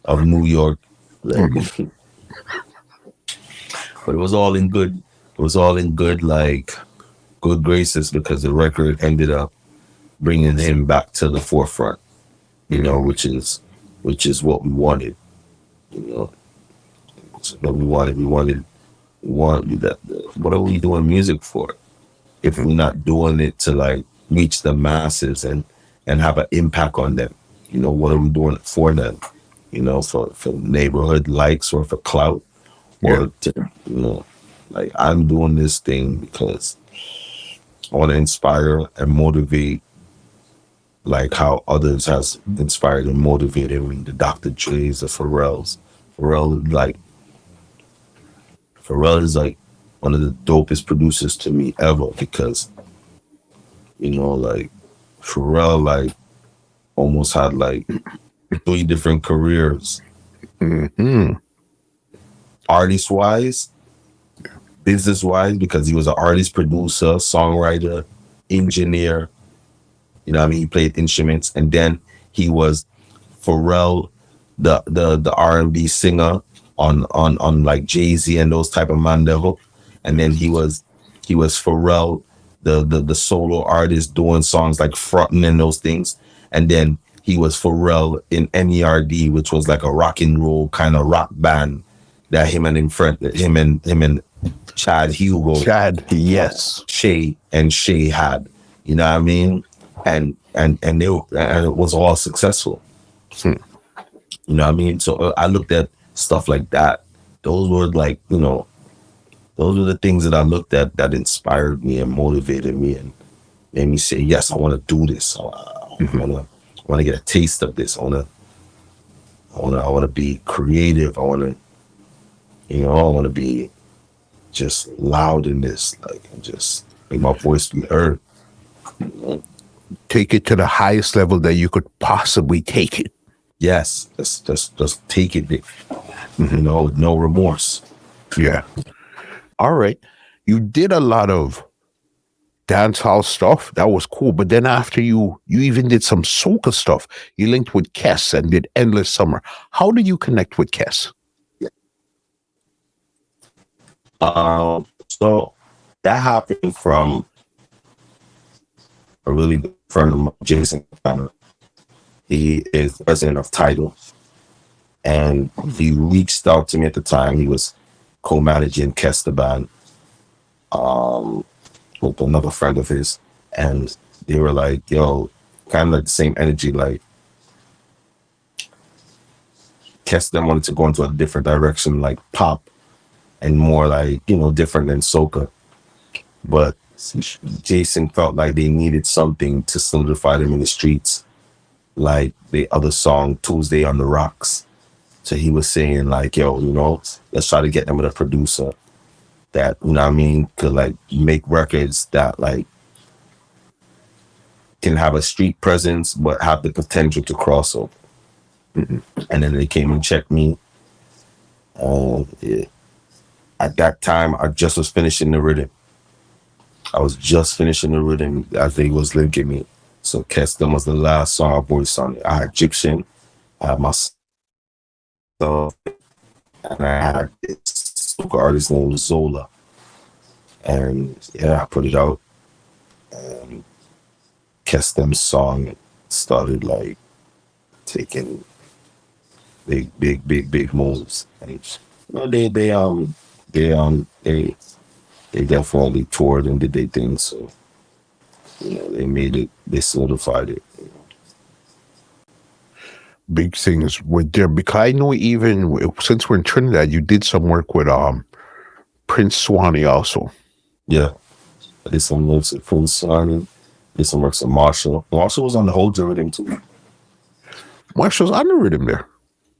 of New York. But it was all in good. It was all in good, like, good graces, because the record ended up bringing him back to the forefront, you know, which is what we wanted, you know. It's what we wanted. We wanted that. What are we doing music for if we're not doing it to like reach the masses and have an impact on them? You know, what are we doing it for them? You know, for neighborhood likes or for clout, or to, you know, like I'm doing this thing because I want to inspire and motivate like how others has inspired and motivated me. The Dr. Dre's, the Pharrells. Pharrell like Pharrell is like one of the dopest producers to me ever because like Pharrell like almost had like three different careers. Mm-hmm. Artist wise, business wise, because he was an artist, producer, songwriter, engineer. You know what I mean? He played instruments, and then he was Pharrell, the R&B singer on like Jay-Z and those type of man level. And then he was Pharrell, the solo artist doing songs like fronting and those things. And then he was Pharrell in NERD, which was like a rock and roll kind of rock band that him and Chad Hugo, Chad, yes. Shay had. You know what I mean? And it was all successful. Hmm. You know what I mean? So I looked at stuff like that. Those were like, those were the things that I looked at that inspired me and motivated me and made me say, yes, I want to do this. I want to get a taste of this. I want to be creative. I want to be just loud in this, like, and just make my voice be heard. Take it to the highest level that you could possibly take it. Yes, just take it, with no remorse. Yeah. All right. You did a lot of dance hall stuff. That was cool. But then after you even did some soca stuff. You linked with KES and did Endless Summer. How did you connect with KES? So that happened from a really good friend of mine, Jason. He is president of Tidal, and he reached out to me at the time. He was co-managing KES The Band with another friend of his, and they were like, "Yo, kind of like the same energy. Like KES them wanted to go into a different direction, like pop, and more like different than soca, but Jason felt like they needed something to solidify them in the streets, like the other song Tuesday on the Rocks. So he was saying like, yo, let's try to get them with a producer that, could like make records that like can have a street presence but have the potential to cross over. Mm-hmm. And then they came and checked me. At that time, I just was finishing the rhythm. As they was linking me. So KES them was the last song I voiced on it. I had Gyptian, I had myself, and I had this soca artist named Zola. And yeah, I put it out. And KES them's song started like taking big moves. And they definitely toured and did their thing. So they made it. They solidified it. Big things with there, because I know even since we're in Trinidad, you did some work with Prince Swanee also. Yeah, I did some works with Prince Swanee. Did some works with Marshall. Marshall was on the whole rhythm too. Marshall's on the rhythm there.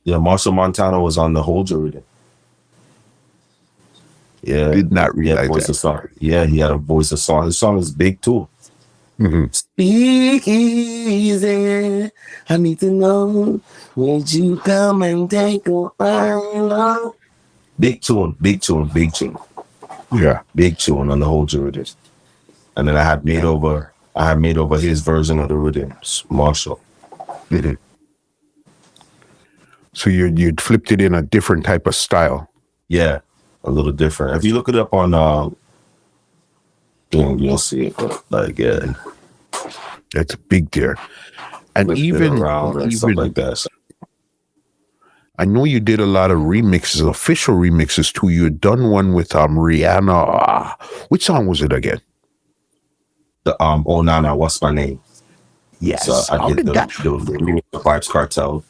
Yeah, Marshall Montana was on the whole rhythm. Yeah, did not realize voice that. Of song. Yeah, he had a voice of song. His song is big too. Mm-hmm. Speak easy. I need to know, would you come and take a ride? Big tune. Yeah, big tune on the whole rhythm. And then I had made over his version of the rhythm, Marshall. Mm-hmm. So you'd flipped it in a different type of style. Yeah, a little different. If you look it up on you'll see it. Like, yeah. That's big there. And even stuff like that. I know you did a lot of remixes, official remixes too. You had done one with Rihanna. Which song was it again? The Oh Nana, What's My Name? Yes. So I did the Vybz Kartel.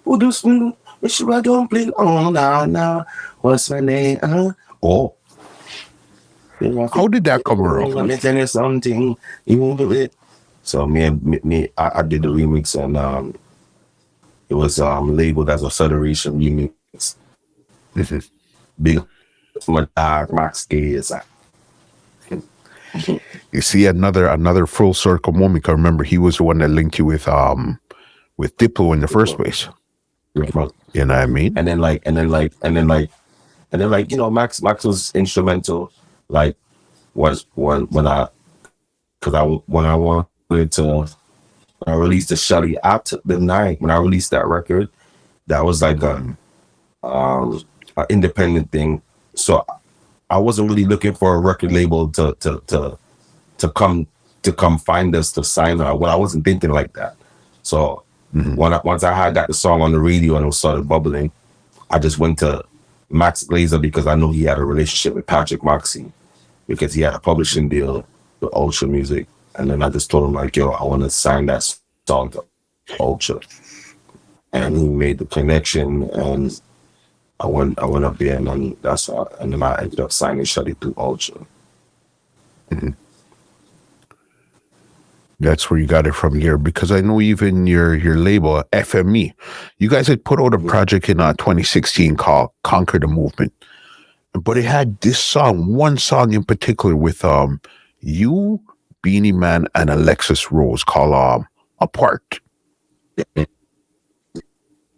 Oh, this one, it's I don't play. Oh, now, what's my name? Oh, How did that come around? Let me tell you something. You won't do it. So I did the remix, and it was labeled as a Federation remix. Big my dog Max Gaze. You see another full circle moment. I remember he was the one that linked you with Diplo in the first place. You know what I mean? And then Max was instrumental. Like was when I wanted to when I released the Shelly after the night when I released that record, that was like a independent thing. So I wasn't really looking for a record label to come find us to sign her. Well, I wasn't thinking like that. So once I had got the song on the radio and it started bubbling, I just went to Max Lazer because I knew he had a relationship with Patrick Moxie because he had a publishing deal with Ultra Music. And then I just told him like, yo, I want to sign that song to Ultra. And he made the connection, and I went up there, and then and then I ended up signing Shuddy through Ultra. That's where you got it from here, because I know even your label FME, you guys had put out a project in 2016 called Conquer the Movement, but it had one song in particular with you, Beenie Man, and Alexis Rose called Apart.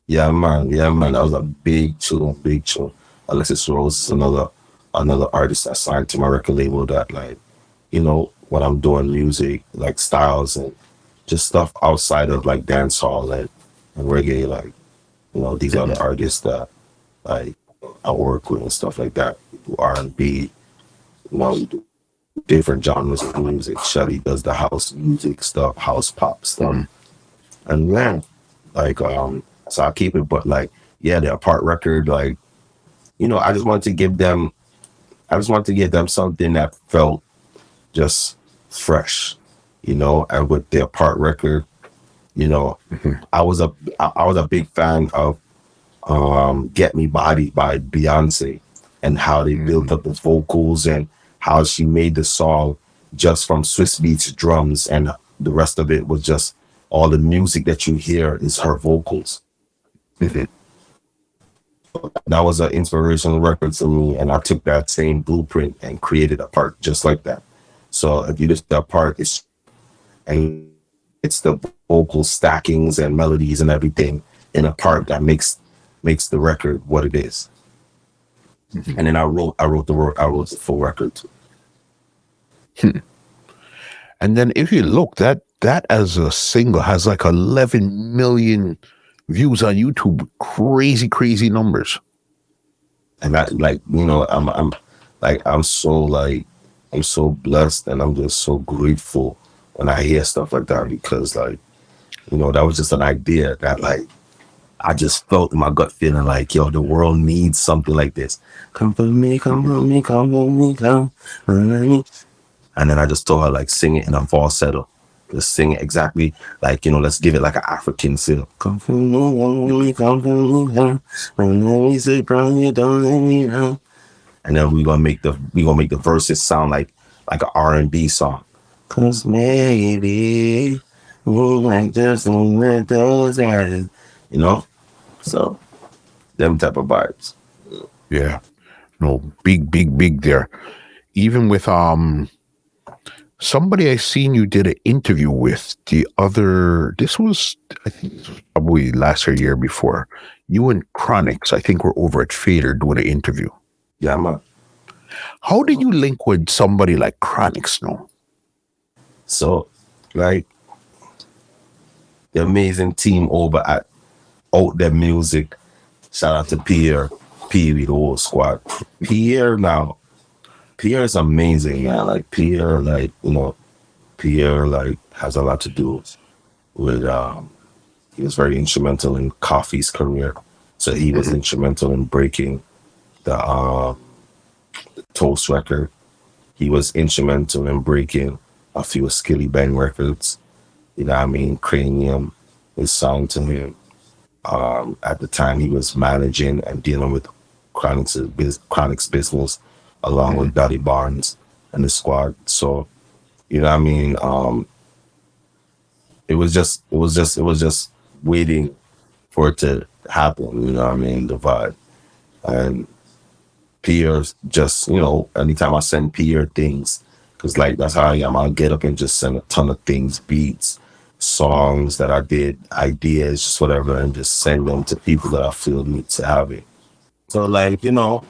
Yeah, man. That was a big tune. Alexis Rose is another artist that signed to my record label that, like, you know, when I'm doing music, like styles and just stuff outside of like dancehall and reggae, like, you know, these are the artists that like I work with and stuff like that. We do R&B, you know, we do different genres of music. Shelly does the house music stuff, house pop stuff. And then like so I keep it, but like, yeah, the Apart record, like, you know, I just wanted to give them something that felt just fresh, you know. And with the Apart record, you know, I was a big fan of Get Me Bodied by Beyonce and how they built up the vocals and how she made the song just from Swiss Beats drums, and the rest of it was just all the music that you hear is her vocals. That was an inspirational record to me, and I took that same blueprint and created a part just like that. So if you just that part is, and it's the vocal stackings and melodies and everything in a part that makes the record what it is. And then I wrote the full record too. And then if you look, that as a single has like 11 million views on YouTube. Crazy numbers. And that, like, you know, I'm so blessed, and I'm just so grateful when I hear stuff like that, because, like, you know, that was just an idea that, like, I just felt in my gut feeling like, yo, the world needs something like this. Come for me, come for me, come for me, come for me. And then I just told her, like, sing it in a falsetto. Just sing it exactly like, you know, let's give it like an African feel. Come for me, come for me, come for me, say, you don't let me down. And then we're gonna make the verses sound like an R&B song. Cause maybe like just with those eyes, you know. So them type of vibes. Yeah, no, big there. Even with somebody I seen you did an interview with this was, I think, probably last year before. You and Chronixx, I think, were over at Fader doing an interview. Yeah, man. How did you link with somebody like Chronixx now? So, like, the amazing team over at Out Them Music. Shout out to Pierre, the whole squad. Pierre is amazing, man. Like, Pierre, like, you know, has a lot to do with, he was very instrumental in Coffee's career. So he was instrumental in breaking the Toast record. He was instrumental in breaking a few Steelie Bashment records. You know what I mean? Cranium is signed to him. At the time, he was managing and dealing with Chronixx business along with Dottie Barnes. and the squad. So, you know what I mean? It was just waiting for it to happen, you know what I mean? The vibe. And Pierre's just, anytime I send Pierre things, because like that's how I am. I'll get up and just send a ton of things, beats, songs that I did, ideas, just whatever, and just send them to people that I feel need to have it. So like, he have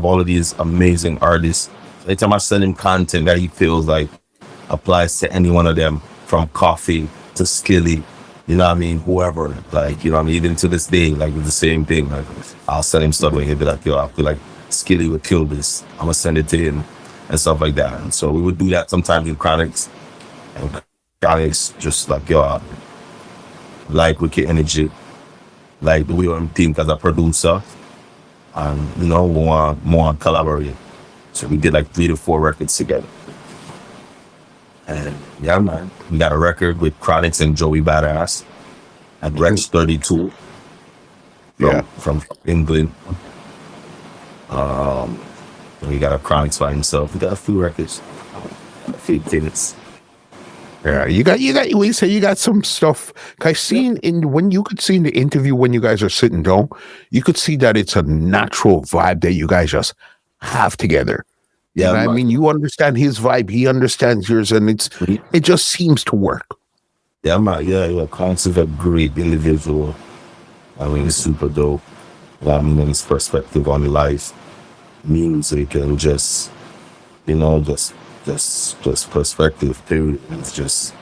all of these amazing artists. Anytime I send him content that he feels like applies to any one of them, from Coffee to Skilly, you know what I mean, whoever, like, you know what I mean, even to this day, like, it's the same thing. Like, I'll send him stuff and he'll be like, yo, I feel like Skilly would kill this, I'm gonna send it to him, and stuff like that. And so we would do that sometimes in Chronixx, and Chronixx just like, yo, I like Wicked Energy, like the way I'm think as a producer, and more collaborate. So we did like 3 to 4 records together. And yeah, man, we got a record with Chronixx and Joey Badass and Rex 32 from England. We got a Chronixx by himself. We got a few records, a few things. Yeah, we say you got some stuff. I seen when you could see in the interview when you guys are sitting down, you could see that it's a natural vibe that you guys just have together. Yeah, I mean, you understand his vibe, he understands yours, and it just seems to work. Yeah, man. Yeah, Chronixx is a great individual. I mean, he's super dope. I mean, his perspective on life, music, and just perspective. Period. It's just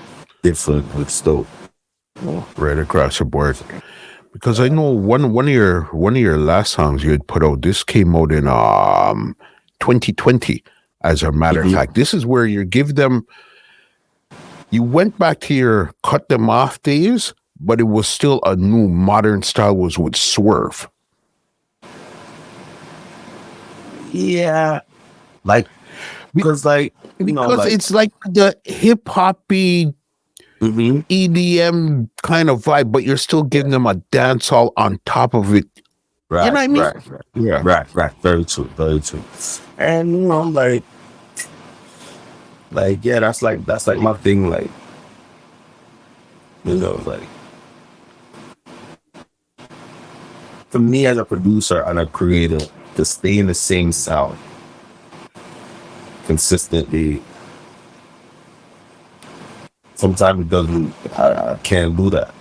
different. It's dope. Right across the board. Because I know one of your last songs you had put out. This came out in 2020. As a matter of fact, this is where you went back to your cut them off days, but it was still a new modern style. Was with Swerve. Yeah, like because it's like the hip hoppy EDM kind of vibe, but you're still giving them a dancehall on top of it. Right, you know what I mean? Right. Yeah. Right. Very true. And yeah, that's like my thing. Like, like for me as a producer and a creator to stay in the same sound consistently, sometimes it doesn't. I can't do that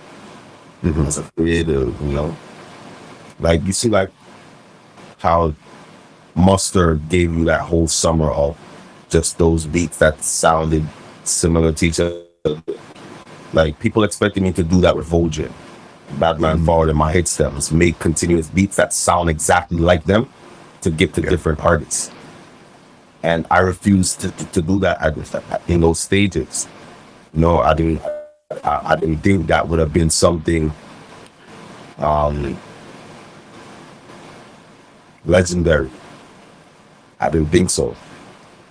as a creator. Like you see, like how Mustard gave you that whole summer of just those beats that sounded similar to each other. Like people expected me to do that with Vol'jin, Badman Forward, and my hit stems, make continuous beats that sound exactly like them to give to different artists. And I refused to do that in those stages. I didn't think that would have been something legendary. I didn't think so.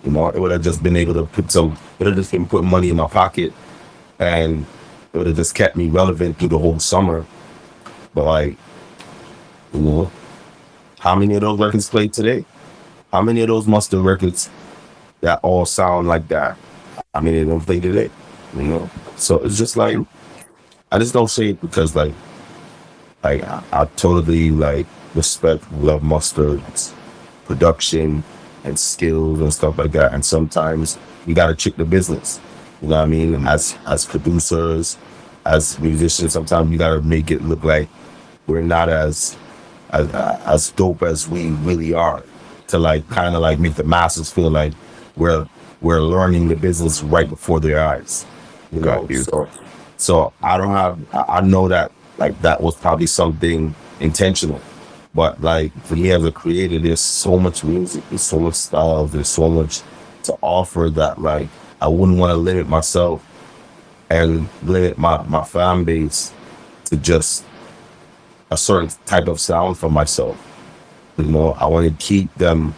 It would have just been able to put money in my pocket, and it would have just kept me relevant through the whole summer. But like, how many of those records played today? How many of those Mustard records that all sound like that? How many of them play today? So it's just like, I just don't say it because like I totally like respect, love Mustard's production and skills and stuff like that. And sometimes you gotta check the business. You know what I mean? As producers, as musicians, sometimes you gotta make it look like we're not as dope as we really are, to like kind of like make the masses feel like we're learning the business right before their eyes. So I know that like that was probably something intentional. But like for me as a creator, there's so much music, there's so much style, there's so much to offer that like I wouldn't want to limit myself and limit my fan base to just a certain type of sound for myself. I want to keep them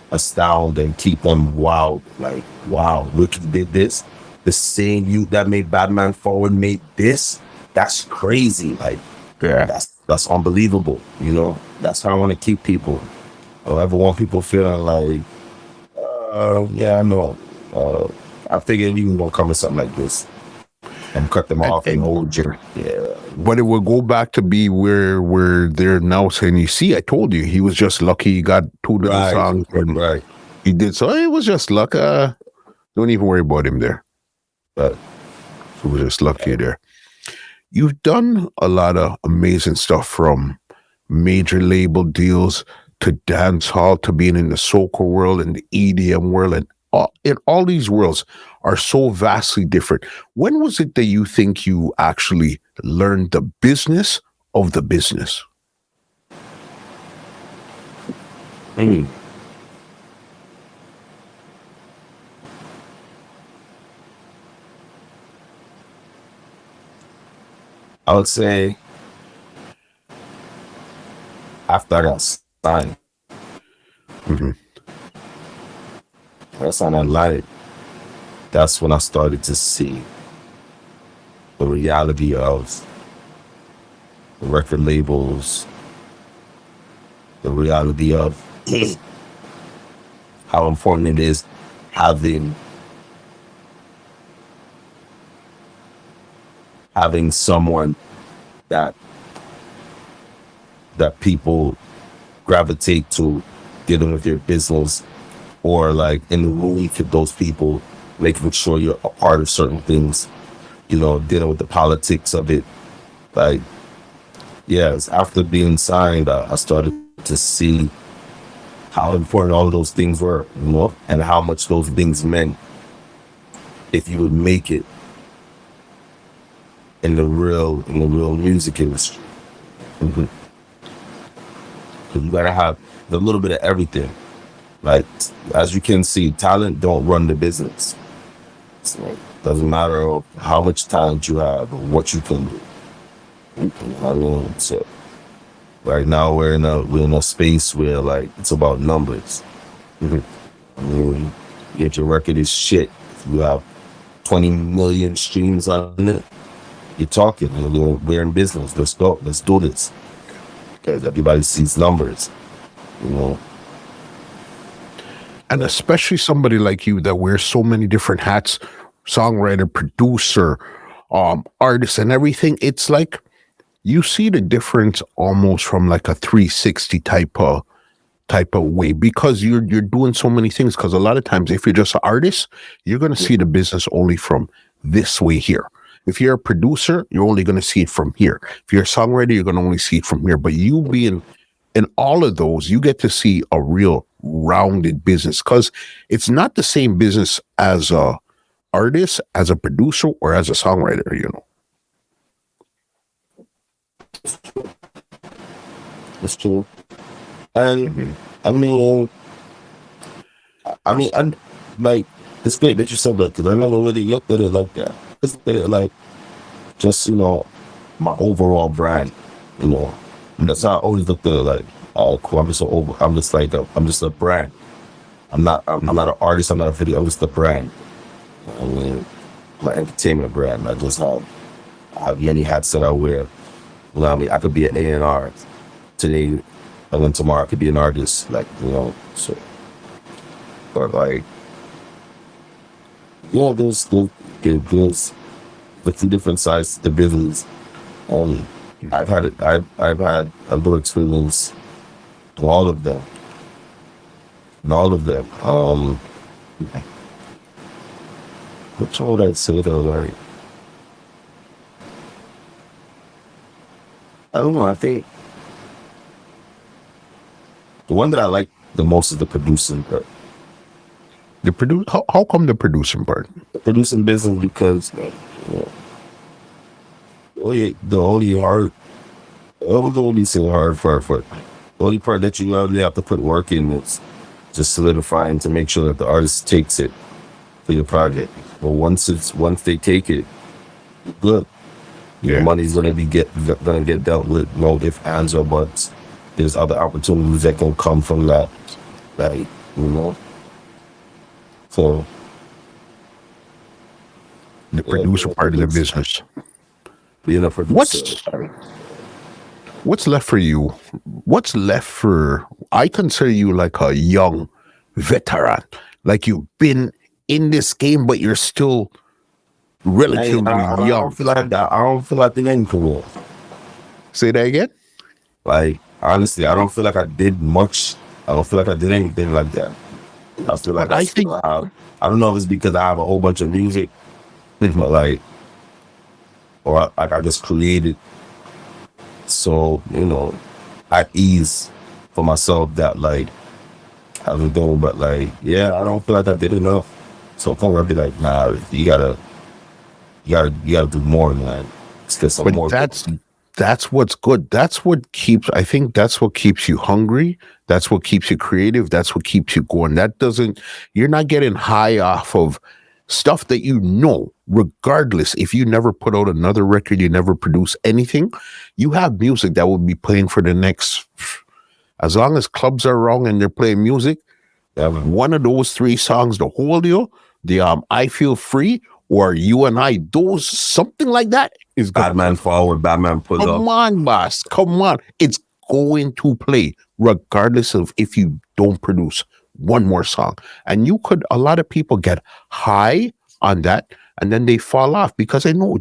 astounded and keep them wow. Like, wow, Ricky did this. The same you that made Badman Forward made this. That's crazy. Like, yeah, that's unbelievable. That's how I want to keep people. I don't ever want people feeling like Yeah, I know. I figured you were gonna come with something like this and cut them off and hold you. Yeah. But it will go back to be where they're now saying, you see, I told you, he was just lucky he got two little songs. Right. He did, so it was just luck. Don't even worry about him there. But He was just lucky there. You've done a lot of amazing stuff, from major label deals to dance hall to being in the soca world and the EDM world, and all these worlds are so vastly different. When was it that you think you actually learned the business of the business? I would say after I got signed. Mm-hmm. I signed that light. That's when I started to see the reality of the record labels, the reality of how important it is having someone that people gravitate to dealing with your business, or like in the room for those people, making sure you're a part of certain things, dealing with the politics of it. Like, yes, after being signed, I started to see how important all of those things were, and how much those things meant if you would make it in the real music industry. Mm-hmm. You gotta have a little bit of everything. Like, as you can see, talent don't run the business. So doesn't matter how much talent you have or what you can do. I mean, so right now we're in a space where, like, it's about numbers. Mm-hmm. I mean, if your record is shit, if you have 20 million streams on it, you're talking. We're in business. Let's go. Let's do this. Because everybody sees numbers. And especially somebody like you that wears so many different hats, songwriter, producer, artist, and everything. It's like you see the difference almost from like a 360 type of way, because you're doing so many things. Because a lot of times, if you're just an artist, you're going to see the business only from this way here. If you're a producer, you're only going to see it from here. If you're a songwriter, you're going to only see it from here. But you being in all of those, you get to see a real rounded business, because it's not the same business as a artist, as a producer, or as a songwriter. That's true. And I mean, I'm like, it's great that you said that, because I never really looked at it like that. It's like just my overall brand, and that's how I always looked at it. Like, oh, cool, I'm just a brand. I'm not an artist. I'm not a video. I'm just a brand. I mean, my entertainment brand. I just have any hats that I wear. I mean, I could be an A&R today, and then tomorrow I could be an artist. Like, so. But like, there's with the different sides to the business. I've had a little experience in all of them. Which one would I say though? Like, I don't know. I think the one that I like the most is the producing part. How come the producing part? The producing business, because the only part that you really have to put work in is just solidifying to make sure that the artist takes it for your project. But once they take it, good. Yeah. The money's gonna get dealt with. No ifs, ands, or buts. There's other opportunities that can come from that. Like, So the producer part of the business. Being a producer. What's left for you? What's left for? I consider you like a young veteran. Like you've been in this game, but you're still relatively I don't young. feel like that. I don't feel like I did anything wrong. Say that again? Like honestly, I don't feel like I did much. I don't feel like I did anything like that. I feel like But I I still think have. I don't know if it's because I have a whole bunch of music, but like, or like I just created so at ease for myself that like I was doing. But like, yeah, I don't feel like I did enough. So I'm gonna be like, nah, you gotta do more, man. Let's get some but more. that's what's good. That's what keeps I think that's what keeps you hungry. That's what keeps you creative. That's what keeps you going. That doesn't You're not getting high off of stuff that regardless if you never put out another record, you never produce anything, you have music that will be playing for the next, as long as clubs are wrong and they're playing music, Yeah, man. one of those three songs, the whole deal, the I Feel Free or You and I, those something like that is gonna Badman Forward, Badman Pull come Up. on, boss. Come on. It's going to play regardless of if you don't produce one more song. And a lot of people get high on that and then they fall off because they know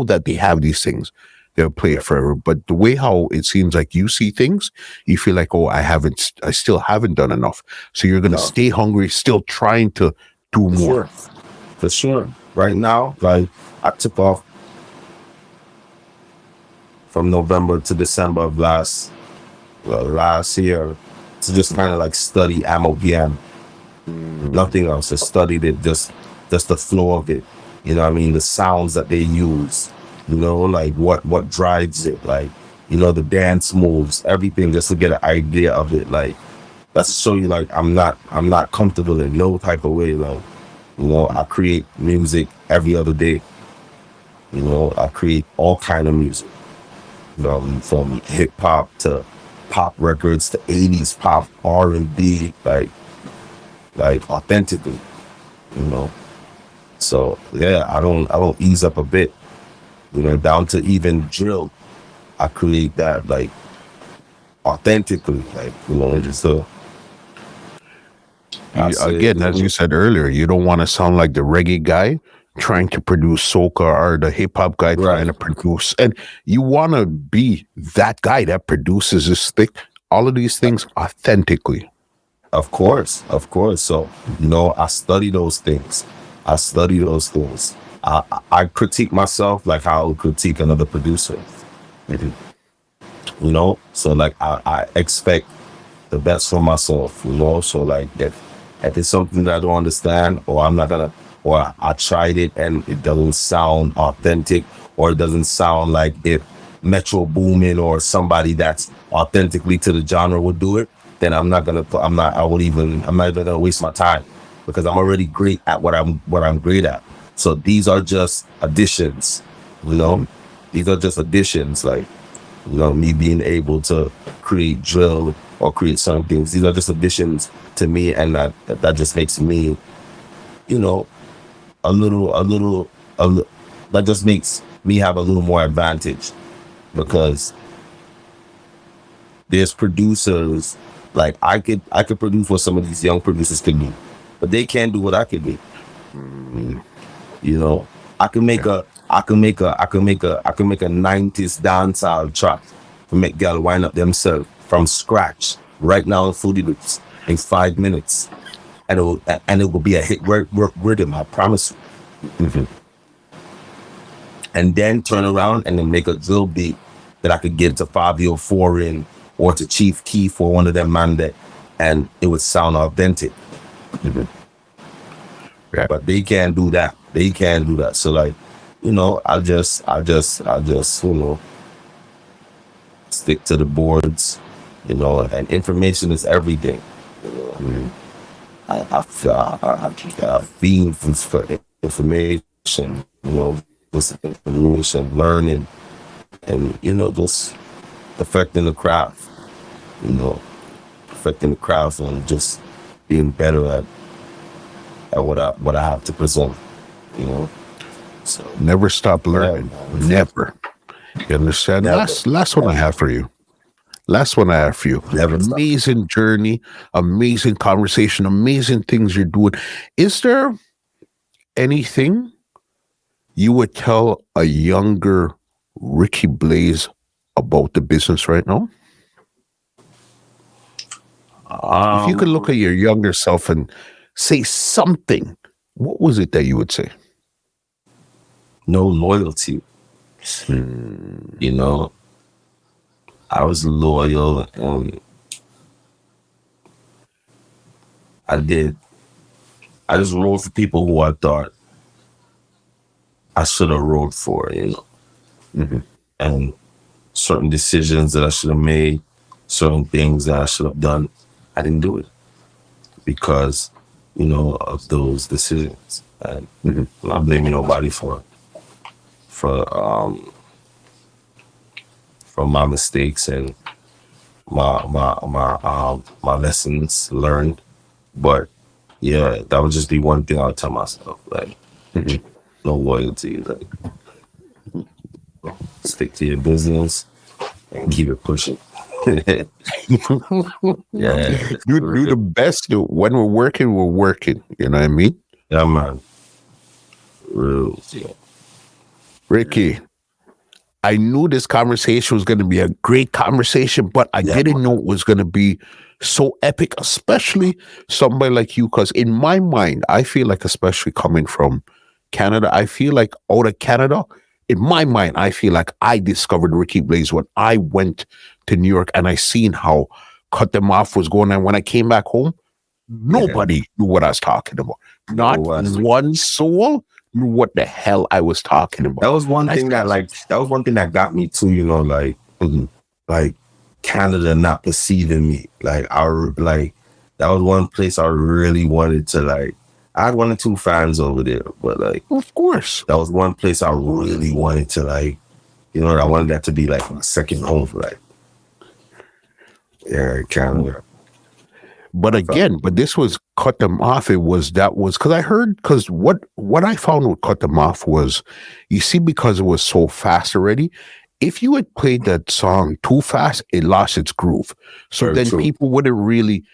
that they have these things. They'll play it forever. But the way how it seems like you see things, you feel like, oh, I still haven't done enough. So you're going to stay hungry, still trying to do more. For sure. Right now, like I took off from November to December of last year to just kind of like study Ammo-VM. Nothing else. Just studied it, just the flow of it. You know what I mean? The sounds that they use, like what drives it, like, the dance moves, everything, just to get an idea of it. Like, that's to show you like I'm not comfortable in no type of way. Like, I create music every other day. I create all kind of music. From hip hop to pop records to 80s pop, R&B, like authentically, So yeah, I don't ease up a bit, down to even drill. I create that like authentically, like, just Again, as you said earlier, you don't want to sound like the reggae guy trying to produce soca or the hip hop guy trying to produce. And you want to be that guy that produces all of these things authentically. Of course. So, I study those things. I critique myself like how I would critique another producer. So like I expect the best from myself, So like if it's something that I don't understand, or I'm not gonna, or I tried it and it doesn't sound authentic, or it doesn't sound like if Metro Boomin or somebody that's authentically to the genre would do it, then I'm not even gonna waste my time, because I'm already great at what I'm great at. So these are just additions, These are just additions, like, me being able to create drill or create some things. These are just additions to me, and that just makes me, a little, that just makes me have a little more advantage, because there's producers, like I could produce what some of these young producers can do, but they can't do what I could do. I can make a 90s dancehall track to make girl wind up themselves from scratch right now in Foodie Loops in 5 minutes, and it will be a hit rhythm, I promise you. And then turn around and then make a drill beat that I could give to Fabio Foreign or to Chief Keef or one of them man that, and it would sound authentic. Yeah. But they can't do that. So like, I just stick to the boards, and information is everything. I feed for information, with information, learning, and just affecting the craft, and just being better at what I have to present, So Never stop learning. Never. You understand? Never. Last one I have for you. Last one I have for you. Never stop. Amazing journey, amazing conversation, amazing things you're doing. Is there anything you would tell a younger Ricky Blaze about the business right now? If you could look at your younger self and say something, what was it that you would say? No loyalty. You know, I was loyal and I just rode for people who I thought I should have rode for, you know. And certain decisions that I should have made, certain things that I should have done, I didn't do it because, you know, of those decisions. And I'm not blaming nobody for my mistakes and my lessons learned. But yeah, that would just be one thing I would tell myself, like no loyalty, like stick to your business and keep it pushing. Yeah, do the best. When we're working, you know what I mean? Yeah, man. Real. Yeah. Ricky, I knew this conversation was going to be a great conversation, but I didn't know it was going to be so epic, especially somebody like you, because in my mind, I feel like, especially coming from Canada, I feel like out of Canada, in my mind, I feel like I discovered Ricky Blaze when I went to New York and I seen how Cut Them Off was going on. When I came back home, nobody knew what I was talking about. Not one soul knew what the hell I was talking about. That was one thing that got me too, you know, like Canada not perceiving me. Like that was one place I really wanted to, like, I had 1 or 2 fans over there, but like, of course, that was one place I really wanted to, like, you know, I wanted that to be like my second home for, like, yeah, Canada. But again, this was Cut Them Off. Because I heard, because what I found with Cut Them Off was, you see, because it was so fast already, if you had played that song too fast, it lost its groove. So Very then true. people wouldn't really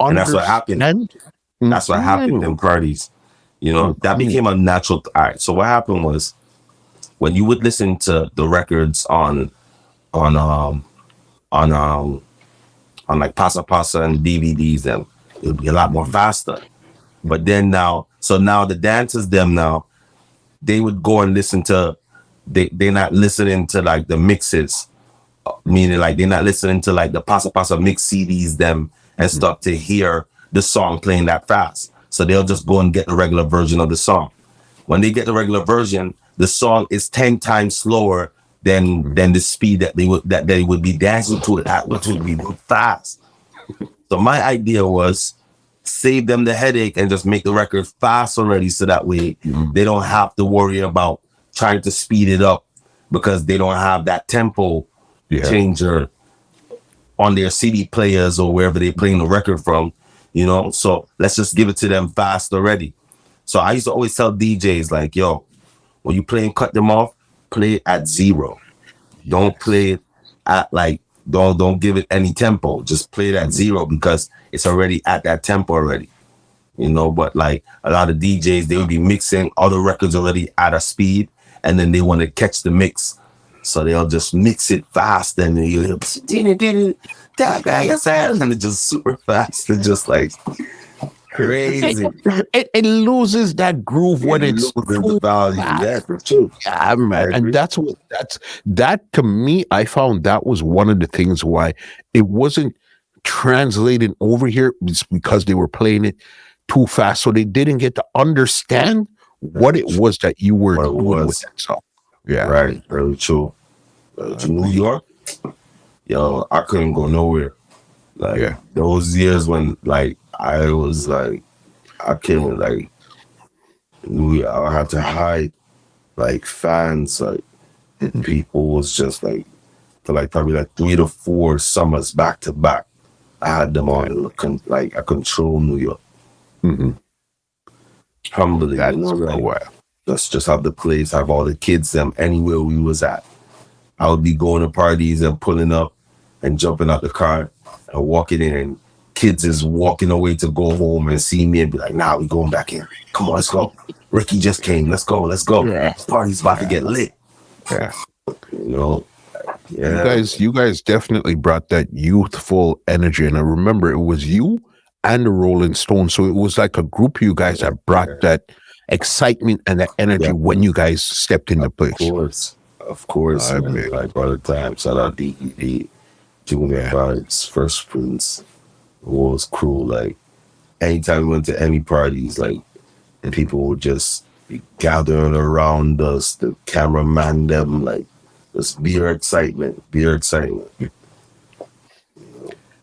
understand. And that's what happened. That's what happened in parties. You know, that became a natural. All right. So what happened was, when you would listen to the records on like Pasa Pasa and DVDs, and it would be a lot more faster. But then now the dancers, they would go and listen to, they're not listening to like the mixes, meaning like they're not listening to like the Pasa Pasa mix CDs and stuff to hear the song playing that fast. So they'll just go and get the regular version of the song. When they get the regular version, the song is 10 times slower than the speed that they would be dancing to it at, which would be fast. So my idea was, save them the headache and just make the record fast already, so that way they don't have to worry about trying to speed it up, because they don't have that tempo changer on their CD players or wherever they're playing the record from, you know. So let's just give it to them fast already. So I used to always tell DJs, like, yo, when you play and Cut Them Off, play it at 0. Don't play it at like, don't give it any tempo. Just play it at 0, because it's already at that tempo already, you know. But like a lot of DJs, they would be mixing other records already at a speed, and then they want to catch the mix, so they'll just mix it fast, and then you and it's just super fast and just like crazy. It loses that groove when it's the value. Yeah, for sure. Yeah, man. And that to me, I found that was one of the things why it wasn't translating over here. It's because they were playing it too fast, so they didn't get to understand what it was that you were doing with that song. Yeah, right. Really true. To New York, yo, I couldn't go nowhere. Like those years when like I was like, I came like I had to hide like fans, like people was just like for like probably like 3 to 4 summers back to back. I had them on looking like I control New York. Humbly, that's you know, like, just have the place, have all the kids them anywhere we was at. I would be going to parties and pulling up and jumping out the car and walking in, and kids is walking away to go home and see me and be like, nah, we going back in. Come on, let's go. Ricky just came. Let's go. Let's go. Yeah. This party's about to get lit. Yeah. You know? Yeah. You guys definitely brought that youthful energy. And I remember it was you and the Rolling Stones. So it was like a group of you guys that brought that excitement and that energy when you guys stepped into place. Of course. Man. Like all the time. Shout out DED, Junior Vibes, First Prince, Wars Crew. Like anytime we went to any parties, like people would just be gathering around us, the cameraman them, like just beer excitement.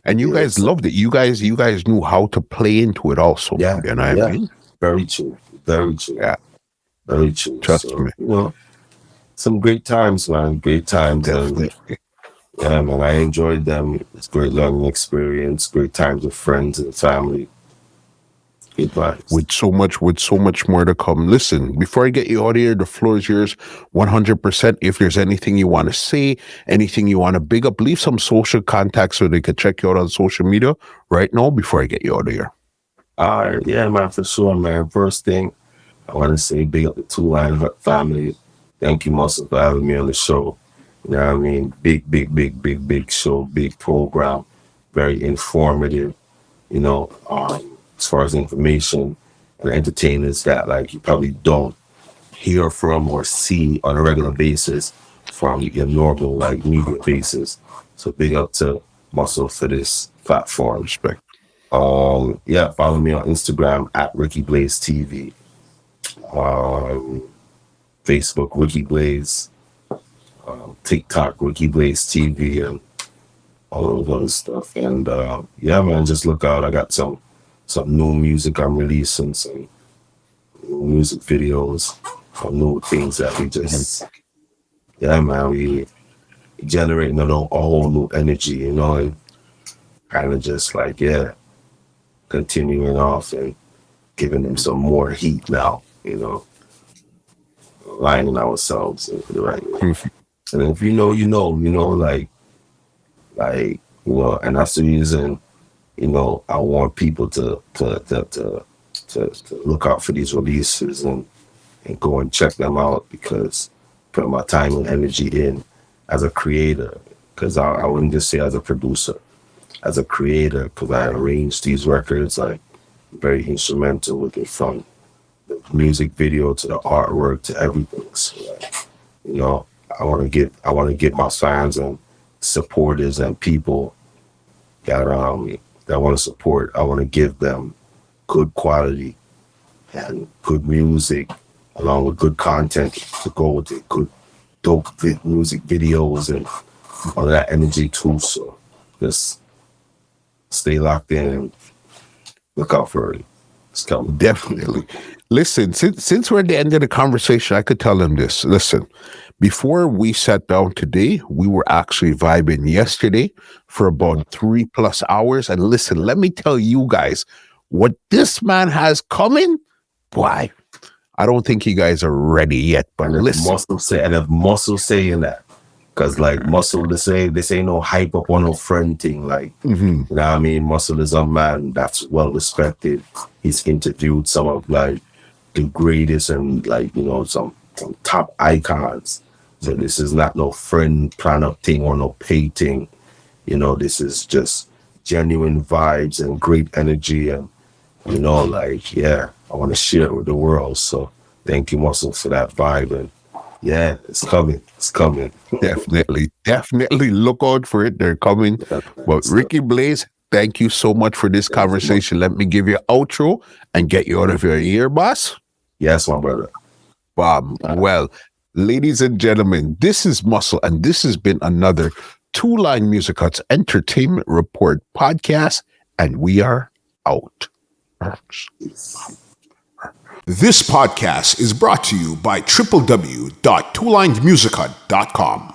And you guys loved it. You guys knew how to play into it also. Yeah. You know what I mean? Very true. Yeah. Very true. Trust me. You know, some great times, man. Great times. Yeah, man. I enjoyed them. It's great learning experience. Great times with friends and family. Good vibes. With so much more to come. Listen, before I get you out of here, the floor is yours 100%. If there's anything you want to say, anything you want to big up, leave some social contacts so they could check you out on social media right now before I get you out of here. Yeah, man, for sure, man. First thing, I want to say big up the Two Line family. Thank you, Muscle, for having me on the show. You know what I mean? Big show, big program, very informative, you know, as far as information and entertainers that like you probably don't hear from or see on a regular basis from your normal like media basis. So big up to Muscle for this platform. Respect. Yeah, follow me on Instagram at Ricky Blaze TV. Facebook Ricky Blaze, TikTok Ricky Blaze TV, and all those other stuff. And yeah, man, just look out. I got some new music I'm releasing, some new music videos, some new things that we just, yeah, man, we generating a whole new energy, you know, and kind of just like, yeah, continuing off and giving them some more heat now, you know, aligning ourselves in the right way. And if you know, like, you know, and that's the reason, you know, I want people to look out for these releases and go and check them out, because put my time and energy in as a creator, because I wouldn't just say as a producer, as a creator, because I arranged these records, like very instrumental with it, from the music video to the artwork to everything. So, like, you know, I want to give my fans and supporters and people that want to support. I want to give them good quality and good music, along with good content to go with it, good dope music videos and all that energy too. So just stay locked in and look out for it. It's coming. Definitely. Listen, since we're at the end of the conversation, I could tell them this. Listen, before we sat down today, we were actually vibing yesterday for about 3+ hours. And listen, let me tell you guys what this man has coming. Boy, I don't think you guys are ready yet, but and listen. If Muscle saying that, because like Muscle, this ain't no hype up on no friend thing. Like, you know what I mean? Muscle is a man that's well respected. He's interviewed some of like the greatest and like, you know, some top icons. So this is not no friend product thing or no pay thing. You know, this is just genuine vibes and great energy, and you know, like, yeah, I want to share it with the world. So thank you, Muscle, for that vibe. And yeah, it's coming. Definitely look out for it. They're coming. But Ricky Blaze, thank you so much for this conversation. Let me give you an outro and get you out of your ear, boss. Yes, my brother. Bob. Well, ladies and gentlemen, this is Muscle, and this has been another Two Line Music Hut's Entertainment Report podcast, and we are out. This podcast is brought to you by www.twolinesmusichut.com.